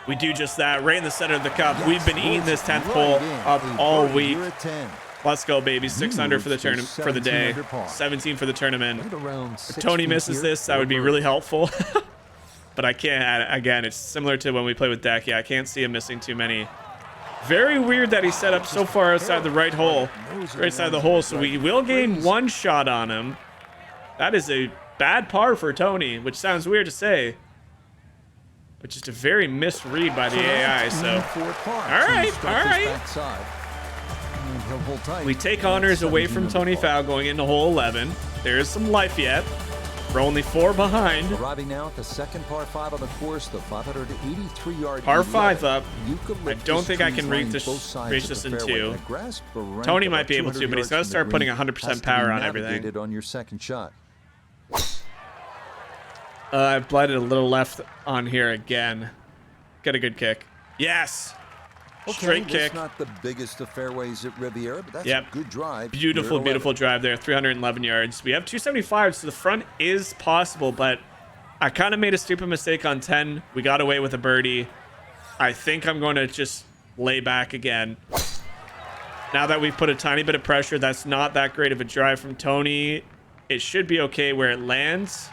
We do just that, right in the center of the cup. Yes, We've been eating this 10th right hole in. up A all birdie week. here at 10. Let's go, baby. 6 under for the moves to tournament for the 17 day. under par. 17 for the tournament. Right around If 6 Tony feet misses here this, that for would be birdie. really helpful. But I can't. Again, it's similar to when we play with Decky. I can't see him missing too many. Very weird that he set up so far outside the right hole, right side of the hole. So we will gain 1 shot on him. That is a bad par for Tony, which sounds weird to say, but just a very misread by the AI. So, all right. We take honors away from Tony Finau going into hole 11. There is some life yet. We're only 4 behind. Arriving now at the second par 5 on the course, the 583-yard Par 5 up. I don't think I can reach this in 2. Tony might be able to, but he's got to start putting 100% power on everything. On your second shot. I've blighted a little left on here again. Get a good kick. Yes. Straight kick. It's not the biggest of fairways at Riviera, but that's Yep. a good drive. Beautiful, beautiful drive there. 311 yards. We have 275, so the front is possible, but I kind of made a stupid mistake on 10. We got away with a birdie. I think I'm going to just lay back again. Now that we've put a tiny bit of pressure, that's not that great of a drive from Tony. It should be okay where it lands.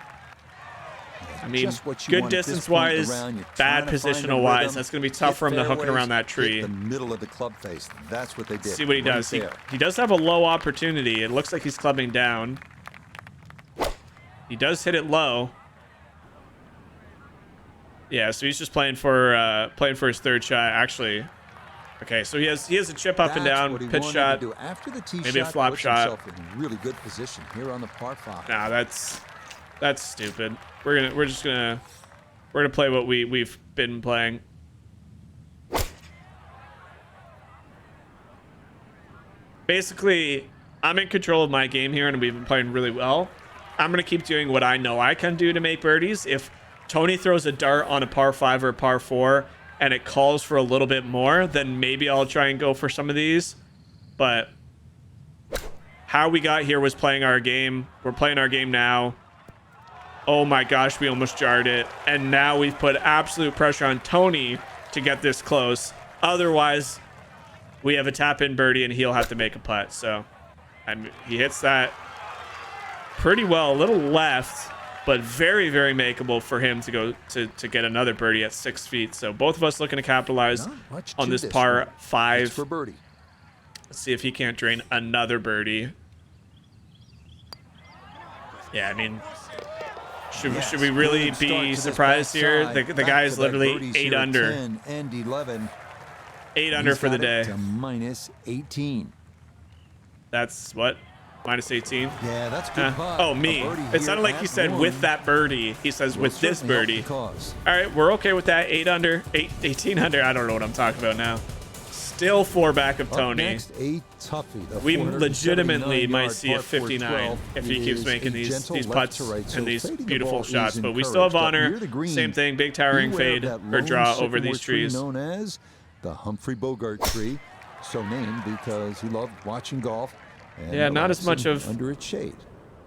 I mean, good distance-wise, bad positional-wise. That's going to be tough for him to hook it around that tree. The middle of the club face. That's what they did. See what he does. He does have a low opportunity. It looks like he's clubbing down. He does hit it low. Yeah, so he's just playing for his third shot. Actually, okay, so he has a chip up and down, pitch shot, maybe a flop shot. In really good position here on the par 5. Nah, that's stupid. We're gonna play what we've been playing. Basically, I'm in control of my game here, and we've been playing really well. I'm gonna keep doing what I know I can do to make birdies. If Tony throws a dart on a par 5 or a par 4 and it calls for a little bit more, then maybe I'll try and go for some of these. But how we got here was playing our game. We're playing our game now. Oh my gosh, we almost jarred it. And now we've put absolute pressure on Tony to get this close. Otherwise, we have a tap-in birdie and he'll have to make a putt. So he hits that pretty well. A little left. but very, very makeable for him to go to get another birdie at 6 feet. So both of us looking to capitalize on this par 5 for birdie. Let's see if he can't drain another birdie. Yeah, I mean, should we really be surprised here? The guy is literally 8 under. 10 and 11. 8 under for the day. To minus 18. That's what? Minus 18? Yeah, that's good. Oh, me. It sounded like he said with that birdie. He says with this birdie. All right, we're okay with that. 8 under, 18 under. I don't know what I'm talking about now. Still 4 back of Tony. Next, a toughie, we legitimately might see a 59 if he keeps making these putts and these beautiful shots. But we still have honor. Same thing, big towering fade or draw over these trees. Known as the Humphrey Bogart tree, so named because he loved watching golf. Yeah, not as much of under its shade.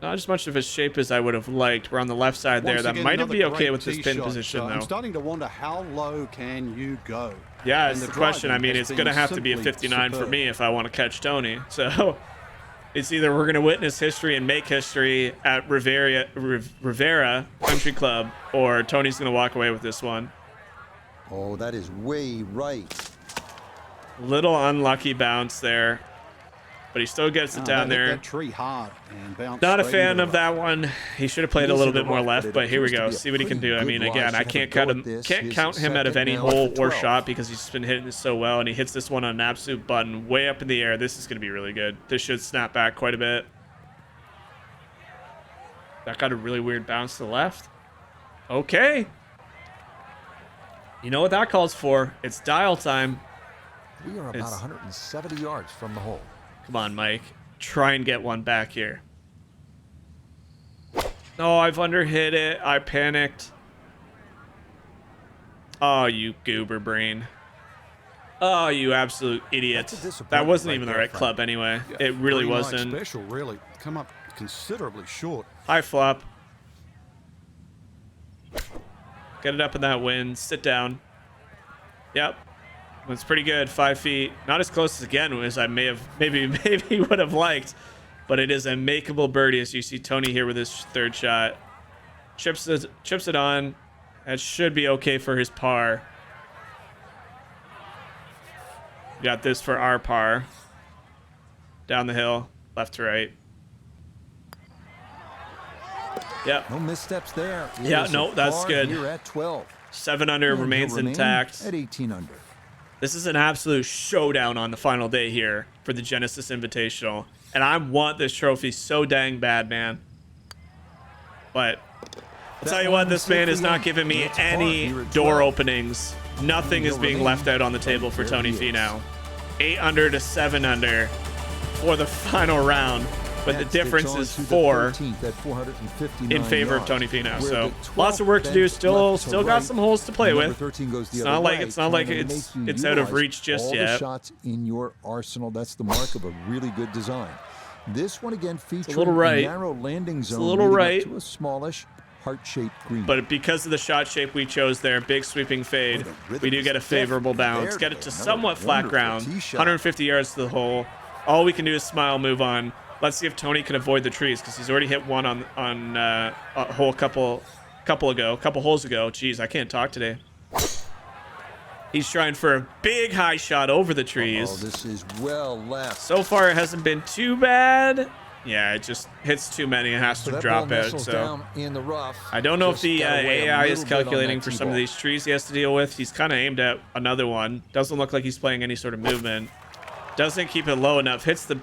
Not as much of a shape as I would have liked. We're on the left side there. That might be okay with this pin position, though. I'm starting to wonder how low can you go? Yeah, it's the question. I mean, it's going to have to be a 59 for me if I want to catch Tony. So it's either we're going to witness history and make history at Riviera Country Club, or Tony's going to walk away with this one. Oh, that is way right. Little unlucky bounce there, but he still gets it down there. That tree hard and bounced Not a fan of that one. He should have played a little bit more left, but here we go. See what he can do. I mean, again, I can't count him out of any hole or shot because he's been hitting this so well, and he hits this one on an absolute button way up in the air. This is going to be really good. This should snap back quite a bit. That got a really weird bounce to the left. Okay. You know what that calls for? It's dial time. We are about 170 yards from the hole. Come on, Mike. Try and get one back here. Oh, I've underhit it. I panicked. Oh, you goober brain. Oh, you absolute idiot. That wasn't even the right club anyway. It really wasn't. Special, really. Come up considerably short. High flop. Get it up in that wind. Sit down. Yep. It's pretty good. 5 feet. Not as close again as I maybe would have liked, but it is a makeable birdie as you see Tony here with his third shot. Chips it on. That should be okay for his par. We got this for our par. Down the hill, left to right. Yep. No missteps there. Yeah, no, that's good. Here at 12. 7 under remains intact. At 18 under. This is an absolute showdown on the final day here for the Genesis Invitational. And I want this trophy so dang bad, man. But I'll tell you what, this man is not giving me any door openings. Nothing is being left out on the table for Tony Finau. 8 under to 7 under for the final round. But the difference is 4 in favor of Tony Finau. So lots of work to do. Still got some holes to play with. It's not like it's out of reach just yet. Shots in your arsenal. That's the mark of a really good design. This one again features a narrow landing zone. It's a little right. To a smallish heart-shaped green. But because of the shot shape we chose there, big sweeping fade, we do get a favorable bounce. Get it to somewhat flat ground. 150 yards to the hole. All we can do is smile, move on. Let's see if Tony can avoid the trees because he's already hit one on a hole couple holes ago. Jeez, I can't talk today. He's trying for a big high shot over the trees. Oh, this is well left. So far, it hasn't been too bad. Yeah, it just hits too many and has to drop out. So down in the rough. I don't know if the AI is calculating for some of these trees he has to deal with. He's kind of aimed at another one. Doesn't look like he's playing any sort of movement. Doesn't keep it low enough. Hits the...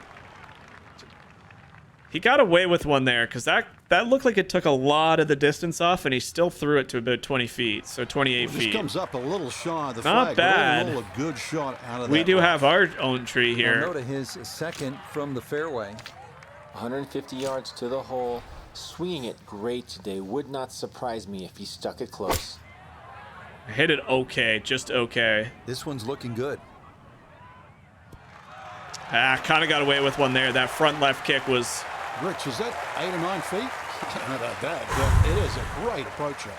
He got away with one there because that looked like it took a lot of the distance off, and he still threw it to about 20 feet, so 28 feet. This comes up a little shy of the flag. Not bad. A good shot out of we do have our own tree here. Go to his second from the fairway. 150 yards to the hole. Swinging it great today. Would not surprise me if he stuck it close. I hit it okay, just okay. This one's looking good. Kind of got away with one there. That front left kick was... Rich, is that 8 or 9 feet? Not that bad, but it is a great approach shot.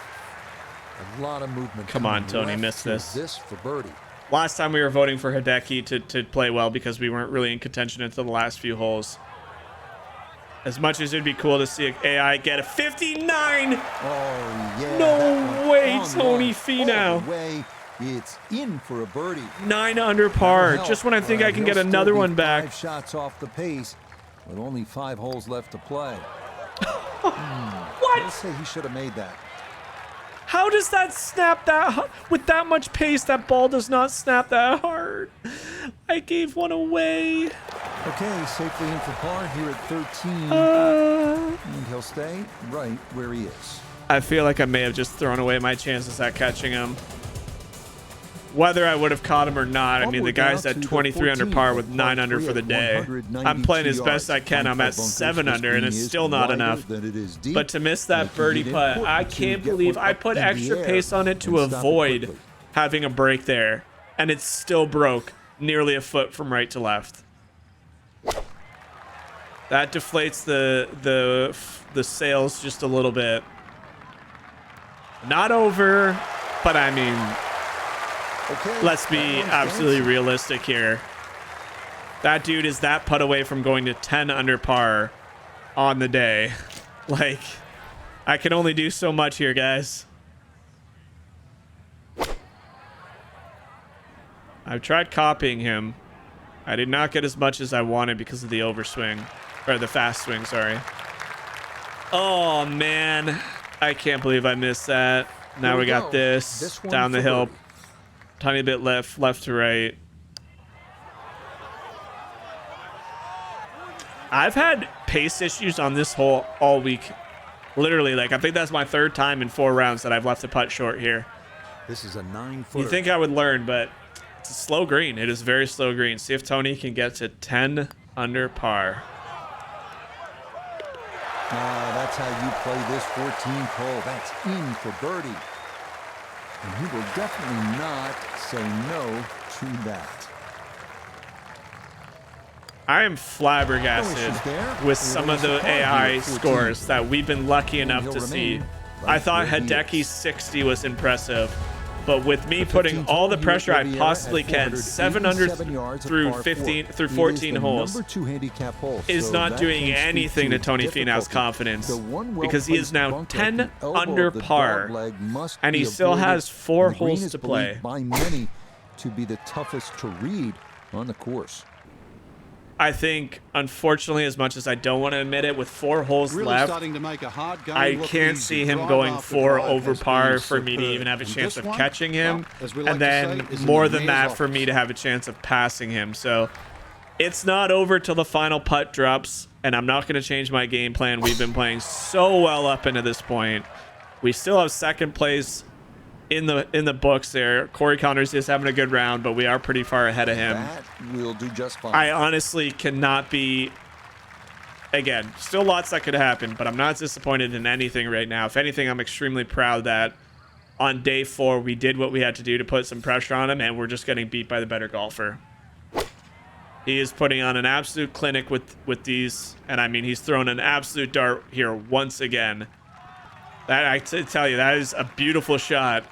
A lot of movement. Come on, Tony, missed this. This for birdie. Last time we were voting for Hideki to play well because we weren't really in contention until the last few holes. As much as it'd be cool to see an AI get a 59. Oh, yeah. No way, on Tony one, Finau. all the way. It's in for a birdie. 9 under par. Help, Just when I think but I can he'll get still another be one back. 5 shots off the pace with only 5 holes left to play. What? I'll say he should have made that. How does that snap that with that much pace? That ball does not snap that hard. I gave one away. Okay, safely in for par here at 13. And he'll stay right where he is. I feel like I may have just thrown away my chances at catching him. Whether I would have caught him or not, I mean, the guy's at 23 under par with 9 under for the day. I'm playing as best I can. I'm at 7 under, and it's still not enough. But to miss that birdie putt, I can't believe I put extra pace on it to avoid having a break there, and it still broke nearly a foot from right to left. That deflates the sails just a little bit. Not over, but I mean, let's be absolutely realistic here. That dude is that putt away from going to 10 under par on the day. Like, I can only do so much here, guys. I've tried copying him. I did not get as much as I wanted because of the overswing. Or the fast swing, sorry. Oh, man. I can't believe I missed that. Now we got this down the hill. Tiny bit left to right. I've had pace issues on this hole all week. Literally, like, I think that's my 3rd time in 4 rounds that I've left the putt short here. This is a 9-footer. You think I would learn, but it's a slow green. It is very slow green. See if Tony can get to 10 under par. That's how you play this 14th hole. That's in for birdie. And he will definitely not say no to that. I am flabbergasted with some of the AI scores that we've been lucky enough to see. I thought Hideki's 60 was impressive, but with me putting all the pressure I possibly can, 7 under through 14 holes, is not doing anything to Tony Finau's confidence, because he is now 10 under par, and he still has 4 holes to play. By many to be the toughest to read on the course. I think, unfortunately, as much as I don't want to admit it, with 4 holes left, I can't see him going 4 over par for me to even have a chance of catching him, and then more than that for me to have a chance of passing him. So it's not over till the final putt drops, and I'm not going to change my game plan. We've been playing so well up into this point. We still have 2nd place in the books there. Corey Connors is having a good round, but we are pretty far ahead of him. That will do just fine. I honestly cannot be, again, still lots that could happen, but I'm not disappointed in anything right now. If anything, I'm extremely proud that on day 4 we did what we had to do to put some pressure on him, and we're just getting beat by the better golfer. He is putting on an absolute clinic with these, and I mean, he's thrown an absolute dart here once again. That, I tell you, that is a beautiful shot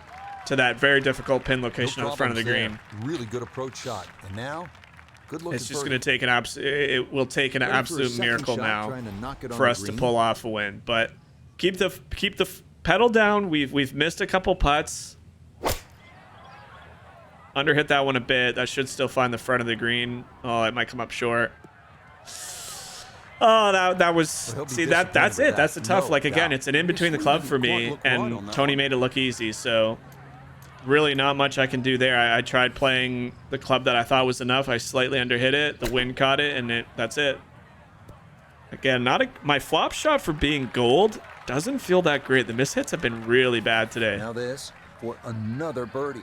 to that very difficult pin location in front of the green. Really good approach shot. And now, good look. It's just going to take an it will take an absolute miracle now for us to pull off a win. But keep the pedal down. We've missed a couple putts. Underhit that one a bit. That should still find the front of the green. Oh, it might come up short. Oh, that was, see, that's it. That's the tough, like, again, it's an in between the club for me, and Tony made it look easy, so really not much I can do there. I tried playing the club that I thought was enough. I slightly underhit it, the wind caught it, and that's it. Again, my flop shot for being gold doesn't feel that great. The mishits have been really bad today. Now this for another birdie.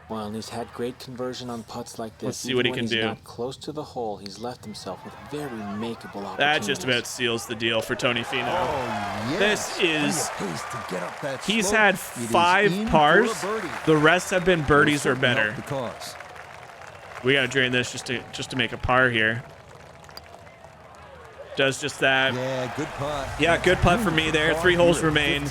Well, and he's had great conversion on putts like this. Let's see what he can do. He's not close to the hole. He's left himself with very makeable opportunities. That just about seals the deal for Tony Finau. Oh, yes. This is, he's had 5 pars. The rest have been birdies or better. We got to drain this just to make a par here. Does just that. Yeah, good putt. Yeah, good putt for me there. 3 holes remain.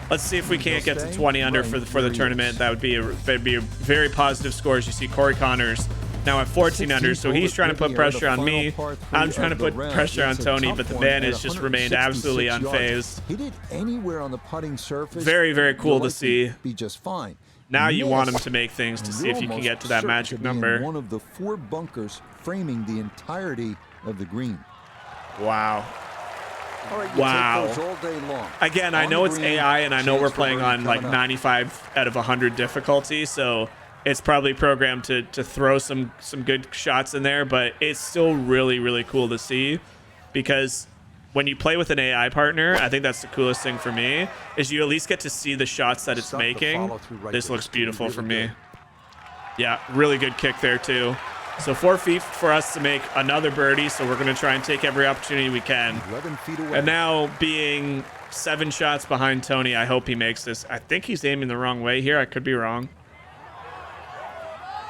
Let's see if we can't get to 20 under for the tournament. That would be a very positive score. As you see, Corey Connors now at 14 under, so he's trying to put pressure on me. I'm trying to put pressure on Tony, but the man has just remained absolutely unfazed. Hit it anywhere on the putting surface. Very, very cool to see. Be just fine. Now you want him to make things to see if you can get to that magic number. One of the 4 bunkers framing the entirety of the green. Wow. All right, you wow. take those all day long. Again, I know it's AI, and I know we're playing on like 95 out of 100 difficulty, so it's probably programmed to throw some good shots in there, but it's still really, really cool to see, because when you play with an AI partner, I think that's the coolest thing for me, is you at least get to see the shots that it's making. This looks beautiful for me. Yeah, really good kick there too. So 4 feet for us to make another birdie, so we're going to try and take every opportunity we can. 11 feet away. And now being 7 shots behind Tony, I hope he makes this. I think he's aiming the wrong way here. I could be wrong.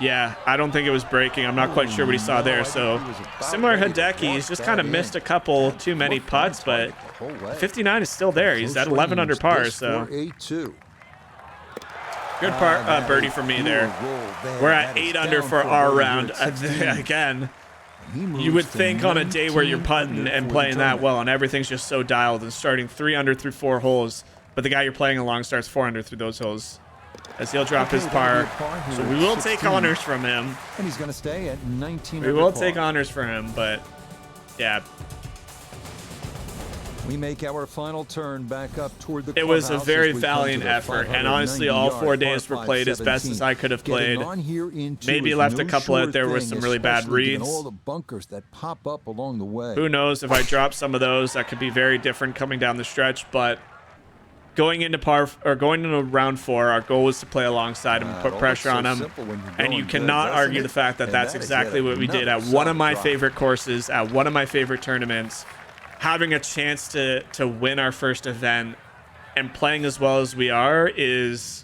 Yeah, I don't think it was breaking. I'm not quite sure what he saw there. So similar Hideki, he's just kind of missed a couple too many putts, but 59 is still there. He's at 11 under par, so good birdie for me there. We're at 8 under for our round. Again, you would think on a day where you're putting and playing that well and everything's just so dialed and starting 3 under through 4 holes, but the guy you're playing along starts 4 under through those holes, as he'll drop his par. So we will take honors from him. And he's going to stay at 19. We will take honors for him, but yeah. We make our final turn back up toward the It was a very valiant effort, and honestly, all 4 days were played as best as I could have played. Maybe left a couple out there with some really bad reads. All the bunkers that pop up along the way. Who knows, if I drop some of those, that could be very different coming down the stretch, but going into round 4, our goal was to play alongside him, put pressure on him, and you cannot argue the fact that that's exactly what we did at one of my favorite courses, at one of my favorite tournaments. Having a chance to win our first event and playing as well as we are is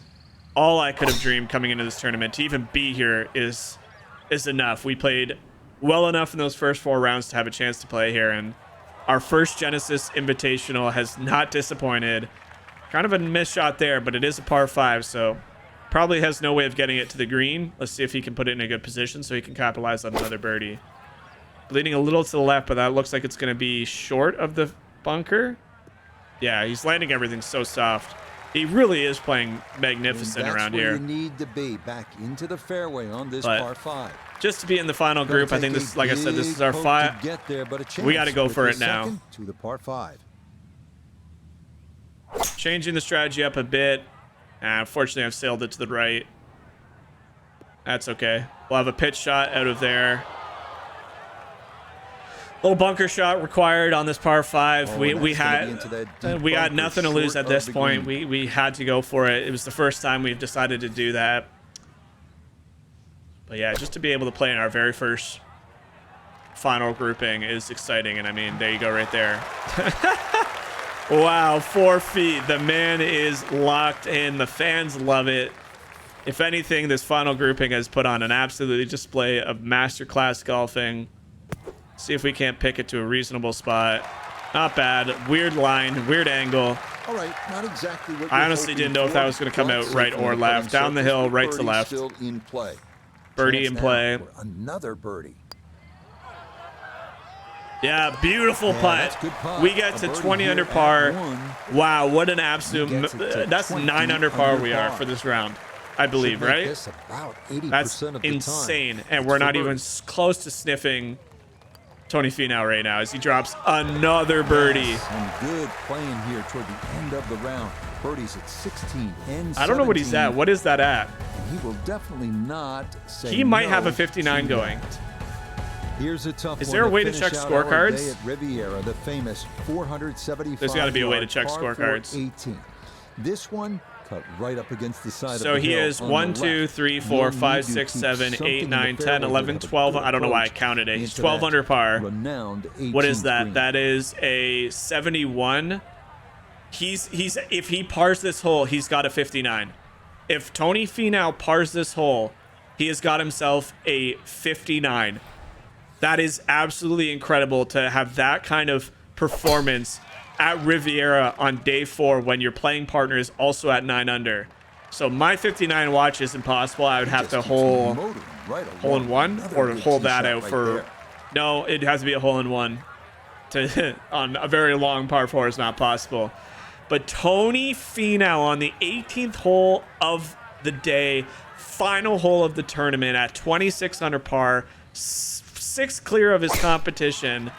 all I could have dreamed coming into this tournament. To even be here is enough. We played well enough in those first 4 rounds to have a chance to play here, and our first Genesis Invitational has not disappointed. Kind of a missed shot there, but it is a par 5, so probably has no way of getting it to the green. Let's see if he can put it in a good position so he can capitalize on another birdie. Leaning a little to the left, but that looks like it's going to be short of the bunker. Yeah, he's landing everything so soft. He really is playing magnificent around here. That's where you need to be, back into the fairway on this par 5. Just to be in the final group, I think this, like I said, this is our 5. We got to go for it now. To the par 5. Changing the strategy up a bit. Unfortunately, I've sailed it to the right. That's okay. We'll have a pitch shot out of there. Little bunker shot required on this par 5. We got nothing to lose at this point. We had to go for it. It was the first time we've decided to do that. But yeah, just to be able to play in our very first final grouping is exciting. And I mean, there you go right there. Wow, 4 feet. The man is locked in. The fans love it. If anything, this final grouping has put on an absolute display of masterclass golfing. See if we can't pick it to a reasonable spot. Not bad. Weird line, weird angle. All right, not exactly what I honestly didn't know if that was going to come out right or left. Down the hill, right to left. Still in play. Birdie in play. Another birdie. Yeah, beautiful putt. We get to 20 under par. Wow, what an absolute... That's 9 under par we are for this round, I believe, right? That's insane. And we're not even close to sniffing Tony Finau right now as he drops another birdie. Some good playing here toward the end of the round. Birdies at 16 and 17. I don't know what he's at. What is that at? He will definitely not say He might no have a 59 going. Here's a tough Is there a way to check scorecards? At Riviera, the famous 475. There's got to be a way to check scorecards. 18. This one cut right up against the side so of the he hill is on 1, the 2, left. 3, 4, 5, 6, 7, 8, 9, 10, 11, 12. I don't know why I counted it. He's 12 under par. What is that? Green. That is a 71. He's if he pars this hole, he's got a 59. If Tony Finau pars this hole, he has got himself a 59. That is absolutely incredible to have that kind of performance at Riviera on day 4 when your playing partner is also at 9 under. So my 59 watch is impossible. I would have to hole right hole in one, Another or good hold tee that shot out right for. there. No, it has to be a hole in one. To on a very long par 4 is not possible. But Tony Finau on the 18th hole of the day, final hole of the tournament at 26 under par, 6 clear of his competition,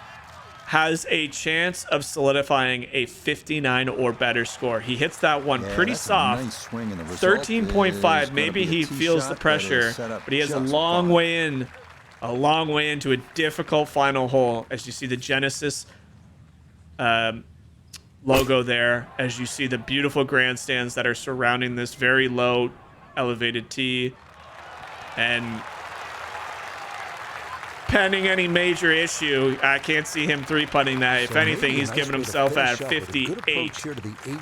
has a chance of solidifying a 59 or better score. He hits that one pretty that's a soft. nice swing, and the result 13.5. is Maybe gonna be a he tee feels shot the that pressure, is set up but he has a just long fine. way in. A long way into a difficult final hole, as you see the Genesis logo there, as you see the beautiful grandstands that are surrounding this very low elevated tee, and pending any major issue, I can't see him three-putting that. If anything, he's giving himself at 58.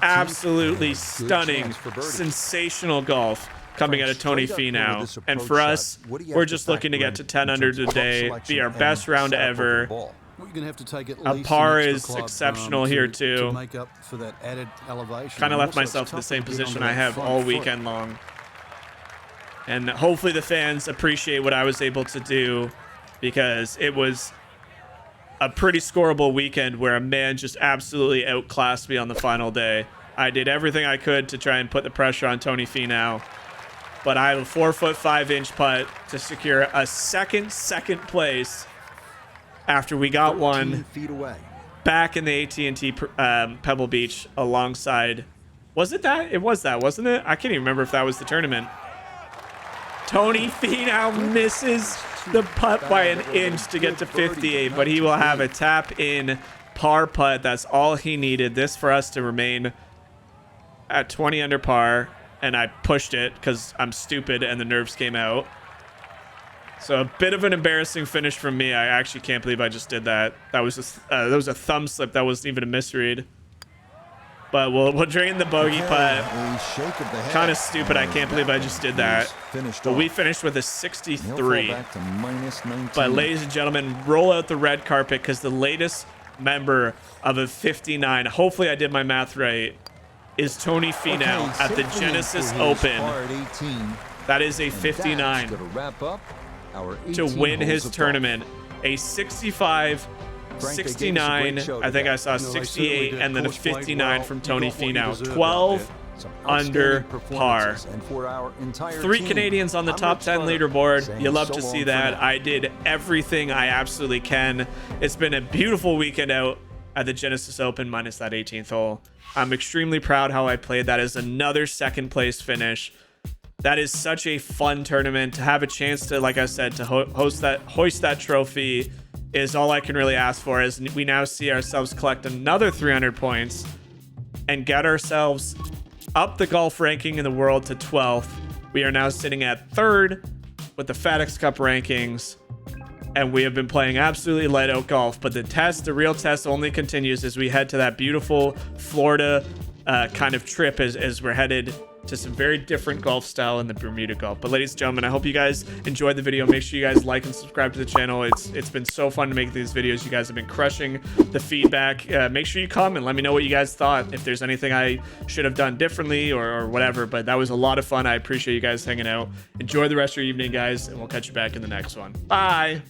Absolutely stunning, sensational golf coming out of Tony Finau. And for us, we're just looking to get to 10 under today, be our best round ever. Well, you're gonna have to take at A least par an extra is club, exceptional here to too. make up for that added elevation. Kind of And left also myself it's in the tough same to get position onto I that have front all foot. weekend long. And hopefully the fans appreciate what I was able to do, because it was a pretty scoreable weekend where a man just absolutely outclassed me on the final day. I did everything I could to try and put the pressure on Tony Finau, but I have a 4-foot 5-inch putt to secure a second place after we got one feet away. back in the AT&T Pebble Beach alongside. Was it that? It was that, wasn't it? I can't even remember if that was the tournament. Tony Finau misses the putt by an inch to get to 58, but he will have a tap-in par putt. That's all he needed. This for us to remain at 20 under par, and I pushed it because I'm stupid and the nerves came out. So a bit of an embarrassing finish from me. I actually can't believe I just did that. That was a thumb slip. That wasn't even a misread. But we'll drain the bogey putt. Kind of stupid. I can't believe I just did that. But we finished with a 63. But ladies and gentlemen, roll out the red carpet, because the latest member of a 59, hopefully I did my math right, is Tony Finau at the Genesis Open. That is a 59 to win his tournament. A 65, 69, I think I saw 68, and then a 59 from Tony Finau. 12 under par. 3 Canadians on the top 10 leaderboard. You love to see that. I did everything I absolutely can. It's been a beautiful weekend out at the Genesis Open, minus that 18th hole. I'm extremely proud how I played. That is another second place finish. That is such a fun tournament. To have a chance to, like I said, to hoist that trophy is all I can really ask for. As we now see ourselves collect another 300 points and get ourselves up the golf ranking in the world to 12th. We are now sitting at 3rd with the FedEx Cup rankings, and we have been playing absolutely light out golf. But the real test only continues as we head to that beautiful Florida kind of trip as we're headed to some very different golf style in the Bermuda golf. But ladies and gentlemen, I hope you guys enjoyed the video. Make sure you guys like and subscribe to the channel. It's been so fun to make these videos. You guys have been crushing the feedback. Make sure you comment. Let me know what you guys thought. If there's anything I should have done differently or whatever. But that was a lot of fun. I appreciate you guys hanging out. Enjoy the rest of your evening, guys, and we'll catch you back in the next one. Bye.